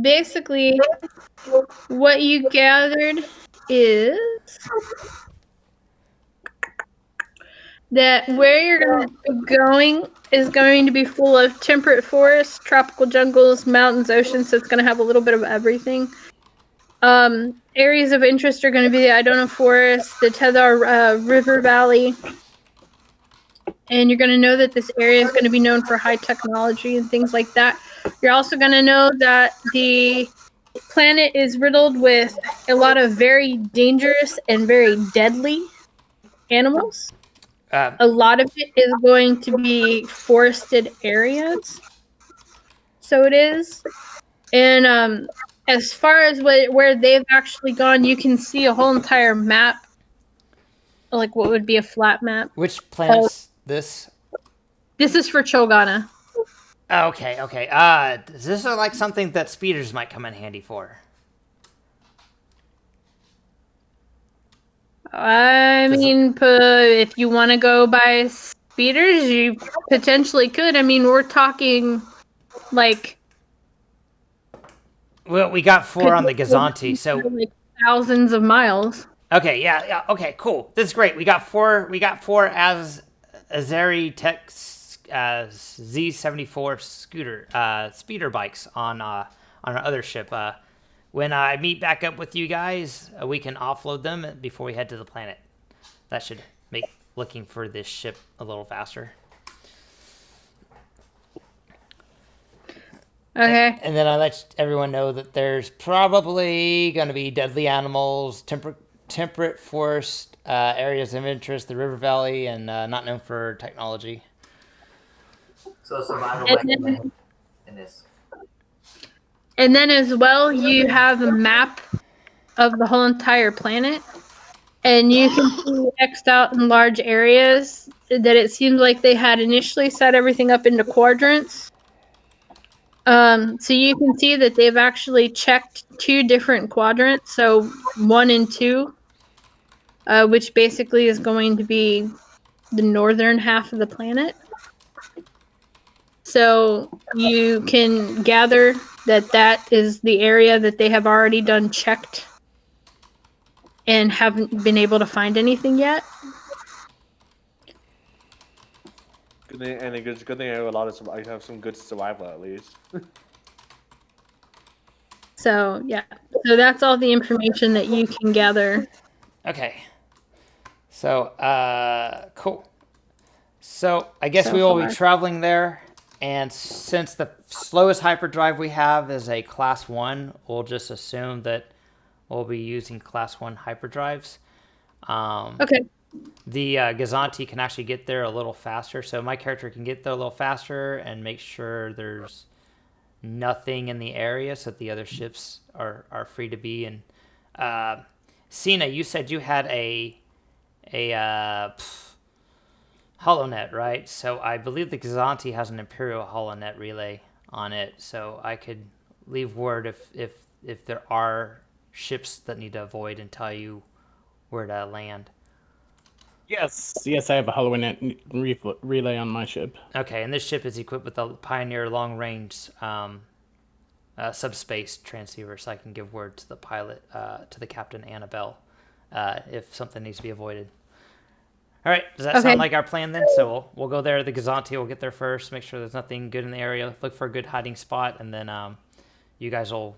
basically, what you gathered is that where you're going to be going is going to be full of temperate forests, tropical jungles, mountains, oceans, so it's going to have a little bit of everything. Areas of interest are going to be the Idona Forest, the Tethar River Valley, and you're going to know that this area is going to be known for high technology and things like that. You're also going to know that the planet is riddled with a lot of very dangerous and very deadly animals. A lot of it is going to be forested areas. So it is. And as far as where they've actually gone, you can see a whole entire map, like what would be a flat map. Which planet's this? This is for Chogana. Okay. This is like something that speeders might come in handy for. I mean, if you want to go by speeders, you potentially could. I mean, we're talking like. Well, we got 4 on the Gazanti, so like thousands of miles. okay, yeah, okay, cool. This is great. We got 4 as Azeri Tech Z74 scooter speeder bikes on our other ship. When I meet back up with you guys, we can offload them before we head to the planet. That should make looking for this ship a little faster. Okay. And then I let everyone know that there's probably going to be deadly animals, temperate forest areas of interest, the river valley, and not known for technology. So survival might come in this. And then as well, you have a map of the whole entire planet. And you can see X'd out in large areas that it seems like they had initially set everything up into quadrants. So you can see that they've actually checked 2 different quadrants, so 1 and 2, which basically is going to be the northern half of the planet. So you can gather that that is the area that they have already done checked and haven't been able to find anything yet. Good thing, and it's a good thing I have I have some good survival at least. So yeah, so that's all the information that you can gather. Okay. So, cool. So I guess So we will far. be traveling there, and since the slowest hyperdrive we have is a class 1, we'll just assume that we'll be using class 1 hyperdrives. Okay. The Gazanti can actually get there a little faster, so my character can get there a little faster and make sure there's nothing in the area so that the other ships are free to be. And Senna, you said you had a HoloNet, right? So I believe the Gazanti has an Imperial HoloNet relay on it, so I could leave word if there are ships that need to avoid and tell you where to land. Yes, I have a HoloNet relay on my ship. Okay, and this ship is equipped with a Pioneer long-range subspace transceiver, so I can give word to the pilot, to the captain, Annabelle, if something needs to be avoided. All right, does that sound like our plan then? So we'll go there. The Gazanti will get there first, make sure there's nothing good in the area, look for a good hiding spot, and then you guys will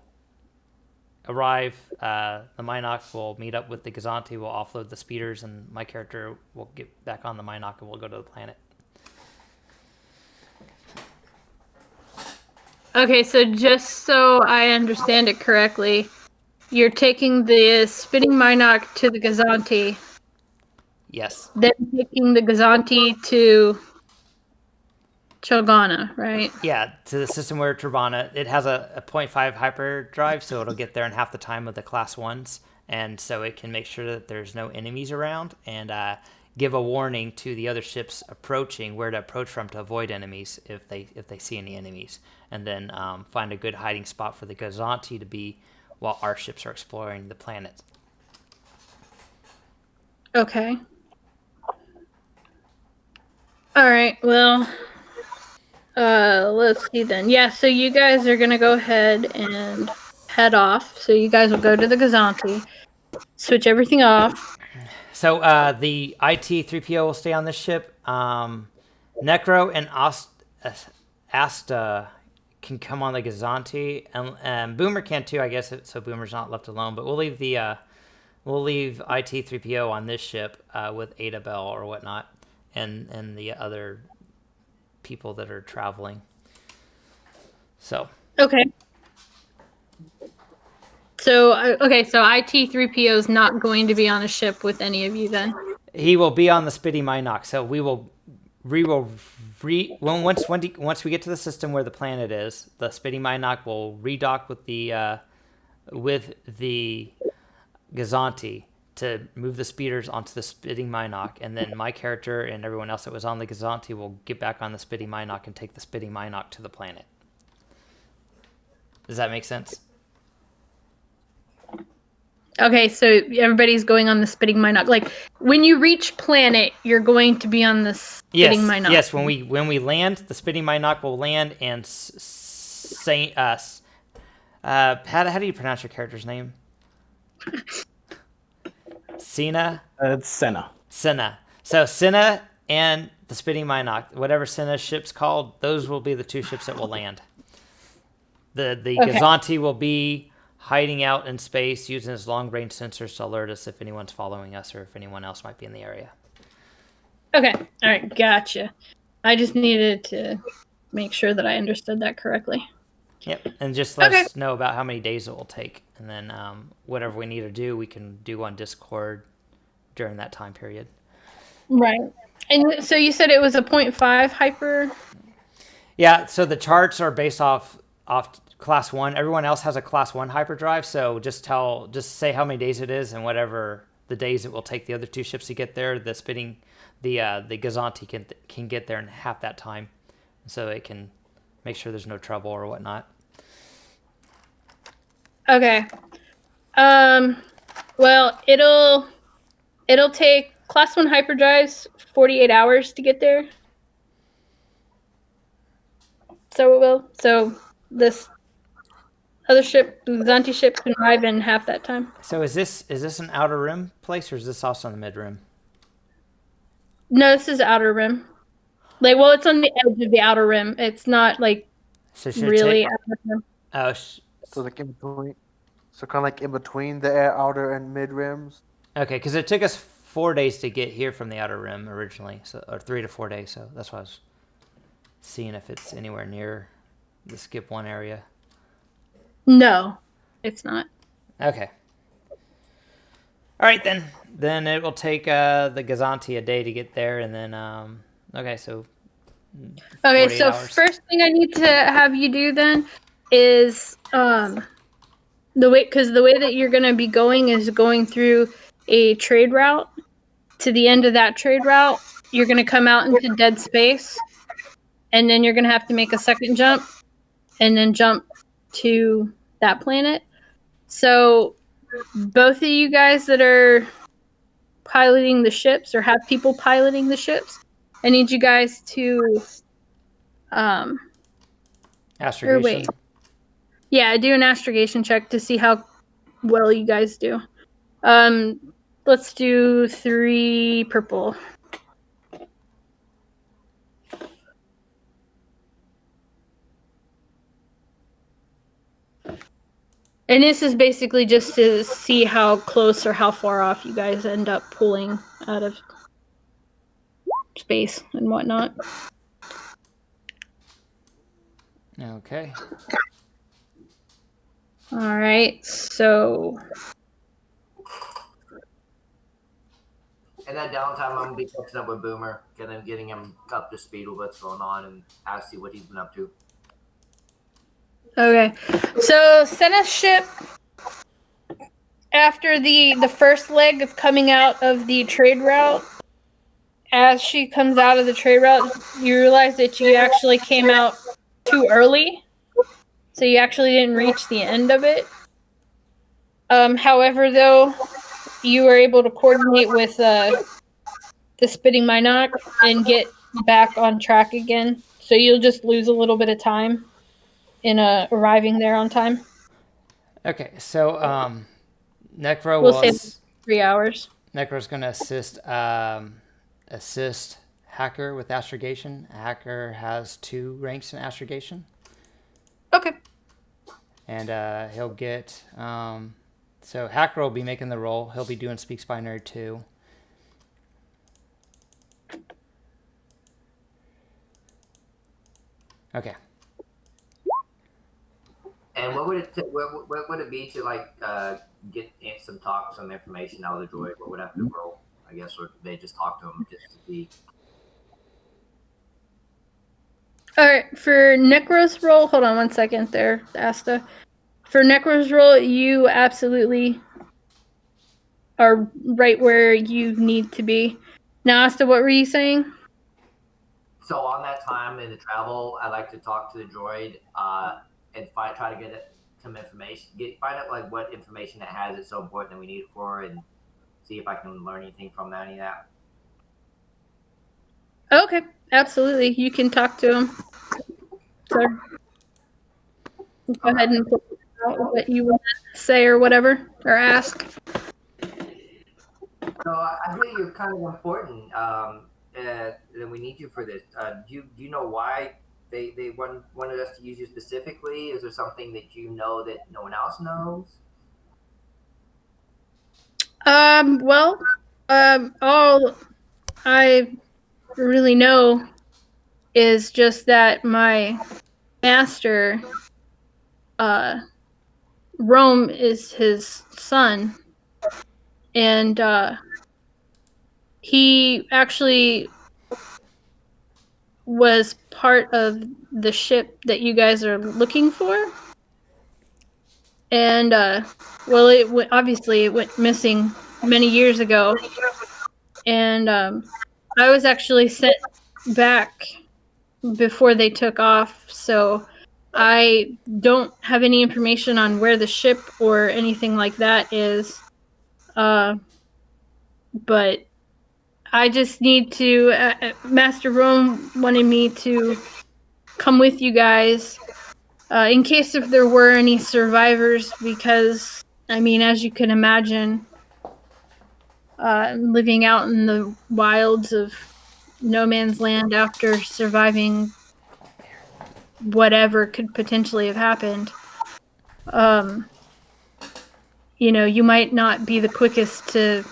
arrive. The Minoc will meet up with the Gazanti, we'll offload the speeders, and my character will get back on the Minoc and we'll go to the planet. Okay, so just so I understand it correctly, you're taking the spitting Minoc to the Gazanti, Yes. then taking the Gazanti to Chogana, right? Yeah, to the system where Turbana, it has a 0.5 hyperdrive, so it'll get there in half the time of the class 1s, and so it can make sure that there's no enemies around and give a warning to the other ships approaching where to approach from to avoid enemies if they see any enemies, and then find a good hiding spot for the Gazanti to be while our ships are exploring the planet. Okay. All right, well, let's see then. Yeah, so you guys are going to go ahead and head off. So you guys will go to the Gazanti, switch everything off. So the IT-3PO will stay on this ship. Necro and Asta can come on the Gazanti, and Boomer can too, I guess. So Boomer's not left alone. But we'll leave IT-3PO on this ship with Ada Bell or whatnot, and the other people that are traveling. So Okay. So IT-3PO is not going to be on a ship with any of you then. he will be on the Spitty Minoc. So once we get to the system where the planet is, the Spitty Minoc will redock with the Gazanti to move the speeders onto the Spitting Minoc, and then my character and everyone else that was on the Gazanti will get back on the Spitting Minoc and take the Spitting Minoc to the planet. Does that make sense? Okay, so everybody's going on the Spitting Minoc. Like, when you reach planet, you're going to be on the Spitting Minoc. Yes, when we land, the Spitting Minoc will land, and how do you pronounce your character's name? Senna? It's Senna. Senna. So Senna and the Spitting Minoc, whatever Senna's ship's called, those will be the two ships that will land. The Gazanti will be hiding out in space using his long-range sensors to alert us if anyone's following us or if anyone else might be in the area. Okay, all right, gotcha. I just needed to make sure that I understood that correctly. Yep, and just let us know about how many days it will take, and then whatever we need to do, we can do on Discord during that time period. Right. And so you said it was a 0.5 hyper? Yeah, so the charts are based off class 1. Everyone else has a class 1 hyperdrive, so just say how many days it is, and whatever the days it will take the other two ships to get there, the Gazanti can get there in half that time, so it can make sure there's no trouble or whatnot. Okay. Well, it'll take class 1 hyperdrives 48 hours to get there. So it will. So this other ship, the Gazanti ship, can arrive in half that time. So is this an outer rim place, or is this also in the mid rim? No, this is outer rim. Like, well, it's on the edge of the outer rim. It's not like really outer rim. Oh, So like in between, so kind of like in between the outer and mid rims. okay, because it took us 4 days to get here from the outer rim originally, or 3 to 4 days. So that's why I was seeing if it's anywhere near the skip 1 area. No, it's not. Okay. All right, then. Then it will take the Gazanti a day to get there, and then okay, so. Okay, so hours. first thing I need to have you do then is the way that you're going to be going is going through a trade route. To the end of that trade route, you're going to come out into dead space, and then you're going to have to make a second jump, and then jump to that planet. So both of you guys that are piloting the ships or have people piloting the ships, I need you guys to Astrogation. do an astrogation check to see how well you guys do. Let's do 3 purple. And this is basically just to see how close or how far off you guys end up pulling out of space and whatnot. Okay. All right, so In that downtime, I'm gonna be catching up with Boomer, getting him up to speed with what's going on, and ask see what he's been up to. okay, so Senna's ship, after the first leg of coming out of the trade route, as she comes out of the trade route, you realize that you actually came out too early, so you actually didn't reach the end of it. However, though, you were able to coordinate with the spitting Minoc and get back on track again. So you'll just lose a little bit of time in arriving there on time. Okay, so Necro We'll will say 3 hours. Necro's going to assist Hacker with astrogation. Hacker has 2 ranks in astrogation. Okay. And he'll get so Hacker will be making the roll. He'll be doing Speaks Binary 2. Okay. And what would it be to like get some information out of the droid? What would I have to roll? I guess, or they just talk to him just to be. All right, for Necro's roll, hold on one second there, Asta. For Necro's roll, you absolutely are right where you need to be. Now, Asta, what were you saying? So on that time in the travel, I like to talk to the droid and try to get some information, find out like what information it has that's so important that we need it for, and see if I can learn anything from any of that. Okay, absolutely. You can talk to him. So, go ahead and put out what you want to say or whatever, or ask. So I think you're kind of important. That we need you for this. Do you know why they wanted us to use you specifically? Is there something that you know that no one else knows? Well, all I really know is just that my master, Rome, is his son, and he actually was part of the ship that you guys are looking for. And well, obviously it went missing many years ago, and I was actually sent back before they took off, so I don't have any information on where the ship or anything like that is. But I just need to. Master Rome wanted me to come with you guys in case if there were any survivors, because I mean, as you can imagine, living out in the wilds of no man's land after surviving whatever could potentially have happened, you know, you might not be the quickest to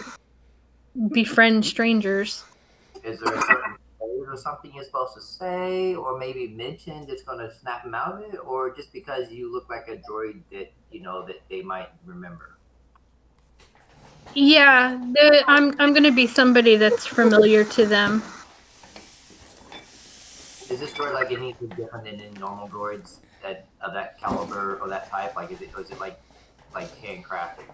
befriend strangers. Is there a certain code or something you're supposed to say, or maybe mention that's going to snap them out of it, or just because you look like a droid that you know that they might remember? Yeah, I'm going to be somebody that's familiar to them. Is this droid like anything different than any normal droids of that caliber or that type? Like, is it like handcrafted?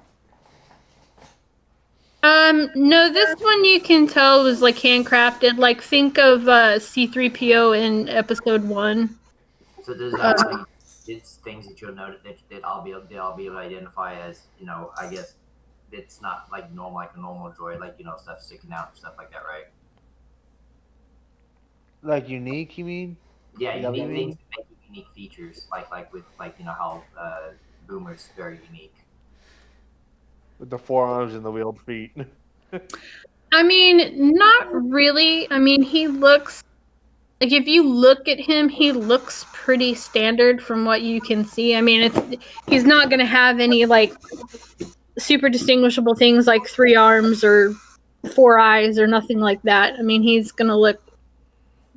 No, this one you can tell was like handcrafted. Like, think of C-3PO in Episode 1. So does that it's things that you'll notice that I'll be able to identify as, you know, I guess it's not like normal, like a normal droid, like, you know, stuff sticking out and stuff like that, right? Like unique, you mean? Yeah, Yeah, unique maybe. things that make unique features, like with you know how Boomer's very unique. With the forearms and the wheeled feet. I mean, not really. I mean, he looks like, if you look at him, he looks pretty standard from what you can see. I mean, he's not going to have any like super distinguishable things like 3 arms or 4 eyes or nothing like that. I mean, he's going to look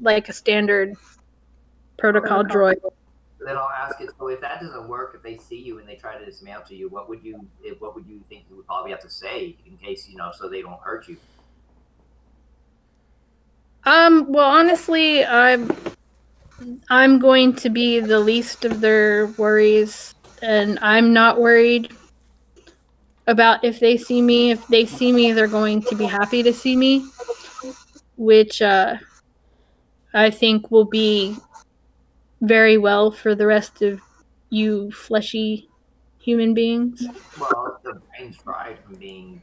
like a standard protocol droid. Then I'll ask it. So if that doesn't work, if they see you and they try to dismantle you, what would you think you would probably have to say in case so they don't hurt you? Well, honestly, I'm going to be the least of their worries, and I'm not worried about if they see me. If they see me, they're going to be happy to see me, which I think will be very well for the rest of you fleshy human beings. Well, if the brain's fried from being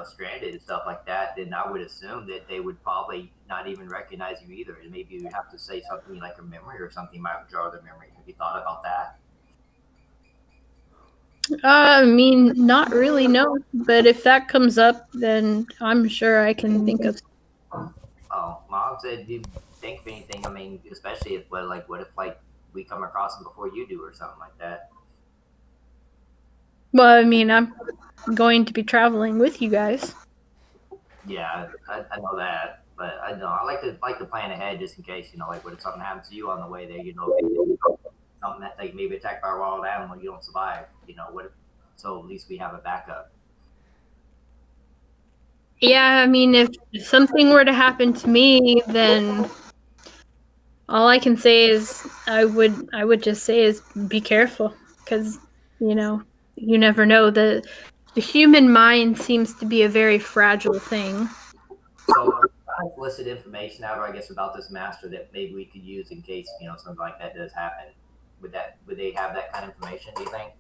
stranded and stuff like that, then I would assume that they would probably not even recognize you either. And maybe you'd have to say something like a memory or something might jar their memory. Have you thought about that? I mean, not really, no. But if that comes up, then I'm sure I can think of. Oh, Mom said you think of anything. I mean, especially if what if we come across them before you do or something like that. Well, I mean, I'm going to be traveling with you guys. Yeah, I know that, but I know I like to plan ahead just in case. Like what if something happens to you on the way there? Something that like maybe attacked by a wild animal, you don't survive. What if? So at least we have a backup. Yeah, I mean, if something were to happen to me, then all I can say is I would just say is be careful, because you never know. The human mind seems to be a very fragile thing. So I listed information out, I guess, about this master that maybe we could use in case something like that does happen. Would they have that kind of information? Do you think?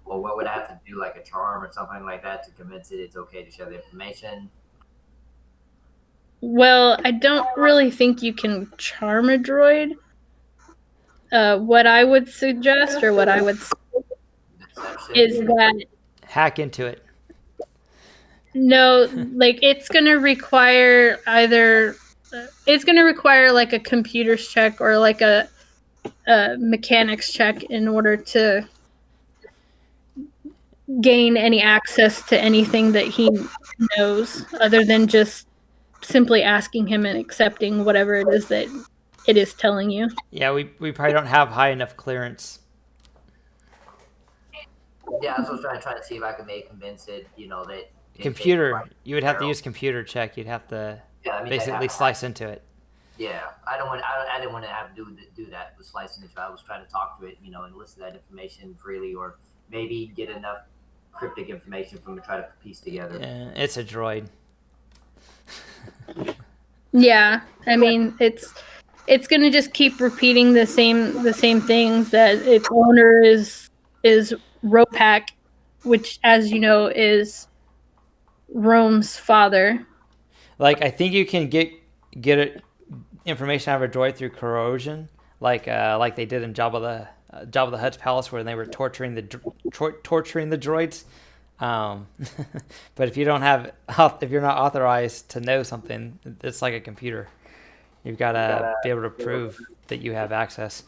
Or what would I have to do, like a charm or something like that, to convince it it's okay to share the information? Well, I don't really think you can charm a droid. What I would suggest, or what I would say, Deception? is that Hack into it. no, like it's going to require like a computer's check or like a mechanics check in order to gain any access to anything that he knows, other than just simply asking him and accepting whatever it is that it is telling you. Yeah, we probably don't have high enough clearance. Yeah, I was trying to see if I could maybe convince it, that Computer, you would have to use computer check. You'd have to basically slice into it. Yeah, I didn't want to have to do that with slicing it. I was trying to talk to it, and elicit that information freely, or maybe get enough cryptic information from it, try to piece together. It's a droid. Yeah, I mean it's gonna just keep repeating the same things, that its owner is Ropak, which, as you know, is Rome's father. Like, I think you can get it, information out of a droid through corrosion, like they did in Jabba the Hutt's palace, where they were torturing the droids. But if you're not authorized to know something, it's like a computer. You've got to be able to prove that you have access.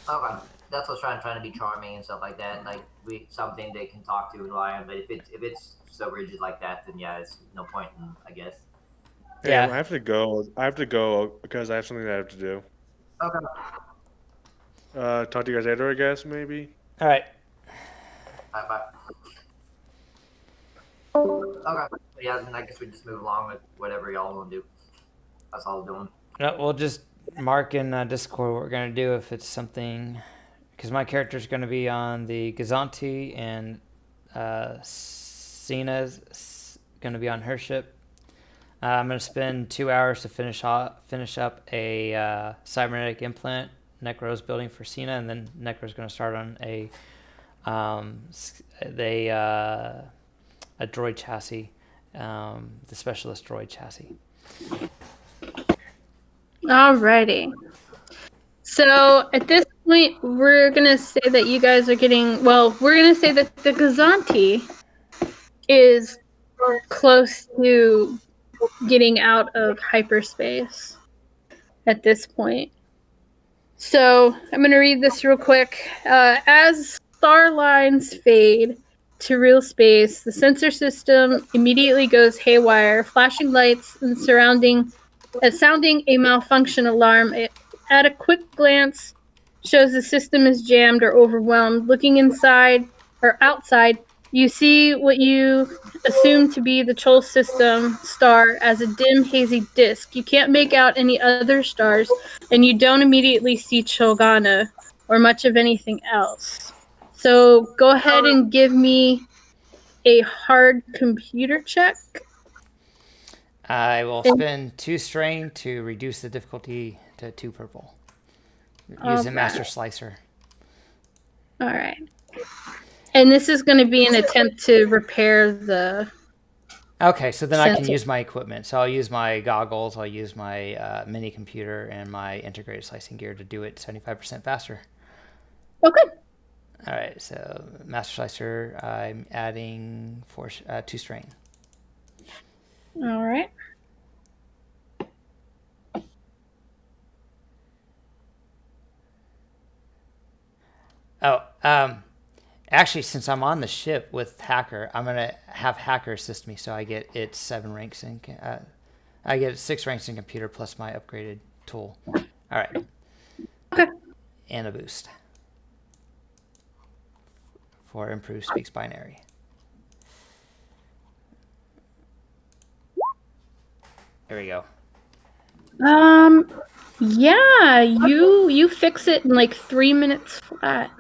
Okay, that's what I was trying to be charming and stuff like that. Like something they can talk to and rely on. But if it's so rigid like that, then yeah, it's no point in, I guess. Yeah. I have to go because I have something that I have to do. Okay. Talk to you guys later, I guess, maybe. All right. Bye. Okay. Yeah, then I guess we just move along with whatever y'all want to do. That's all I'm doing. No, we'll just mark in Discord what we're going to do if it's something, because my character's going to be on the Gazanti, and Senna's going to be on her ship. I'm going to spend 2 hours to finish up a cybernetic implant Necro's building for Senna, and then Necro's going to start on a droid chassis, the specialist droid chassis. Alrighty. So at this point, we're gonna say that you guys are getting. Well, we're gonna say that the Gazanti is close to getting out of hyperspace at this point. So I'm gonna read this real quick. As star lines fade to real space, the sensor system immediately goes haywire, flashing lights and sounding a malfunction alarm at a quick glance, shows the system is jammed or overwhelmed. Looking inside or outside, you see what you assume to be the Chol system star as a dim, hazy disk. You can't make out any other stars, and you don't immediately see Chogana or much of anything else. So go ahead and give me a hard computer check. I will spend 2 strain to reduce the difficulty to 2 purple. Using Master Slicer. All right. And this is going to be an attempt to repair the... Okay, so then I can Sensor. use my equipment. So I'll use my goggles, I'll use my mini computer, and my integrated slicing gear to do it 75% faster. Okay. All right, so Master Slicer, I'm adding 2 strain. All right. Oh, actually, since I'm on the ship with Hacker, I'm gonna have Hacker assist me, so I get it 7 ranks in. I get 6 ranks in computer plus my upgraded tool. All right. Okay. And a boost for improved speaks binary. There we go. Yeah, you fix it in like 3 minutes flat.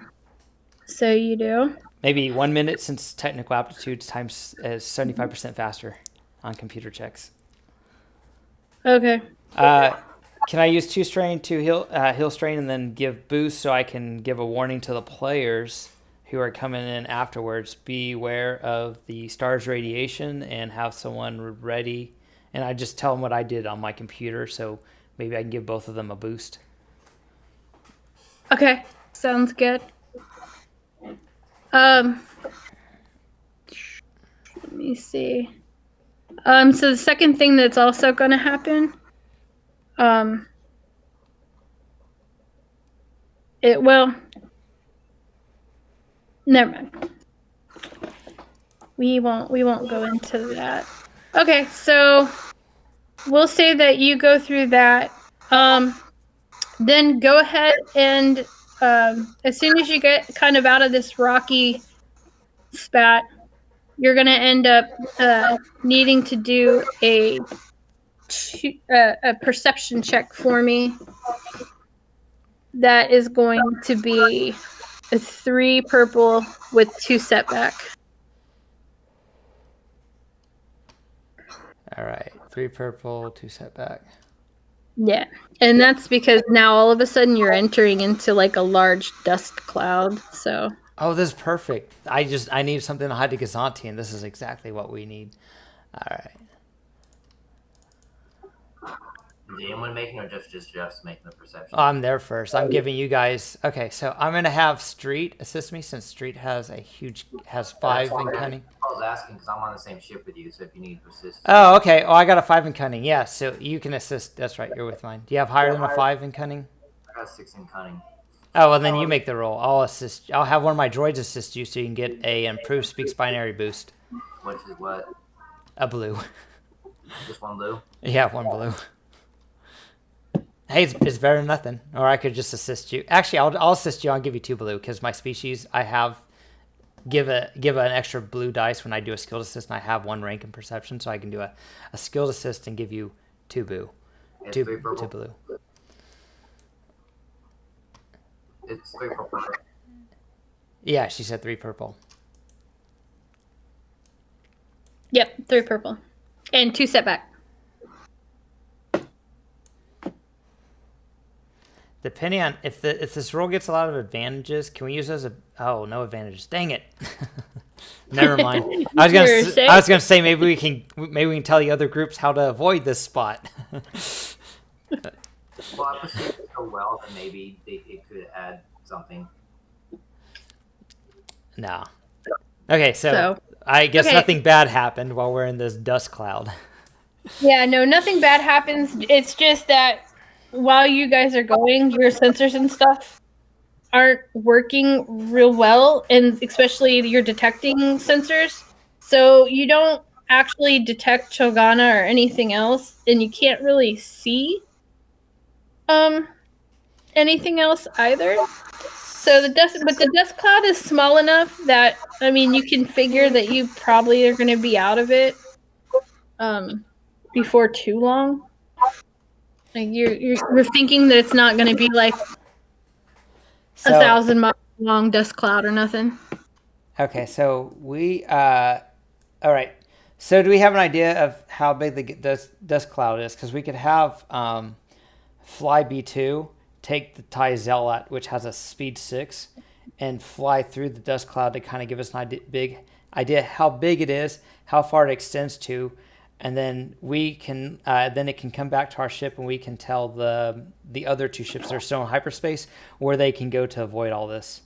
So you do. Maybe 1 minute since technical aptitude times is 75% faster on computer checks. Okay. Can I use 2 strain to heal strain and then give boost so I can give a warning to the players who are coming in afterwards? Beware of the star's radiation and have someone ready. And I just tell them what I did on my computer, so maybe I can give both of them a boost. Okay. Sounds good. Let me see. So the second thing that's also going to happen, never mind. We won't go into that. Okay, so we'll say that you go through that. Then go ahead and as soon as you get kind of out of this rocky spat, you're going to end up needing to do a perception check for me. That is going to be a 3 purple with 2 setback. All right, 3 purple, 2 setback. Yeah, and that's because now all of a sudden you're entering into like a large dust cloud. So. Oh, this is perfect. I need something to hide the Gazanti, and this is exactly what we need. All right. Is anyone making, or just Jeff's making the perception? Oh, I'm there first. I'm giving you guys. Okay, so I'm gonna have Street assist me since Street has 5 in cunning. I was asking because I'm on the same ship with you, so if you need assistance. Oh, okay. Oh, I got a 5 in cunning. Yeah, so you can assist. That's right. You're with mine. Do you have higher than a 5 in cunning? I got 6 in cunning. Oh, well then you make the roll. I'll assist. I'll have one of my droids assist you so you can get a improved speaks binary boost. Which is what? A blue. Just 1 blue? Yeah, 1 blue. Hey, it's better than nothing. Or I could just assist you. Actually, I'll assist you. I'll give you 2 blue because my species I have give an extra blue dice when I do a skilled assist, and I have 1 rank in perception, so I can do a skilled assist and give you 2 blue. It's 2 3 purple. blue. It's 3 purple. Yeah, she said 3 purple. Yep, 3 purple. And 2 setback. Depending on if this roll gets a lot of advantages, can we use those? Oh, no advantages. Dang it. Never mind. I was gonna say maybe we can tell the other groups how to avoid this spot. Well, I perceived it so well that maybe it could add something. No. Okay, so I guess nothing bad happened while we're in this dust cloud. Yeah, no, nothing bad happens. It's just that while you guys are going, your sensors and stuff aren't working real well, and especially your detecting sensors. So you don't actually detect Chogana or anything else, and you can't really see anything else either. So the dust cloud is small enough that, I mean, you can figure that you probably are going to be out of it before too long. Like you're thinking that it's not going to be like So 1,000 miles long dust cloud or nothing. okay, so we all right. So do we have an idea of how big the dust cloud is? Because we could have fly B2 take the Thai Zealot, which has a speed 6, and fly through the dust cloud to kind of give us an idea how big it is, how far it extends to, and then we can then it can come back to our ship, and we can tell the other 2 ships that are still in hyperspace where they can go to avoid all this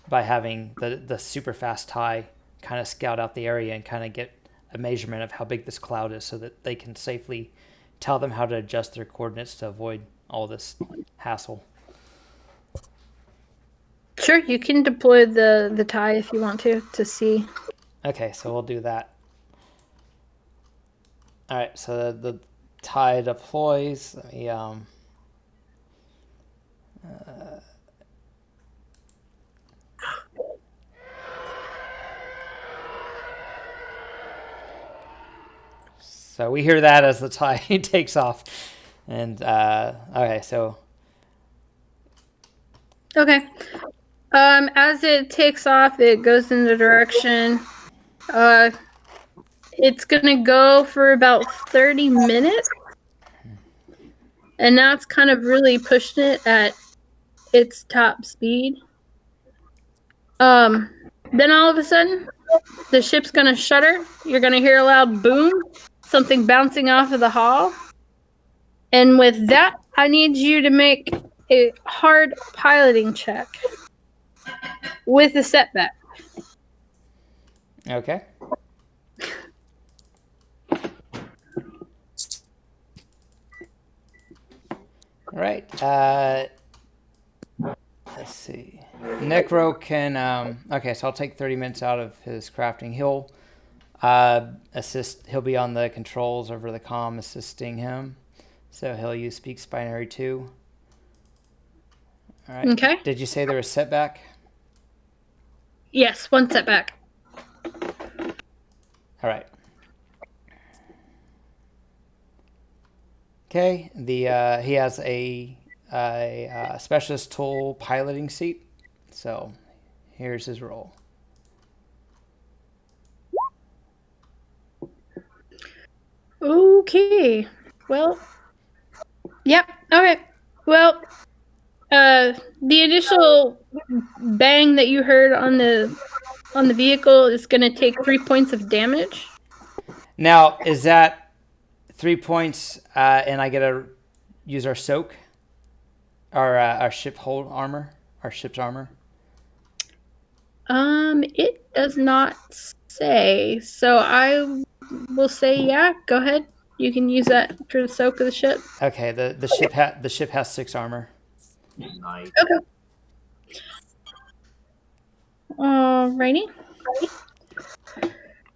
by having the super fast Thai kind of scout out the area and kind of get a measurement of how big this cloud is so that they can safely tell them how to adjust their coordinates to avoid all this hassle. Sure, you can deploy the Thai if you want to see. Okay, so we'll do that. All right, so the Thai deploys. Let me, so we hear that as the Thai takes off. And okay, so Okay. As it takes off, it goes in the direction. It's gonna go for about 30 minutes, and that's kind of really pushing it at its top speed. Then all of a sudden, the ship's gonna shudder. You're gonna hear a loud boom, something bouncing off of the hull. And with that, I need you to make a hard piloting check with a setback. okay. All right. Let's see. Necro can. Okay, so I'll take 30 minutes out of his crafting. He'll assist. He'll be on the controls over the comm, assisting him. So he'll use Speaks Binary 2. All right. Okay. Did you say there was setback? Yes, one setback. All right. Okay. He has a specialist tool piloting seat. So here's his role. Okay. Well. Yep. Okay. Well, the initial bang that you heard on the vehicle is going to take 3 points of damage. Now, is that 3 points, and I get to use our soak, our ship hold armor, our ship's armor? It does not say. So I will say, yeah. Go ahead. You can use that for the soak of the ship. Okay. The ship has 6 armor. Nice. Okay. Alrighty.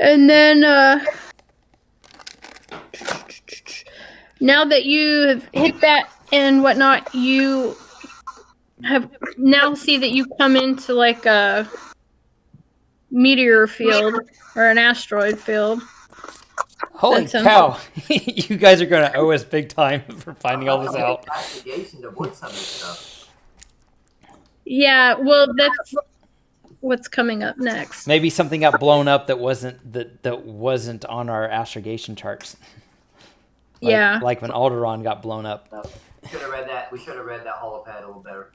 And then now that you have hit that and whatnot, you have now see that you come into like a meteor field or an asteroid field. Holy That sounds- cow! You guys are going to owe us big time for finding all this out. Investigation to avoid some of this stuff. Yeah, well, that's what's coming up next. Maybe something got blown up that wasn't on our astrogation charts. Yeah. Like when Alderaan got blown up. So, we should have read that holopad a little better.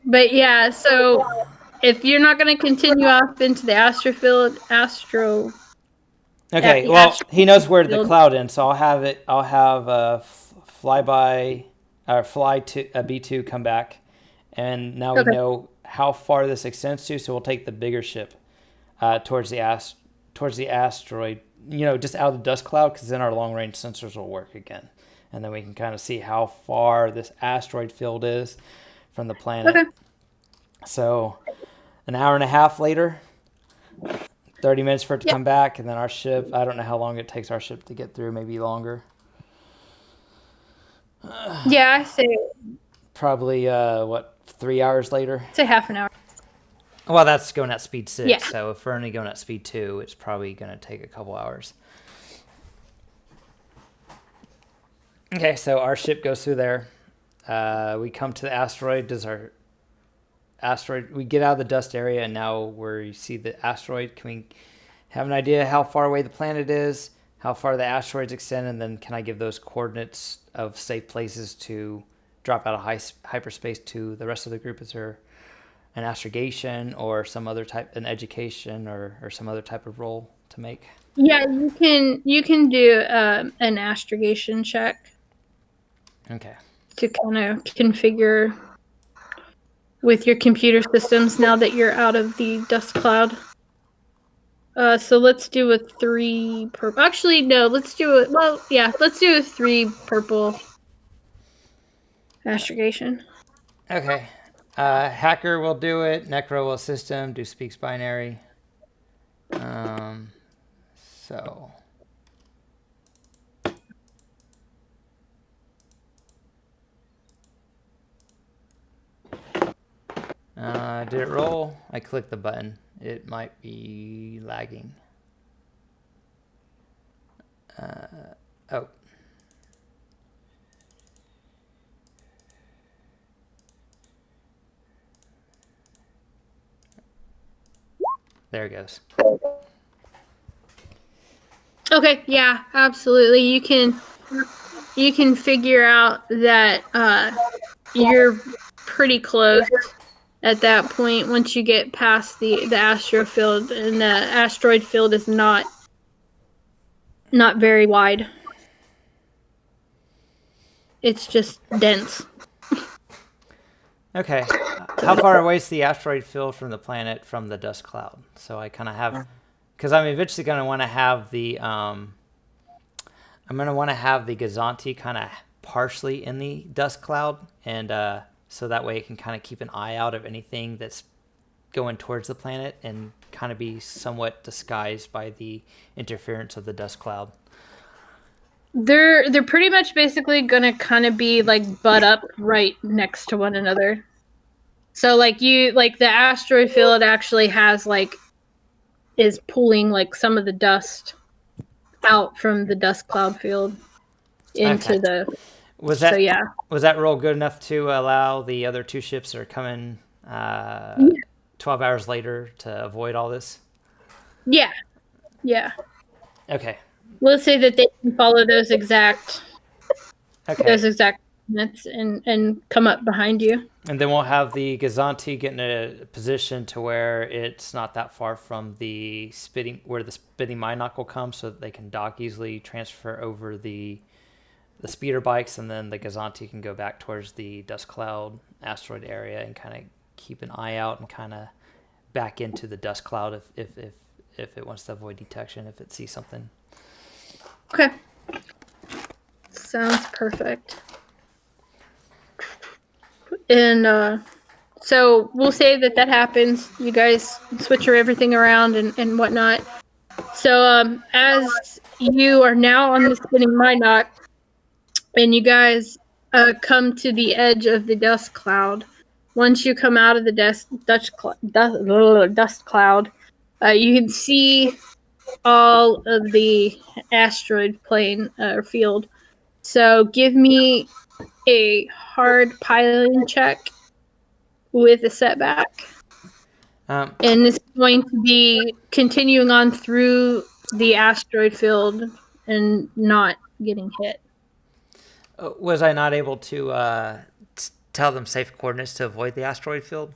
But yeah, so if you're not going to continue off into the astrofield, Okay, the well, he knows where the field. cloud ends, so I'll have a flyby or fly to a B2 come back, and now we Okay. know how far this extends to. So we'll take the bigger ship towards the asteroid. Just out of the dust cloud, because then our long range sensors will work again, and then we can kind of see how far this asteroid field is from the planet. Okay. So, an hour and a half later, 30 minutes for it to come back, and then our ship, I don't know how long it takes our ship to get through, maybe longer. Yeah, I say Probably, 3 hours later? half an hour. Well, that's going at speed 6, Yeah. so if we're only going at speed 2, it's probably going to take a couple hours. Okay, so our ship goes through there. We come to the asteroid. We get out of the dust area, and now we see the asteroid. Can we have an idea how far away the planet is, how far the asteroids extend, and then can I give those coordinates of safe places to drop out of hyperspace to the rest of the group? Is there an astrogation or some other type, an education or some other type of role to make? Yeah, you can do an astrogation check Okay. to kind of configure with your computer systems now that you're out of the dust cloud. So let's do a 3 purple. Actually, no, let's do it. Well, yeah, let's do a 3 purple astrogation. Okay. Hacker will do it. Necro will assist him. Do speaks binary. So. Did it roll? I clicked the button. It might be lagging. Oh. There it goes. Okay, yeah, absolutely. You can figure out that you're pretty close at that point once you get past the astrofield, and the asteroid field is not very wide. It's just dense. Okay. How far away is the asteroid field from the planet from the dust cloud? So I kind of have, because I'm eventually going to want to have the Gazanti kind of partially in the dust cloud, and so that way it can kind of keep an eye out of anything that's going towards the planet and kind of be somewhat disguised by the interference of the dust cloud. They're pretty much basically gonna kind of be like butt up right next to one another. So like the asteroid field actually is pulling like some of the dust out from the dust cloud field into the. Was that so yeah? Was that roll good enough to allow the other 2 ships that are coming 12 hours later to avoid all this? Yeah. Okay. Let's say that they can follow those exact coordinates and come up behind you. And then we'll have the Gazanti get in a position to where it's not that far from where the spitting Minoc will come, so that they can dock easily, transfer over the speeder bikes, and then the Gazanti can go back towards the dust cloud asteroid area and kind of keep an eye out and kind of back into the dust cloud if it wants to avoid detection, if it sees something. Okay. Sounds perfect. And so we'll say that happens. You guys switch everything around and whatnot. So as you are now on the spinning Minoc, and you guys come to the edge of the dust cloud. Once you come out of the dust cloud, you can see all of the asteroid plane or field. So give me a hard piloting check with a setback. And this is going to be continuing on through the asteroid field and not getting hit. Was I not able to tell them safe coordinates to avoid the asteroid field?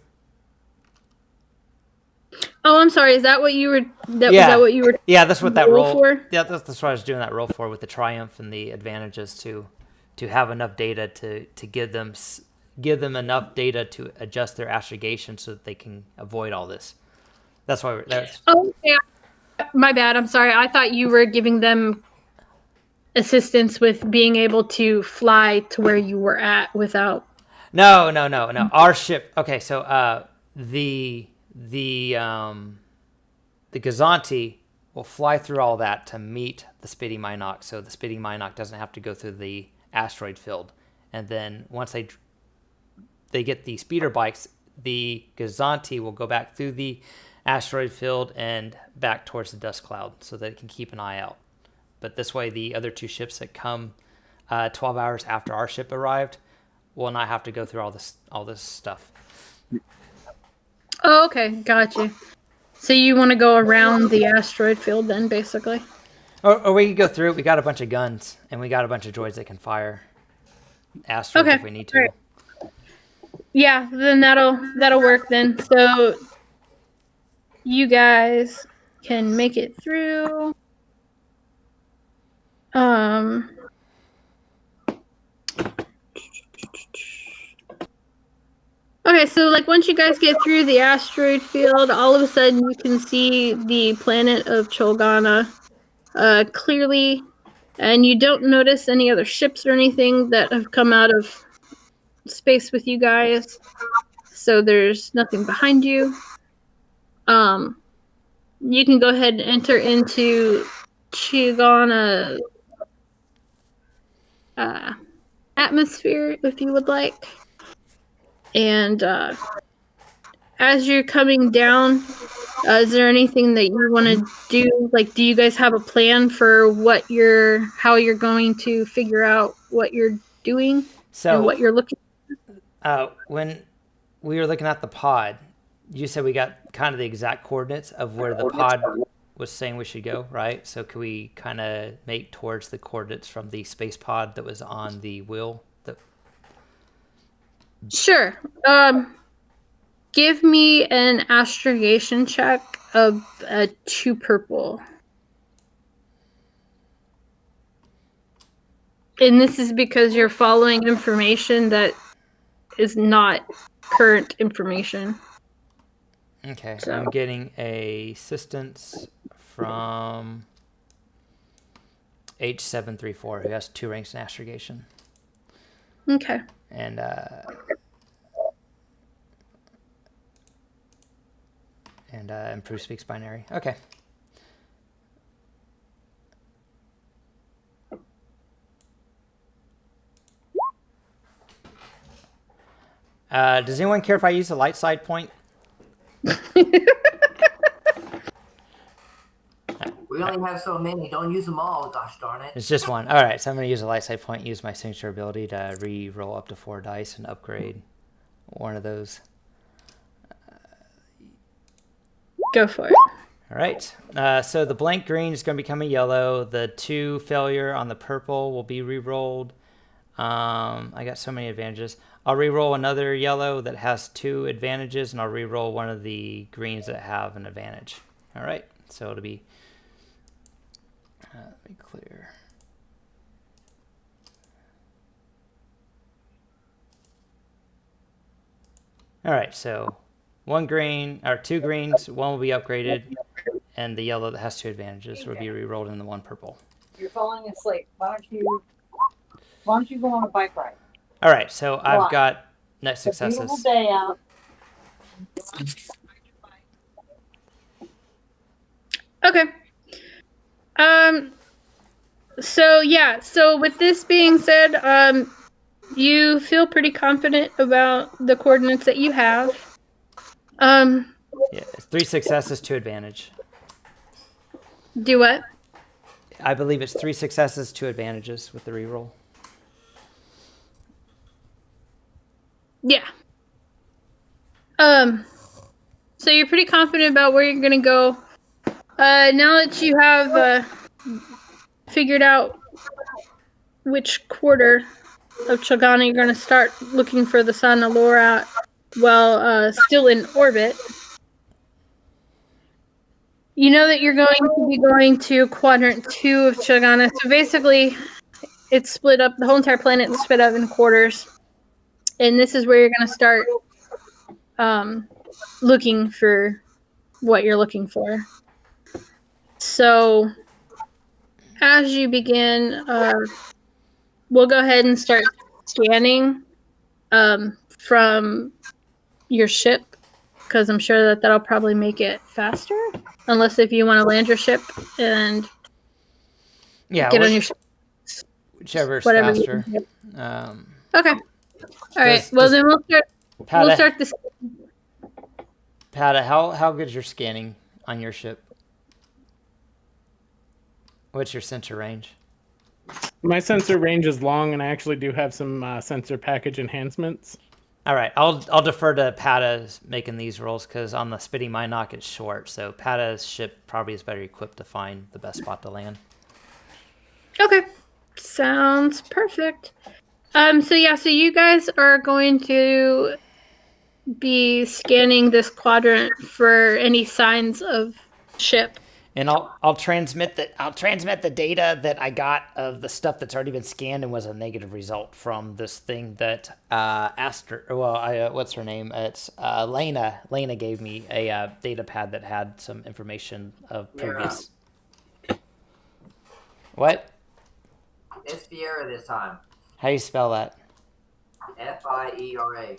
Oh, I'm sorry. Is that what you were? Was that what you were? Yeah, that's what that roll for. Yeah, that's what I was doing that roll for, with the triumph and the advantages to have enough data to give them enough data to adjust their astrogation so that they can avoid all this. That's why. Oh, yeah. My bad. I'm sorry. I thought you were giving them assistance with being able to fly to where you were at without. No. Our ship. Okay, so the Gazanti will fly through all that to meet the spitting Minoc, so the spitting Minoc doesn't have to go through the asteroid field, and then once they get the speeder bikes, the Gazanti will go back through the asteroid field and back towards the dust cloud so that it can keep an eye out. But this way, the other two ships that come 12 hours after our ship arrived will not have to go through all this stuff. Oh, okay, gotcha. So you want to go around the asteroid field then, basically? Or we can go through it. We got a bunch of guns, and we got a bunch of droids that can fire asteroids if we need to. Right. Yeah, then that'll work then. So you guys can make it through. Okay, so like once you guys get through the asteroid field, all of a sudden you can see the planet of Cholgana clearly, and you don't notice any other ships or anything that have come out of space with you guys. So there's nothing behind you. You can go ahead and enter into Chigana atmosphere if you would like. And as you're coming down, is there anything that you want to do? Like, do you guys have a plan for how you're going to figure out what you're doing and what you're looking for? When we were looking at the pod, you said we got kind of the exact coordinates of where the pod was saying we should go, right? So could we kind of make towards the coordinates from the space pod that was on the wheel? Sure. Give me an astrogation check of 2 purple. And this is because you're following information that is not current information. Okay, so I'm getting a assistance from H734, who has 2 ranks in astrogation. Okay. And improve speaks binary. Okay. Does anyone care if I use the light side point? We only have so many. Don't use them all, gosh darn it. It's just one. All right, so I'm going to use a light side point, use my signature ability to re-roll up to 4 dice and upgrade one of those. Go for it. All right, so the blank green is going to become a yellow. The 2 failure on the purple will be re-rolled. I got so many advantages. I'll re-roll another yellow that has 2 advantages, and I'll re-roll one of the greens that have an advantage. All right, so it'll be... let me clear. All right, so 1 green, or 2 greens, 1 will be upgraded, and the yellow that has 2 advantages will be re-rolled in the 1 purple. You're falling asleep. Why don't you go on a bike ride? All right, so I've got net successes. It's a beautiful day out. Okay. So with this being said, you feel pretty confident about the coordinates that you have. Yeah, it's 3 successes, 2 advantage. Do what? I believe it's 3 successes, 2 advantages with the reroll. Yeah. So you're pretty confident about where you're gonna go. Now that you have figured out which quarter of Chogana you're gonna start looking for the Sa Nalaar at while still in orbit, you know that you're going to be going to quadrant 2 of Chogana. So basically, it's split up. The whole entire planet is split up in quarters. And this is where you're going to start looking for what you're looking for. So as you begin, we'll go ahead and start scanning from your ship, because I'm sure that that'll probably make it faster. Unless if you want to land your ship and get on your ship. Whichever's Whatever faster. Okay. All right. Does- Well, does- then we'll Pata, start this. Pata, how good's your scanning on your ship? What's your sensor range? My sensor range is long, and I actually do have some sensor package enhancements. All right, I'll defer to Pata's making these rolls because on the Spitty Mine Knock it's short, so Pata's ship probably is better equipped to find the best spot to land. Okay. Sounds perfect. So you guys are going to be scanning this quadrant for any signs of ship. And I'll transmit the data that I got of the stuff that's already been scanned and was a negative result from this thing that what's her name? It's Lena. Lena gave me a data pad that had some information of previous. What? It's Fiera this time. How do you spell that? Fiera.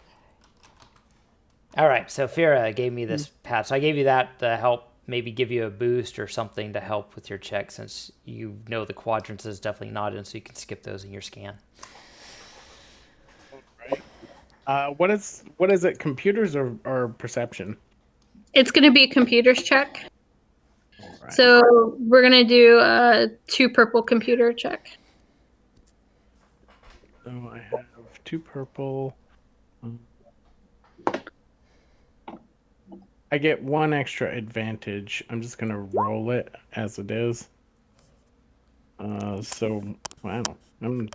All right, so Fira gave me this pad, so I gave you that to help maybe give you a boost or something to help with your check, since you know the quadrants is definitely not in, so you can skip those in your scan. What is it? Computers or perception? It's going to be a computer's check. Right. So we're going to do a 2 purple computer check. So I have 2 purple. I get 1 extra advantage. I'm just gonna roll it as it is. So wow, I'm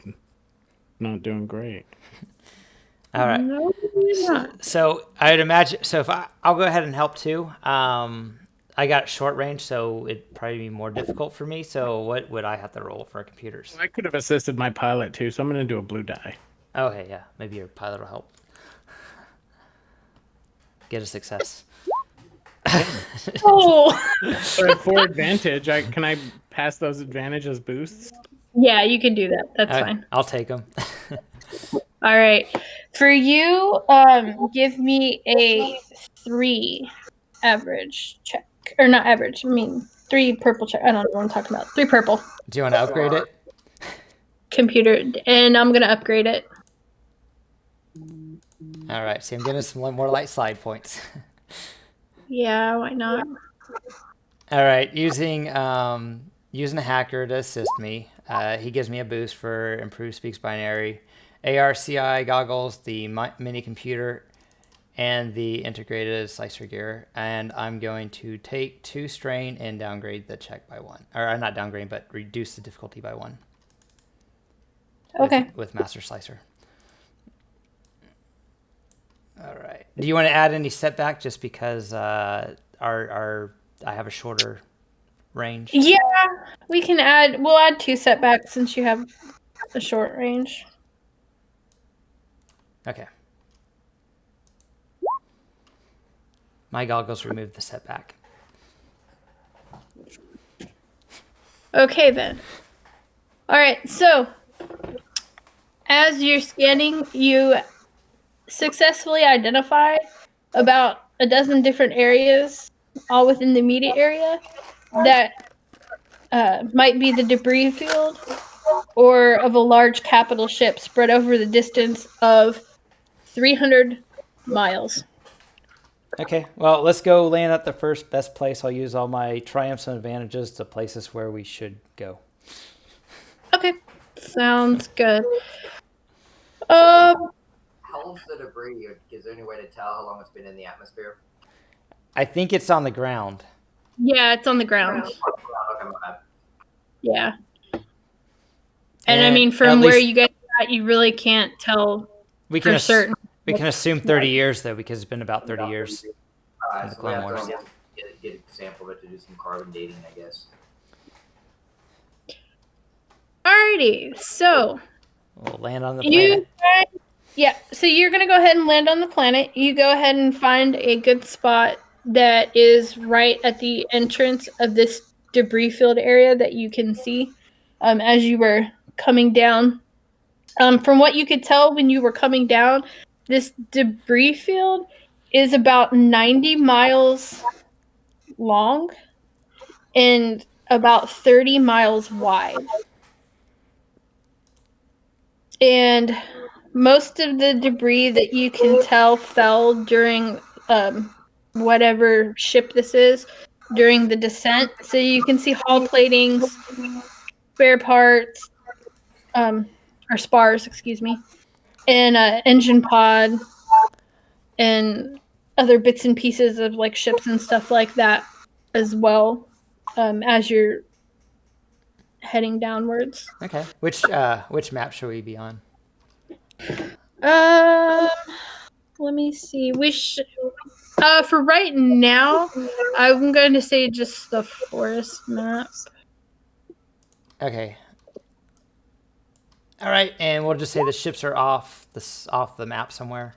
not doing great. All right. No, you're not. So I'd imagine. So if I'll go ahead and help too. I got short range, so it'd probably be more difficult for me. So what would I have to roll for computers? I could have assisted my pilot too, so I'm gonna do a blue die. Okay, yeah, maybe your pilot will help. Get a success. Oh, For advantage, can I pass those advantages boosts? yeah, you can do that. That's Okay, fine. I'll take them. All right. For you, give me a 3 average check. Or not average, I mean 3 purple check. I don't know what I'm talking about. 3 purple. Do you want to upgrade it? Computer, and I'm going to upgrade it. All right, see, I'm getting some more light slide points. Yeah, why not? All right, using a hacker to assist me. He gives me a boost for improved speaks binary, ARCI goggles, the mini computer, and the integrated slicer gear. And I'm going to take 2 strain and downgrade the check by 1, or not downgrade, but reduce the difficulty by 1. Okay. With master slicer. All right. Do you want to add any setback just because I have a shorter range? Yeah, we'll add 2 setbacks since you have a short range. Okay. My goggles remove the setback. Okay then. All right, so as you're scanning, you successfully identify about a dozen different areas, all within the immediate area, that might be the debris field or of a large capital ship spread over the distance of 300 miles. Okay, well, let's go land at the first best place. I'll use all my triumphs and advantages to places where we should go. Okay, sounds good. How old's the debris? Is there any way to tell how long it's been in the atmosphere? I think it's on the ground. Yeah, it's on the ground. Okay, my bad. Yeah. And I mean, from where you guys are at, you really can't tell for certain. We can assume 30 years, though, because it's been about 30 years. Alright, in the so we Clone have Wars. to get a sample of it to do some carbon dating, I guess. Alrighty, so We'll land on the planet. so you're gonna go ahead and land on the planet. You go ahead and find a good spot that is right at the entrance of this debris field area that you can see as you were coming down. From what you could tell when you were coming down, this debris field is about 90 miles long and about 30 miles wide. And most of the debris that you can tell fell during whatever ship this is during the descent. So you can see hull platings, spare parts, or spars, excuse me, and engine pod, and other bits and pieces of like ships and stuff like that as well, as you're heading downwards. Okay. Which map should we be on? Let me see. For right now, I'm going to say just the forest map. Okay. All right, and we'll just say the ships are off the map somewhere.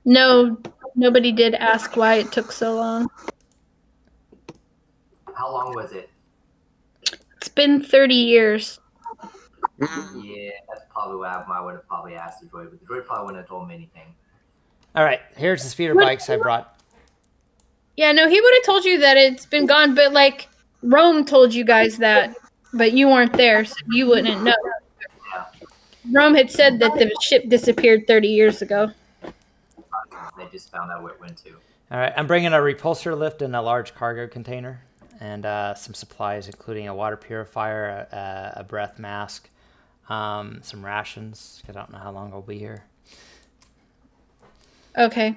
No, nobody did ask why it took so long. How long was it? It's been 30 years. Yeah, that's probably what I would have probably asked the droid, but the droid probably wouldn't have told me anything. All right, here's the speeder bikes I brought. Yeah, no, he would have told you that it's been gone, but like Rome told you guys that, but you weren't there, so you wouldn't know. Yeah. Rome had said that the ship disappeared 30 years ago. They just found out where it went to. All right, I'm bringing a repulsor lift and a large cargo container, and some supplies, including a water purifier, a breath mask, some rations, because I don't know how long I'll be here. Okay.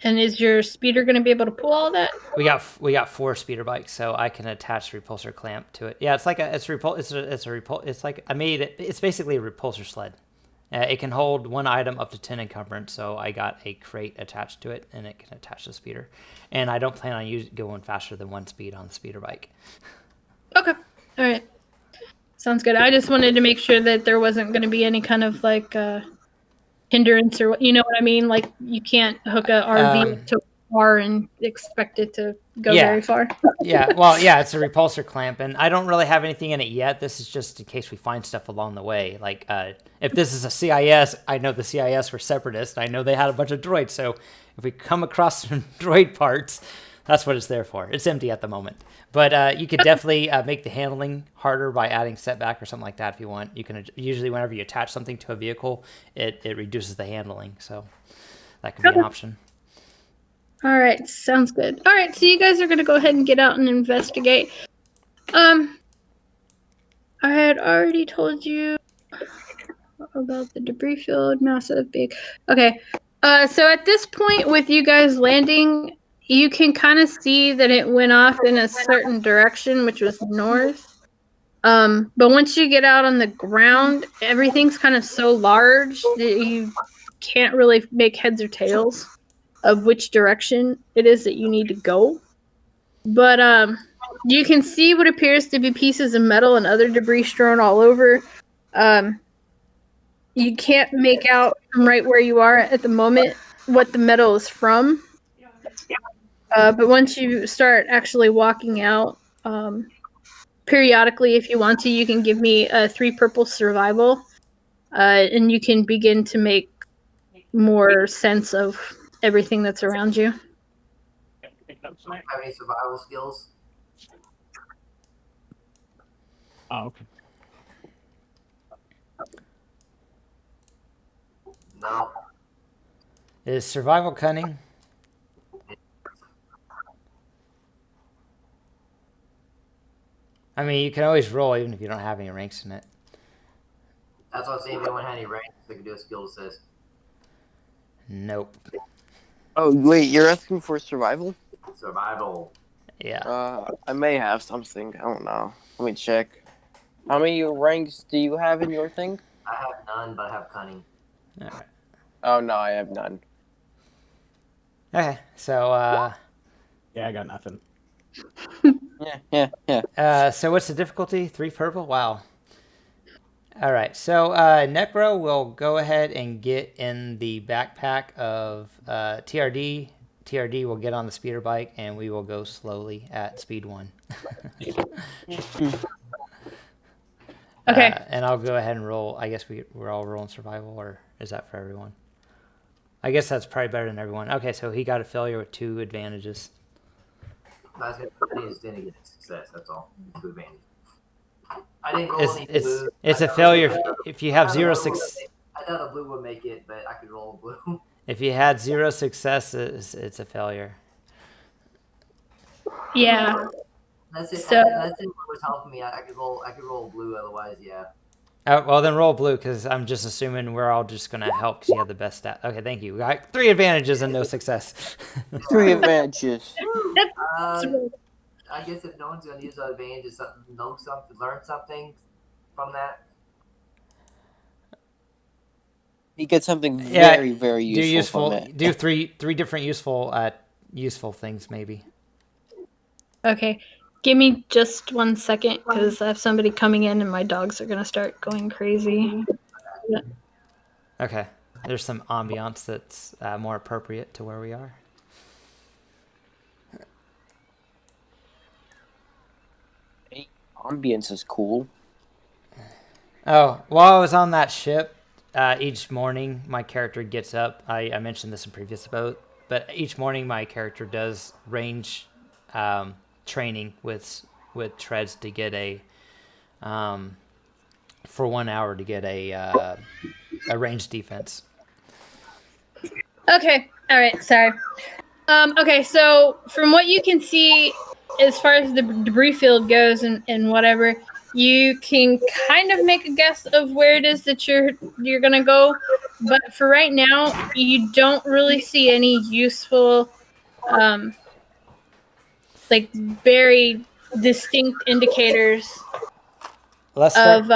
And is your speeder going to be able to pull all that? We got 4 speeder bikes, so I can attach the repulsor clamp to it. Yeah, it's like it's basically a repulsor sled. It can hold 1 item up to 10 encumbrance, so I got a crate attached to it, and it can attach the speeder. And I don't plan on going faster than 1 speed on the speeder bike. Okay. All right. Sounds good. I just wanted to make sure that there wasn't going to be any kind of like hindrance, or you know what I mean? Like you can't hook a RV to a car and expect it to go very far. Yeah, well, yeah, it's a repulsor clamp, and I don't really have anything in it yet. This is just in case we find stuff along the way. Like, if this is a CIS, I know the CIS were separatists. I know they had a bunch of droids, so if we come across some droid parts, that's what it's there for. It's empty at the moment. But you could definitely make the handling harder by adding setback or something like that if you want. You can usually, whenever you attach something to a vehicle, it reduces the handling, so that could be an option. All right, sounds good. All right, so you guys are going to go ahead and get out and investigate. I had already told you about the debris field, massive, big. Okay, so at this point with you guys landing, you can kind of see that it went off in a certain direction, which was north. But once you get out on the ground, everything's kind of so large that you can't really make heads or tails of which direction it is that you need to go. But you can see what appears to be pieces of metal and other debris strewn all over. You can't make out from right where you are at the moment what the metal is from. But once you start actually walking out, periodically, if you want to, you can give me a 3 purple survival, and you can begin to make more sense of everything that's around you. Have any survival skills? Oh, okay. No. Is survival cunning? I mean, you can always roll even if you don't have any ranks in it. That's what I'm saying. If anyone had any ranks, they could do a skill assist. Nope. Oh, wait, you're asking for survival? Survival. Yeah. I may have something. I don't know. Let me check. How many ranks do you have in your thing? I have none, but I have cunning. All right. Oh, no, I have none. Okay, so Yeah, I got nothing. Yeah. So what's the difficulty? 3 purple? Wow. All right, so Necro will go ahead and get in the backpack of TRD. TRD will get on the speeder bike, and we will go slowly at speed 1. Okay. And I'll go ahead and roll. I guess we're all rolling survival, or is that for everyone? I guess that's probably better than everyone. Okay, so he got a failure with 2 advantages. I just didn't get a success. That's all. 2 advantages. I didn't roll It's any it's blue. it's I a thought failure blue- if you have I thought a zero blue would success. make- I thought a blue would make it, but I could roll blue. If you had 0 successes, it's a failure. Yeah. That's it. So- That's it. Was helping me. I could roll blue. Otherwise, yeah. Well, then roll blue, because I'm just assuming we're all just going to help because you have the best stat. Okay, thank you. We got 3 advantages and no success. 3 advantages. I guess if no one's gonna use the advantage, learn something from that. You get something Yeah, very, very useful, from it. Do three different useful things, maybe. Okay. Give me just 1 second because I have somebody coming in and my dogs are going to start going crazy. Okay. There's some ambiance that's more appropriate to where we are. Ambience is cool. Oh, while I was on that ship, each morning my character gets up. I mentioned this in previous episode, but each morning my character does range training with treads to get a for 1 hour to get a range defense. Okay. All right. Sorry. Okay. So from what you can see, as far as the debris field goes and whatever, you can kind of make a guess of where it is that you're gonna go. But for right now, you don't really see any useful, like very distinct indicators Let's of.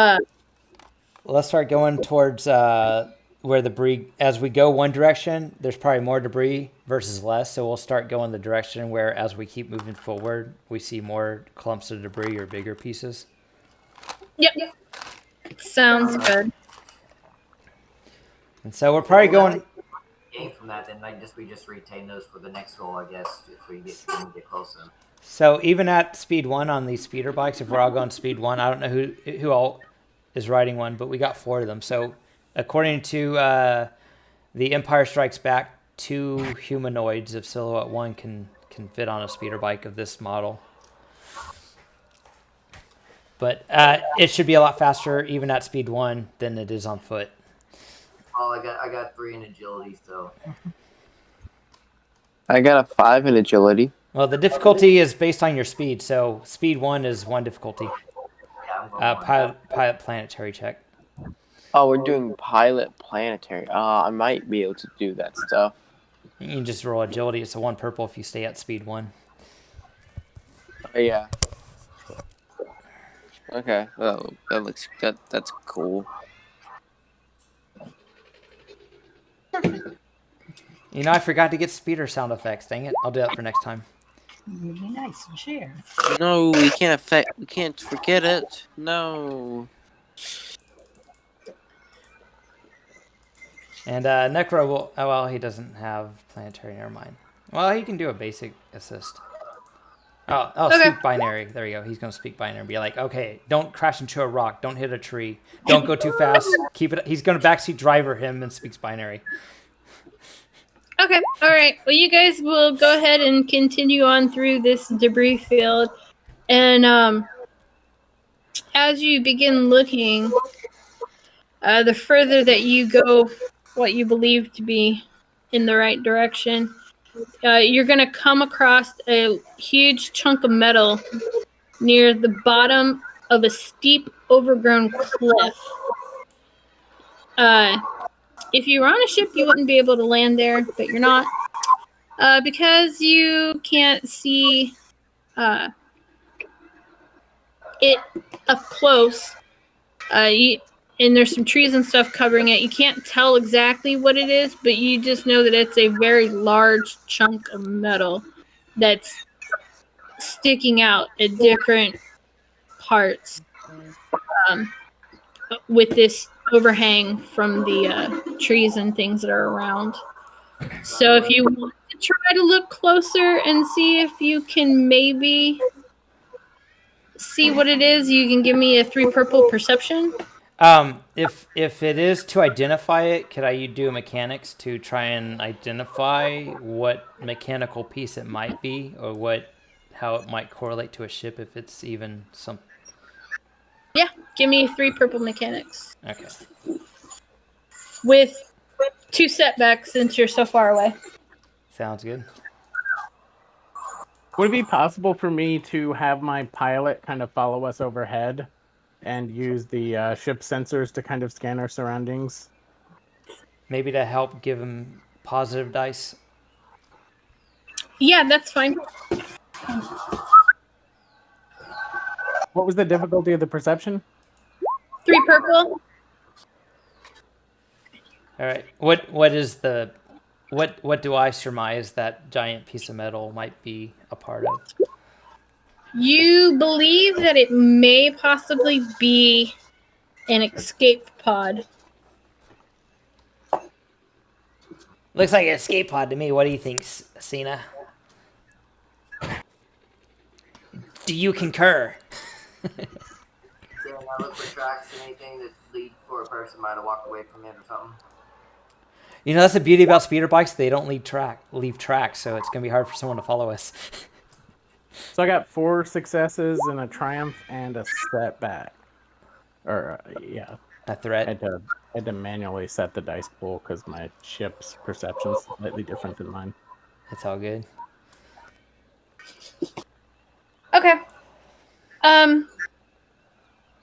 start going towards where the debris. As we go one direction, there's probably more debris versus less. So we'll start going the direction where, as we keep moving forward, we see more clumps of debris or bigger pieces. Yep. Sounds good. And so we're probably going. Gain from that, then we just retain those for the next roll, I guess, if we get closer. So even at speed 1 on these speeder bikes, if we're all going speed 1, I don't know who all is riding one, but we got 4 of them. So according to The Empire Strikes Back, 2 humanoids of Silhouette 1 can fit on a speeder bike of this model. But it should be a lot faster even at speed 1 than it is on foot. Oh, I got 3 in agility, so. I got a 5 in agility. Well, the difficulty is based on your speed, so speed 1 is 1 difficulty. Yeah, I'm going Pilot planetary check. Oh, we're doing pilot planetary. I might be able to do that stuff. You can just roll agility. It's a 1 purple if you stay at speed 1. Oh, yeah. Okay. Oh, that looks good. That's cool. You know, I forgot to get speeder sound effects. Dang it. I'll do that for next time. Really nice and share. No, we can't forget it. No. And Necro will. Oh, well, he doesn't have planetary. Never mind. Well, he can do a basic assist. Oh, Okay. Speak binary. There you go. He's going to speak binary and be like, okay, don't crash into a rock. Don't hit a tree. Don't go too fast. Keep it. He's going to backseat driver him and speaks binary. Okay, all right. Well, you guys will go ahead and continue on through this debris field. And as you begin looking, the further that you go, what you believe to be in the right direction, you're going to come across a huge chunk of metal near the bottom of a steep, overgrown cliff. If you were on a ship, you wouldn't be able to land there, but you're not. Because you can't see it up close, and there's some trees and stuff covering it, you can't tell exactly what it is, but you just know that it's a very large chunk of metal that's sticking out at different parts with this overhang from the trees and things that are around. So if you want to try to look closer and see if you can maybe see what it is, you can give me a 3 purple perception. If it is to identify it, could I do mechanics to try and identify what mechanical piece it might be, or how it might correlate to a ship, if it's even some? Yeah, give me 3 purple mechanics. Okay. With 2 setbacks since you're so far away. Sounds good. Would it be possible for me to have my pilot kind of follow us overhead and use the ship sensors to kind of scan our surroundings? Maybe to help give him positive dice. Yeah, that's fine. What was the difficulty of the perception? 3 purple. All right. What is the what do I surmise that giant piece of metal might be a part of? You believe that it may possibly be an escape pod. Looks like an escape pod to me. What do you think, Senna? Do you concur? Yeah, I look for tracks and anything that lead for a person might have walked away from it or something. You know, that's the beauty about speeder bikes. They don't leave tracks, so it's gonna be hard for someone to follow us. So I got 4 successes and a triumph and a setback. Or yeah, A I threat. had to manually set the dice pool because my ship's perception is slightly different than mine. It's all good. Okay.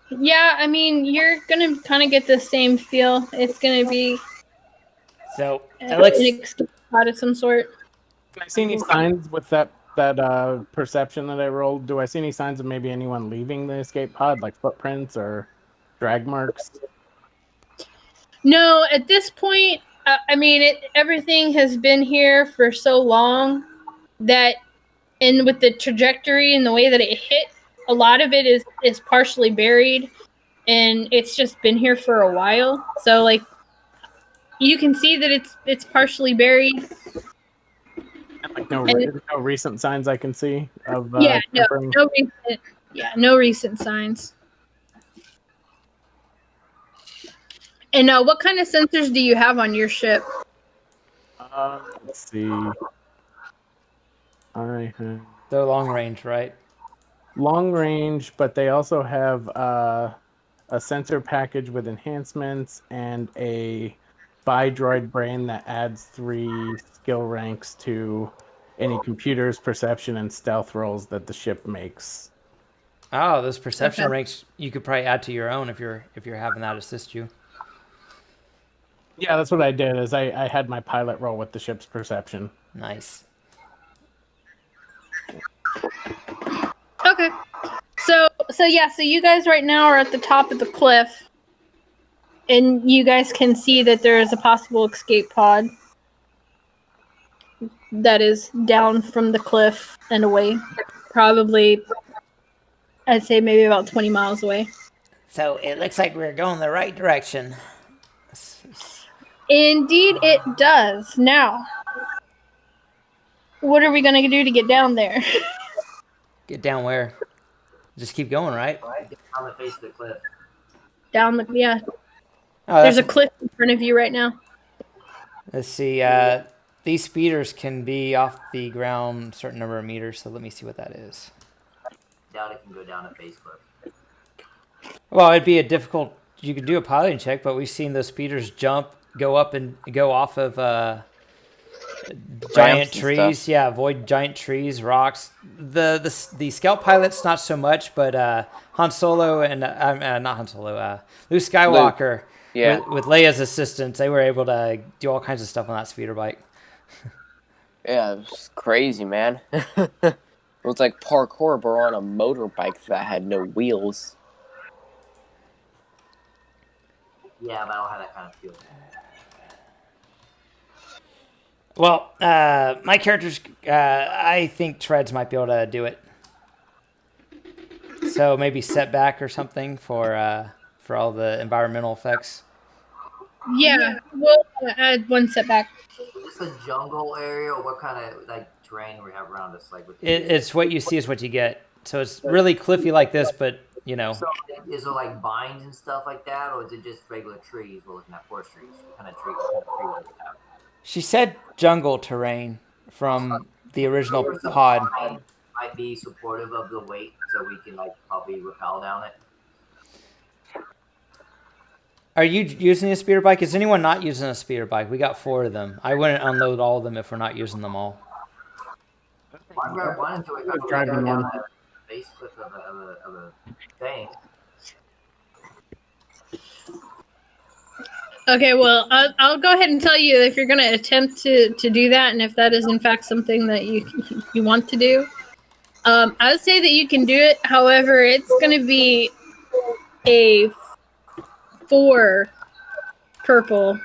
Yeah, I mean, you're gonna kind of get the same feel. It's gonna be So an Alex, escape pod of some sort. Do I see any signs with that perception that I rolled? Do I see any signs of maybe anyone leaving the escape pod, like footprints or drag marks? No, at this point, I mean, everything has been here for so long that, and with the trajectory and the way that it hit, a lot of it is partially buried, and it's just been here for a while. So, like, you can see that it's partially buried. Like no recent signs I can see of Yeah, tampering? no recent signs. And what kind of sensors do you have on your ship? Let's see. I have they're long range, right? long range, but they also have a sensor package with enhancements and a bi-droid brain that adds 3 skill ranks to any computer's perception and stealth rolls that the ship makes. Oh, those perception Okay. ranks you could probably add to your own if you're having that assist you. Yeah, that's what I did. Is I had my pilot roll with the ship's perception. Nice. Okay. So you guys right now are at the top of the cliff, and you guys can see that there is a possible escape pod that is down from the cliff and away. Probably, I'd say maybe about 20 miles away. So it looks like we're going the right direction. Indeed, it does. Now, what are we going to do to get down there? Get down where? Just keep going, right? On the face of the cliff. Down the, yeah. Oh, There's a cliff in front of you right now. Let's see. These speeders can be off the ground a certain number of meters, so let me see what that is. Doubt it can go down a face cliff. Well, it'd be a difficult. You could do a piloting check, but we've seen those speeders jump, go up, and go off of giant trees. stuff. Yeah, avoid giant trees, rocks. The scout pilots not so much, but Han Solo and not Han Solo, Luke Skywalker. Yeah. With Leia's assistance, they were able to do all kinds of stuff on that speeder bike. Yeah, it was crazy, man. It was like parkour, but on a motorbike that had no wheels. Yeah, but I don't have that kind of feel. Well, my characters, I think Treads might be able to do it. So maybe setback or something for all the environmental effects. Yeah, we'll add 1 setback. Is this a jungle area, or what kind of like terrain we have around us? Like with It's what you see is what you get. So it's really cliffy like this, but you know. So is there like vines and stuff like that, or is it just regular trees? We're looking at forest trees. What kind of tree do we have? She said jungle terrain from the original pod. Might be supportive of the weight, so we can like probably rappel down it. Are you using a speeder bike? Is anyone not using a speeder bike? We got 4 of them. I wouldn't unload all of them if we're not using them all. Well, I grabbed one until we I was found driving down one. the base cliff of a thing. Okay, well, I'll go ahead and tell you if you're going to attempt to do that, and if that is in fact something that you want to do. I would say that you can do it. However, it's going to be a 4 purple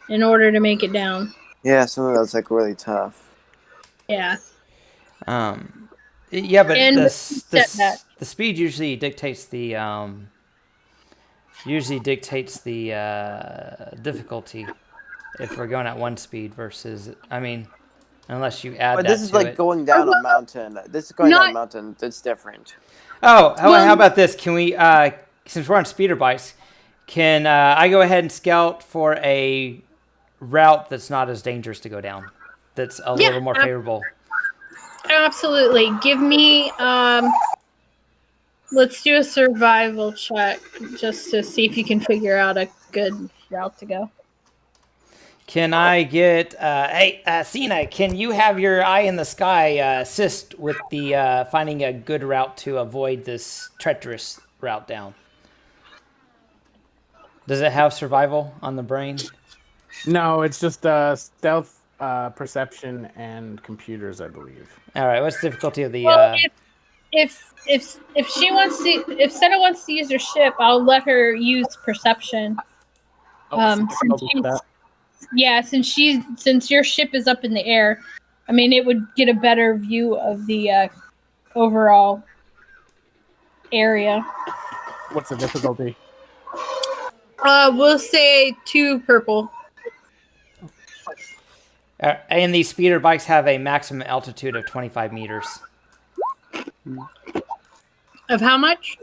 in order to make it down. Yeah, some of that's like really tough. Yeah. Yeah, but And the setback. speed usually dictates the difficulty if we're going at 1 speed versus, I mean, unless you add But that this is to like it. going down a mountain. This is going down a mountain. That's different. Oh, how about this? Can we, since we're on speeder bikes, can I go ahead and scout for a route that's not as dangerous to go down? That's a little more favorable. Absolutely. Give me, let's do a survival check just to see if you can figure out a good route to go. Can I get, hey, Senna, can you have your eye in the sky assist with the finding a good route to avoid this treacherous route down? Does it have survival on the brain? No, it's just stealth, perception, and computers, I believe. All right, what's the difficulty of the... Well, if she wants to, if Senna wants to use her ship, I'll let her use perception. Since your ship is up in the air, I mean, it would get a better view of the overall area. What's the difficulty? We'll say 2 purple. And these speeder bikes have a maximum altitude of 25 meters. Of how much?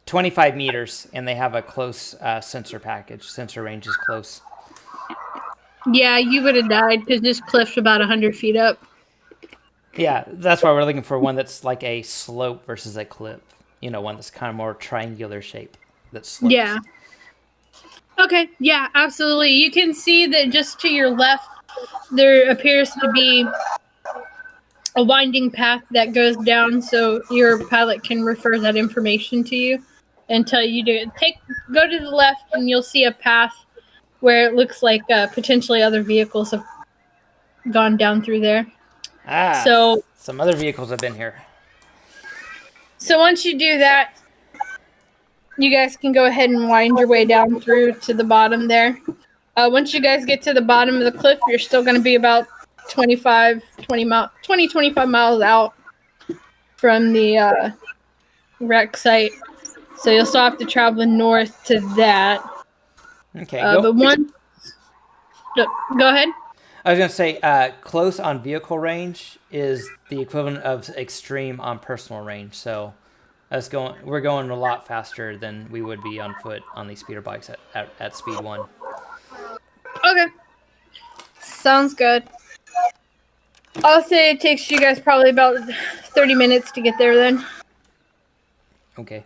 25 meters, and they have a close sensor package. Sensor range is close. Yeah, you would have died because this cliff's about 100 feet up. Yeah, that's why we're looking for one that's like a slope versus a cliff. You know, one that's kind of more triangular shape. That slopes. Yeah. Okay, yeah, absolutely. You can see that just to your left, there appears to be a winding path that goes down, so your pilot can refer that information to you and tell you to go to the left, and you'll see a path where it looks like potentially other vehicles have gone down through there. So some other vehicles have been here. So once you do that, you guys can go ahead and wind your way down through to the bottom there. Once you guys get to the bottom of the cliff, you're still going to be about 25 miles out from the wreck site. So you'll still have to travel north to that. Okay. But go ahead. I was going to say close on vehicle range is the equivalent of extreme on personal range. So we're going a lot faster than we would be on foot on these speeder bikes at speed 1. Okay. Sounds good. I'll say it takes you guys probably about 30 minutes to get there then. Okay.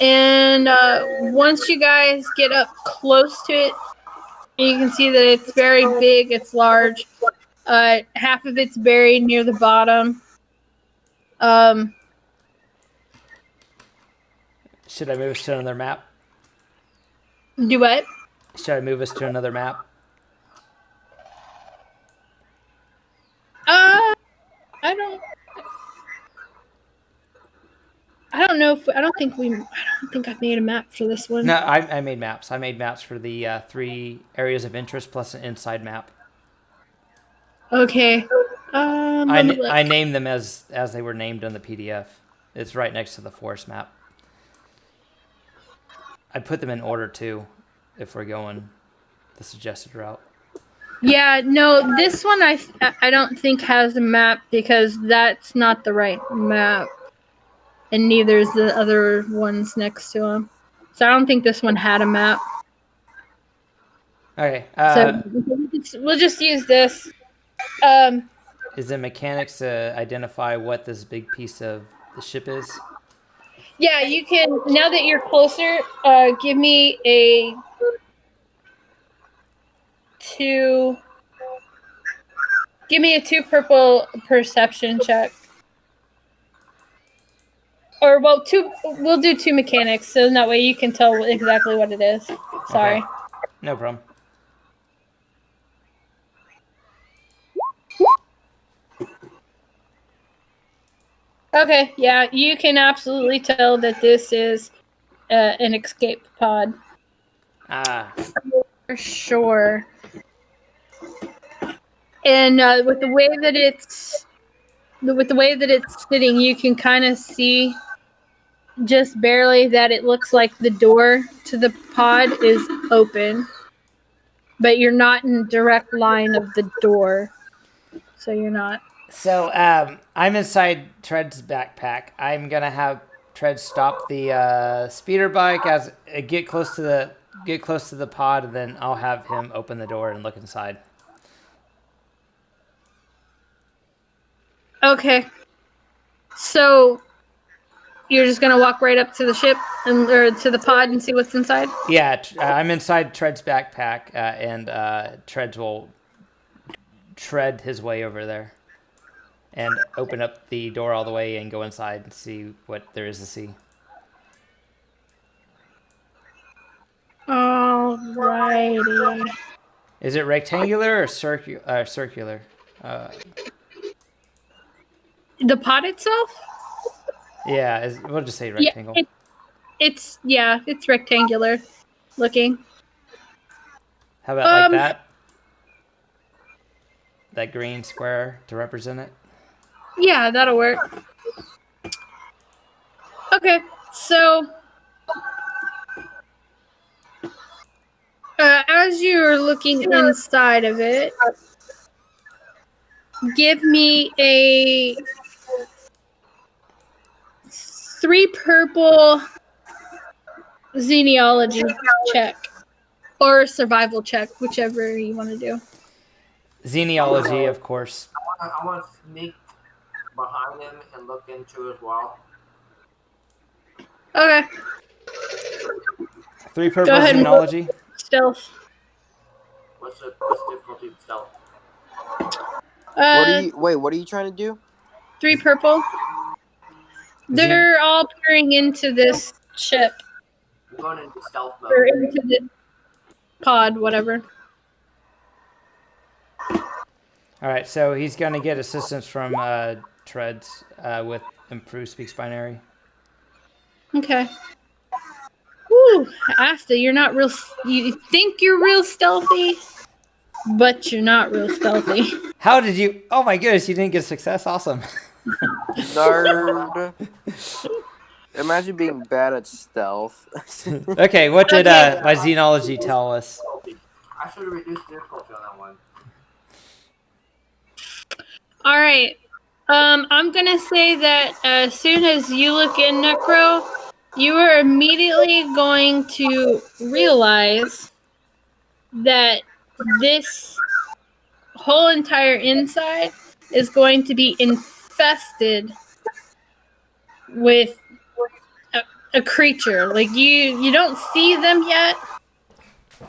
And once you guys get up close to it, you can see that it's very big, it's large. Half of it's buried near the bottom. Should I move us to another map? Do what? Should I move us to another map? I don't know if I don't think I've made a map for this one. No, I made maps. I made maps for the 3 areas of interest plus an inside map. Okay. I named them as they were named on the PDF. It's right next to the forest map. I put them in order too, if we're going the suggested route. Yeah, no, this one I don't think has a map because that's not the right map. And neither is the other ones next to them. So I don't think this one had a map. Okay. So we'll just use this. Is it mechanics to identify what this big piece of the ship is? Yeah, you can. Now that you're closer, give me a 2. Give me a 2 purple perception check. Or well, 2. We'll do 2 mechanics, so that way you can tell exactly what it is. Sorry. Okay. No problem. Okay, yeah, you can absolutely tell that this is an escape pod. Ah. For sure. And with the way that it's sitting, you can kind of see just barely that it looks like the door to the pod is open, but you're not in direct line of the door, so you're not. So I'm inside Tread's backpack. I'm gonna have Tread stop the speeder bike as get close to the pod, and then I'll have him open the door and look inside. Okay. So you're just gonna walk right up to the ship or to the pod and see what's inside? Yeah, I'm inside Tread's backpack, and Treads will tread his way over there and open up the door all the way and go inside and see what there is to see. Alrighty. Is it rectangular or circular? The pod itself? Yeah, we'll just say rectangle. Yeah, it's rectangular looking. How about like that? That green square to represent it? Yeah, that'll work. Okay, so as you're looking inside of it, give me a 3 purple genealogy check or survival check, whichever you want to do. Genealogy, of course. I want to sneak behind him and look into as well. Okay. 3 purple Go ahead and genealogy. Stealth. What's the difficulty of stealth? What are you trying to do? 3 purple. They're all peering into this ship. I'm going into stealth mode. Or into the pod, whatever. All right, so he's going to get assistance from Treads with improved speaks binary. Okay. Woo, Asta, you're not real. You think you're real stealthy, but you're not real stealthy. How did you? Oh my goodness, you didn't get success. Awesome. Nerd. Imagine being bad at stealth. Okay, what did my xenology tell us? I should have reduced the difficulty on that one. All right. I'm gonna say that as soon as you look in, Necro, you are immediately going to realize that this whole entire inside is going to be infested with a creature. Like you don't see them yet.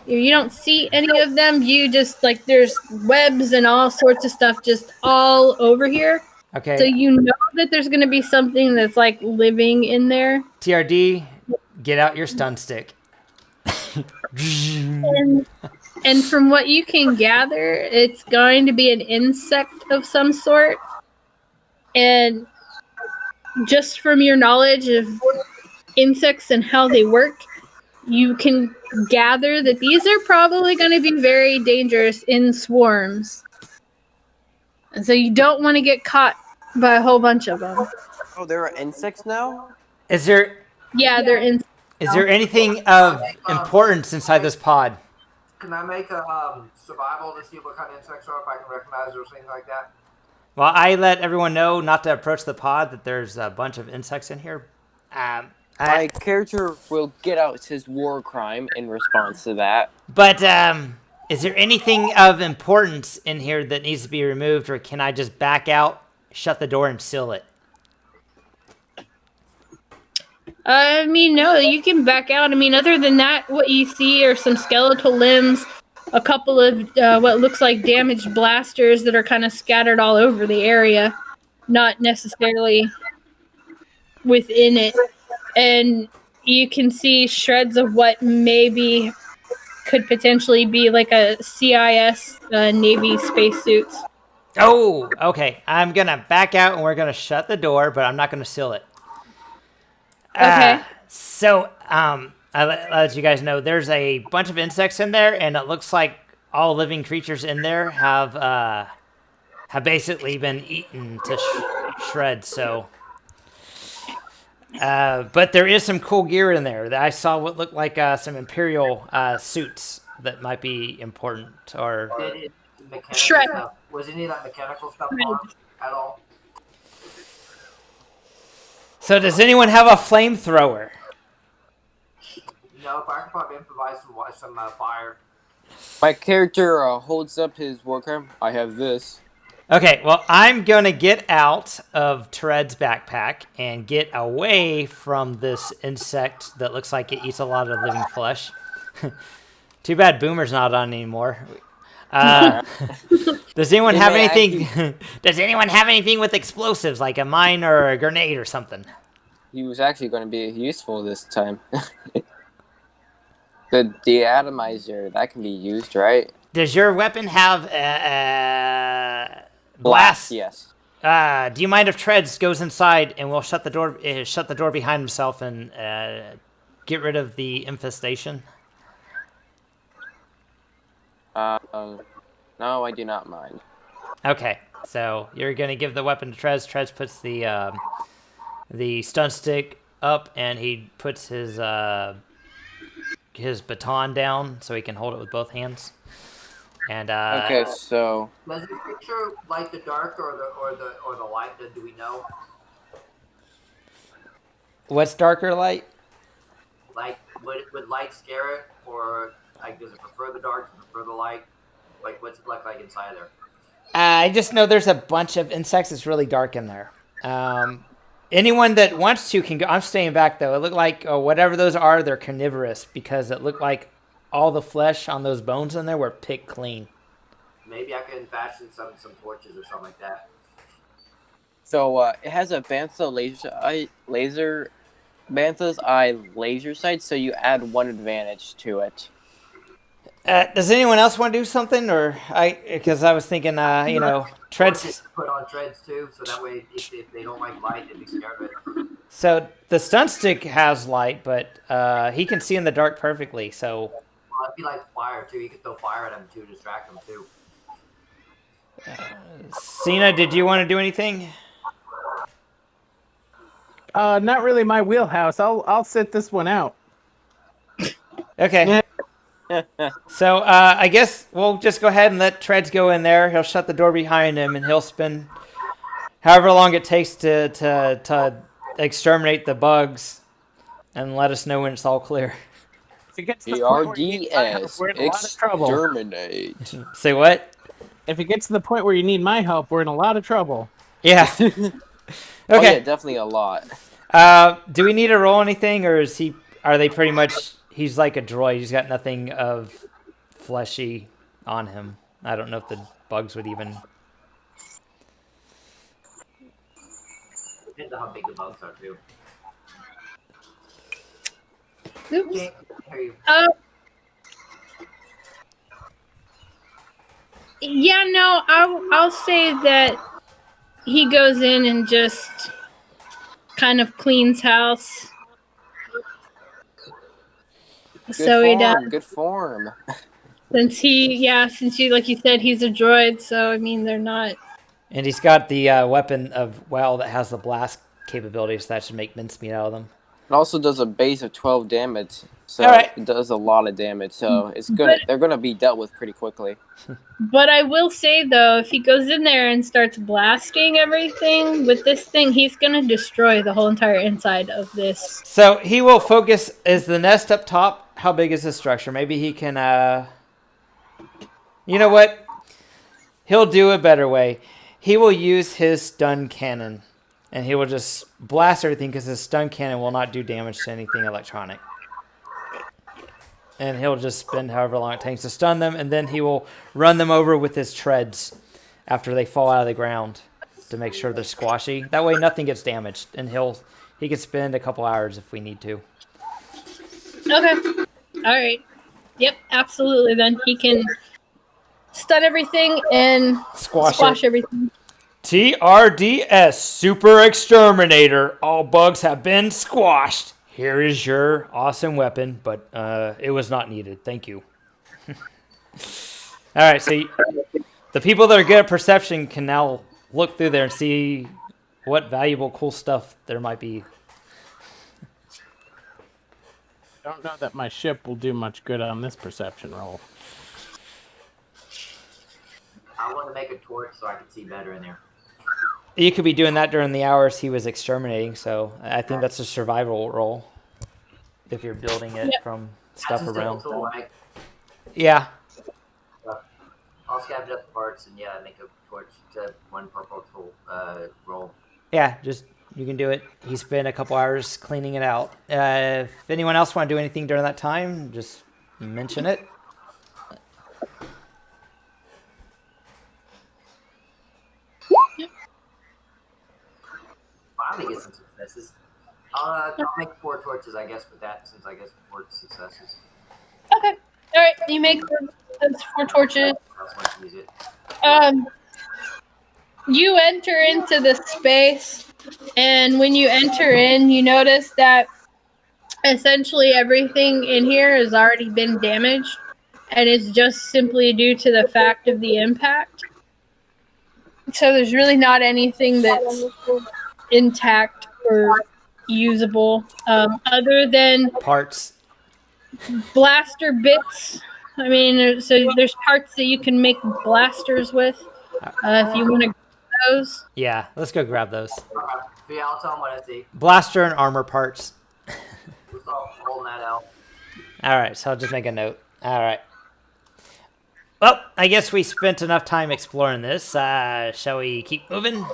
You don't see any of them. You just like there's webs and all sorts of stuff just all over here. Okay. So you know that there's going to be something that's like living in there. TRD, get out your stun stick. And from what you can gather, it's going to be an insect of some sort. And just from your knowledge of insects and how they work, you can gather that these are probably going to be very dangerous in swarms. And so you don't want to get caught by a whole bunch of them. Oh, there are insects now? Is there anything of importance inside this pod? Can I make a survival to see what kind of insects are, if I can recognize or things like that? Well, I let everyone know not to approach the pod, that there's a bunch of insects in here. My character will get out his war crime in response to that. But is there anything of importance in here that needs to be removed, or can I just back out, shut the door, and seal it? I mean, no, you can back out. I mean, other than that, what you see are some skeletal limbs, a couple of what looks like damaged blasters that are kind of scattered all over the area, not necessarily within it. And you can see shreds of what maybe could potentially be like a CIS Navy spacesuits. Oh, okay. I'm gonna back out and we're gonna shut the door, but I'm not gonna seal it. Okay. I'll let you guys know there's a bunch of insects in there, and it looks like all living creatures in there have basically been eaten to shreds. So, but there is some cool gear in there. I saw what looked like some Imperial suits that might be important. Or Mechanical Shred. stuff. Was any of that mechanical stuff harmed at all? so, does anyone have a flamethrower? No, but I could probably improvise some fire. My character holds up his warcraft. I have this. Okay, well, I'm going to get out of Tred's backpack and get away from this insect that looks like it eats a lot of living flesh. Too bad Boomer's not on anymore. Does anyone have anything? Does anyone have anything with explosives, like a mine or a grenade or something? He was actually going to be useful this time. The atomizer, that can be used, right? Does your weapon have blast? Yes. Do you mind if Treads goes inside and we'll shut the door behind himself and get rid of the infestation? No, I do not mind. Okay, so you're gonna give the weapon to Trez. Trez puts the stun stick up, and he puts his baton down so he can hold it with both hands. And okay, so does this picture light the dark or the light? Do we know? What's darker light? Like, would light scare it, or like does it prefer the dark? Does it prefer the light? Like, what's it look like inside there? I just know there's a bunch of insects. It's really dark in there. Anyone that wants to can go. I'm staying back though. It looked like whatever those are, they're carnivorous because it looked like all the flesh on those bones in there were picked clean. Maybe I can fashion some torches or something like that. So it has a Bantha's eye laser sight, so you add one advantage to it. Does anyone else want to do something, or because I was thinking, Treads. Put on treads too, so that way if they don't like light, they'd be scared of it. So the stun stick has light, but he can see in the dark perfectly. So Well, if he likes fire too, you could throw fire at him to distract him too. Senna, did you want to do anything? Not really my wheelhouse. I'll sit this one out. Okay. So I guess we'll just go ahead and let Treads go in there. He'll shut the door behind him, and he'll spend however long it takes to exterminate the bugs, and let us know when it's all clear. If it gets to the point where you need my help, ERDS, we're in a lot of trouble. exterminate. Say what? If it gets to the point where you need my help, we're in a lot of trouble. Yeah. Oh, yeah, Okay. definitely a lot. Do we need to roll anything, or are they pretty much? He's like a droid. He's got nothing of fleshy on him. I don't know if the bugs would even. Depends on how big the bugs are too. Oops. Can't hear you. Yeah, no, I'll say that he goes in and just kind of cleans house. Good form. Since he, like you said, he's a droid, so I mean, they're not. And he's got the weapon of that has the blast capabilities, so that should make mincemeat out of them. It also does a base of 12 damage, so All right. it does a lot of damage. So they're gonna be dealt with pretty quickly. But I will say though, if he goes in there and starts blasting everything with this thing, he's gonna destroy the whole entire inside of this. So he will focus. Is the nest up top? How big is the structure? Maybe he can. You know what? He'll do a better way. He will use his stun cannon, and he will just blast everything because his stun cannon will not do damage to anything electronic. And he'll just spend however long it takes to stun them, and then he will run them over with his treads after they fall out of the ground to make sure they're squashy. That way nothing gets damaged, and he can spend a couple hours if we need to. Okay. All right. Yep, absolutely. Then he can stun everything and squash everything. TRDS, Super Exterminator. All bugs have been squashed. Here is your awesome weapon, but it was not needed. Thank you. All right, so the people that are good at perception can now look through there and see what valuable, cool stuff there might be. I don't know that my ship will do much good on this perception roll. I want to make a torch so I can see better in there. You could be doing that during the hours he was exterminating, so I think that's a survival roll if you're building it from stuff That's a around. simple tool, right? Yeah. I'll scavenge up the parts and make a torch to one purple tool roll. Yeah, just you can do it. He spent a couple hours cleaning it out. If anyone else want to do anything during that time, just mention it. Finally get some successes. I'll make 4 torches, I guess, with that, since I guess 4 successes. Okay. All right. You make those 4 torches. I just want to use it. You enter into the space, and when you enter in, you notice that essentially everything in here has already been damaged, and it's just simply due to the fact of the impact. So there's really not anything that's intact or usable, other than parts, blaster bits. I mean, so there's parts that you can make blasters with, if you want to grab those. Yeah, let's go grab those. Yeah, I'll tell them what I see. Blaster and armor parts. Just holding that out. All right, so I'll just make a note. All right. Well, I guess we spent enough time exploring this. Shall we keep moving?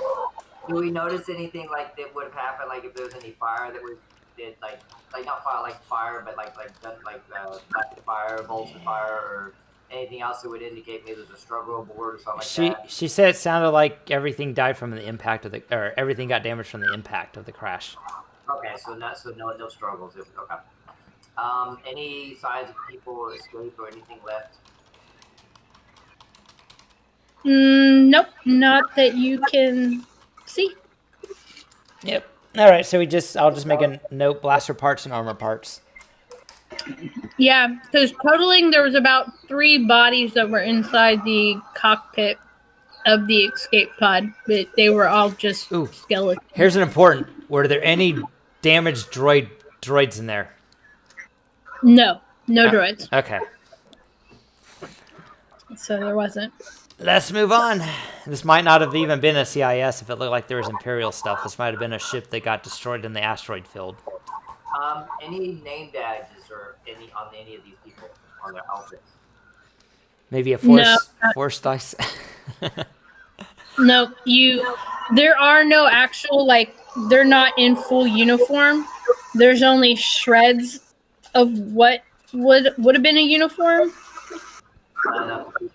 Do we notice anything like that would have happened? Like if there was any fire that was did like not fire like fire, but like fire, bolts of fire, or anything else that would indicate maybe there's a struggle aboard or something like that? She said it sounded like everything died from the impact of or everything got damaged from the impact of the crash. Okay, so no struggles. Okay. Any signs of people escape or anything left? Nope, not that you can see. Yep. All right, so I'll just make a note: blaster parts and armor parts. Yeah, because totaling there was about 3 bodies that were inside the cockpit of the escape pod, but they were all just skeletons. Here's an important: were there any damaged droids in there? No droids. Okay. So there wasn't. Let's move on. This might not have even been a CIS if it looked like there was Imperial stuff. This might have been a ship that got destroyed in the asteroid field. Any name badges or on any of these people on their outfits? Maybe a force dice. No, there are no actual, they're not in full uniform. There's only shreds of what would have been a uniform.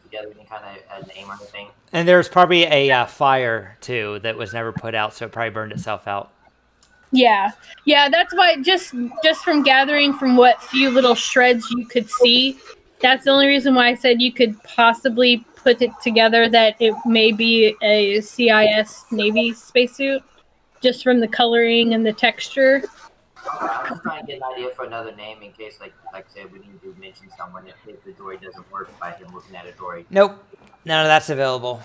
Together and kind of a name or anything. And there's probably a fire too that was never put out, so it probably burned itself out. Yeah, that's why just from gathering from what few little shreds you could see, that's the only reason why I said you could possibly put it together that it may be a CIS Navy spacesuit, just from the coloring and the texture. I'm just trying to get an idea for another name in case, like I said, we need to mention someone if the droid doesn't work by him looking at a droid. Nope, none of that's available.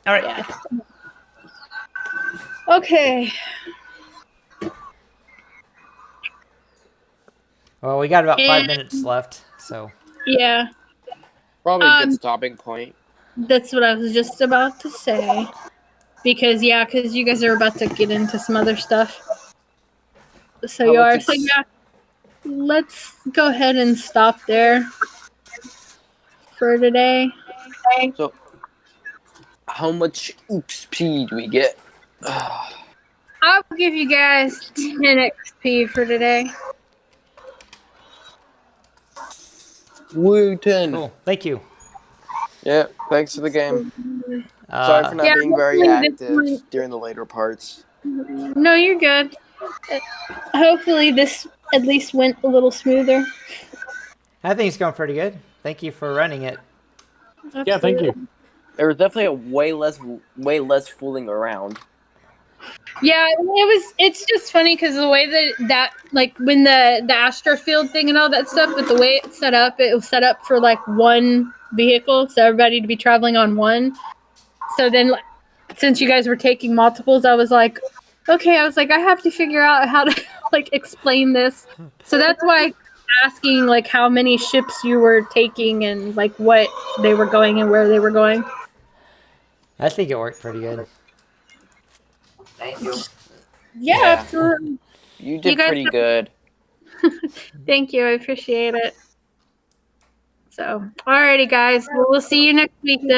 All right. Yeah. Okay. Well, we got about 5 minutes left, so. Yeah. Probably a good stopping point. That's what I was just about to say. Because you guys are about to get into some other stuff. So you are. So yeah, let's go ahead and stop there for today. So, how much XP do we get? give you guys 10 XP for today. Woo, 10. Cool. Thank you. Yeah, thanks for the game. Sorry for not Yeah, being very hopefully this active one- during the later parts. No, you're good. Hopefully this at least went a little smoother. I think it's going pretty good. Thank you for running it. Yeah, thank you. There was definitely a way less fooling around. Yeah, it's just funny because the way that like when the astrofield thing and all that stuff, but the way it's set up, it was set up for like one vehicle, so everybody to be traveling on one. So then, since you guys were taking multiples, I was like, okay, I have to figure out how to like explain this. So that's why I'm asking like how many ships you were taking and like what they were going and where they were going. I think it worked pretty good. Thank you. Yeah, Yeah. absolutely. You did guys pretty have- good. Thank you. I appreciate it. So, alrighty, guys. Well, we'll see you next week then.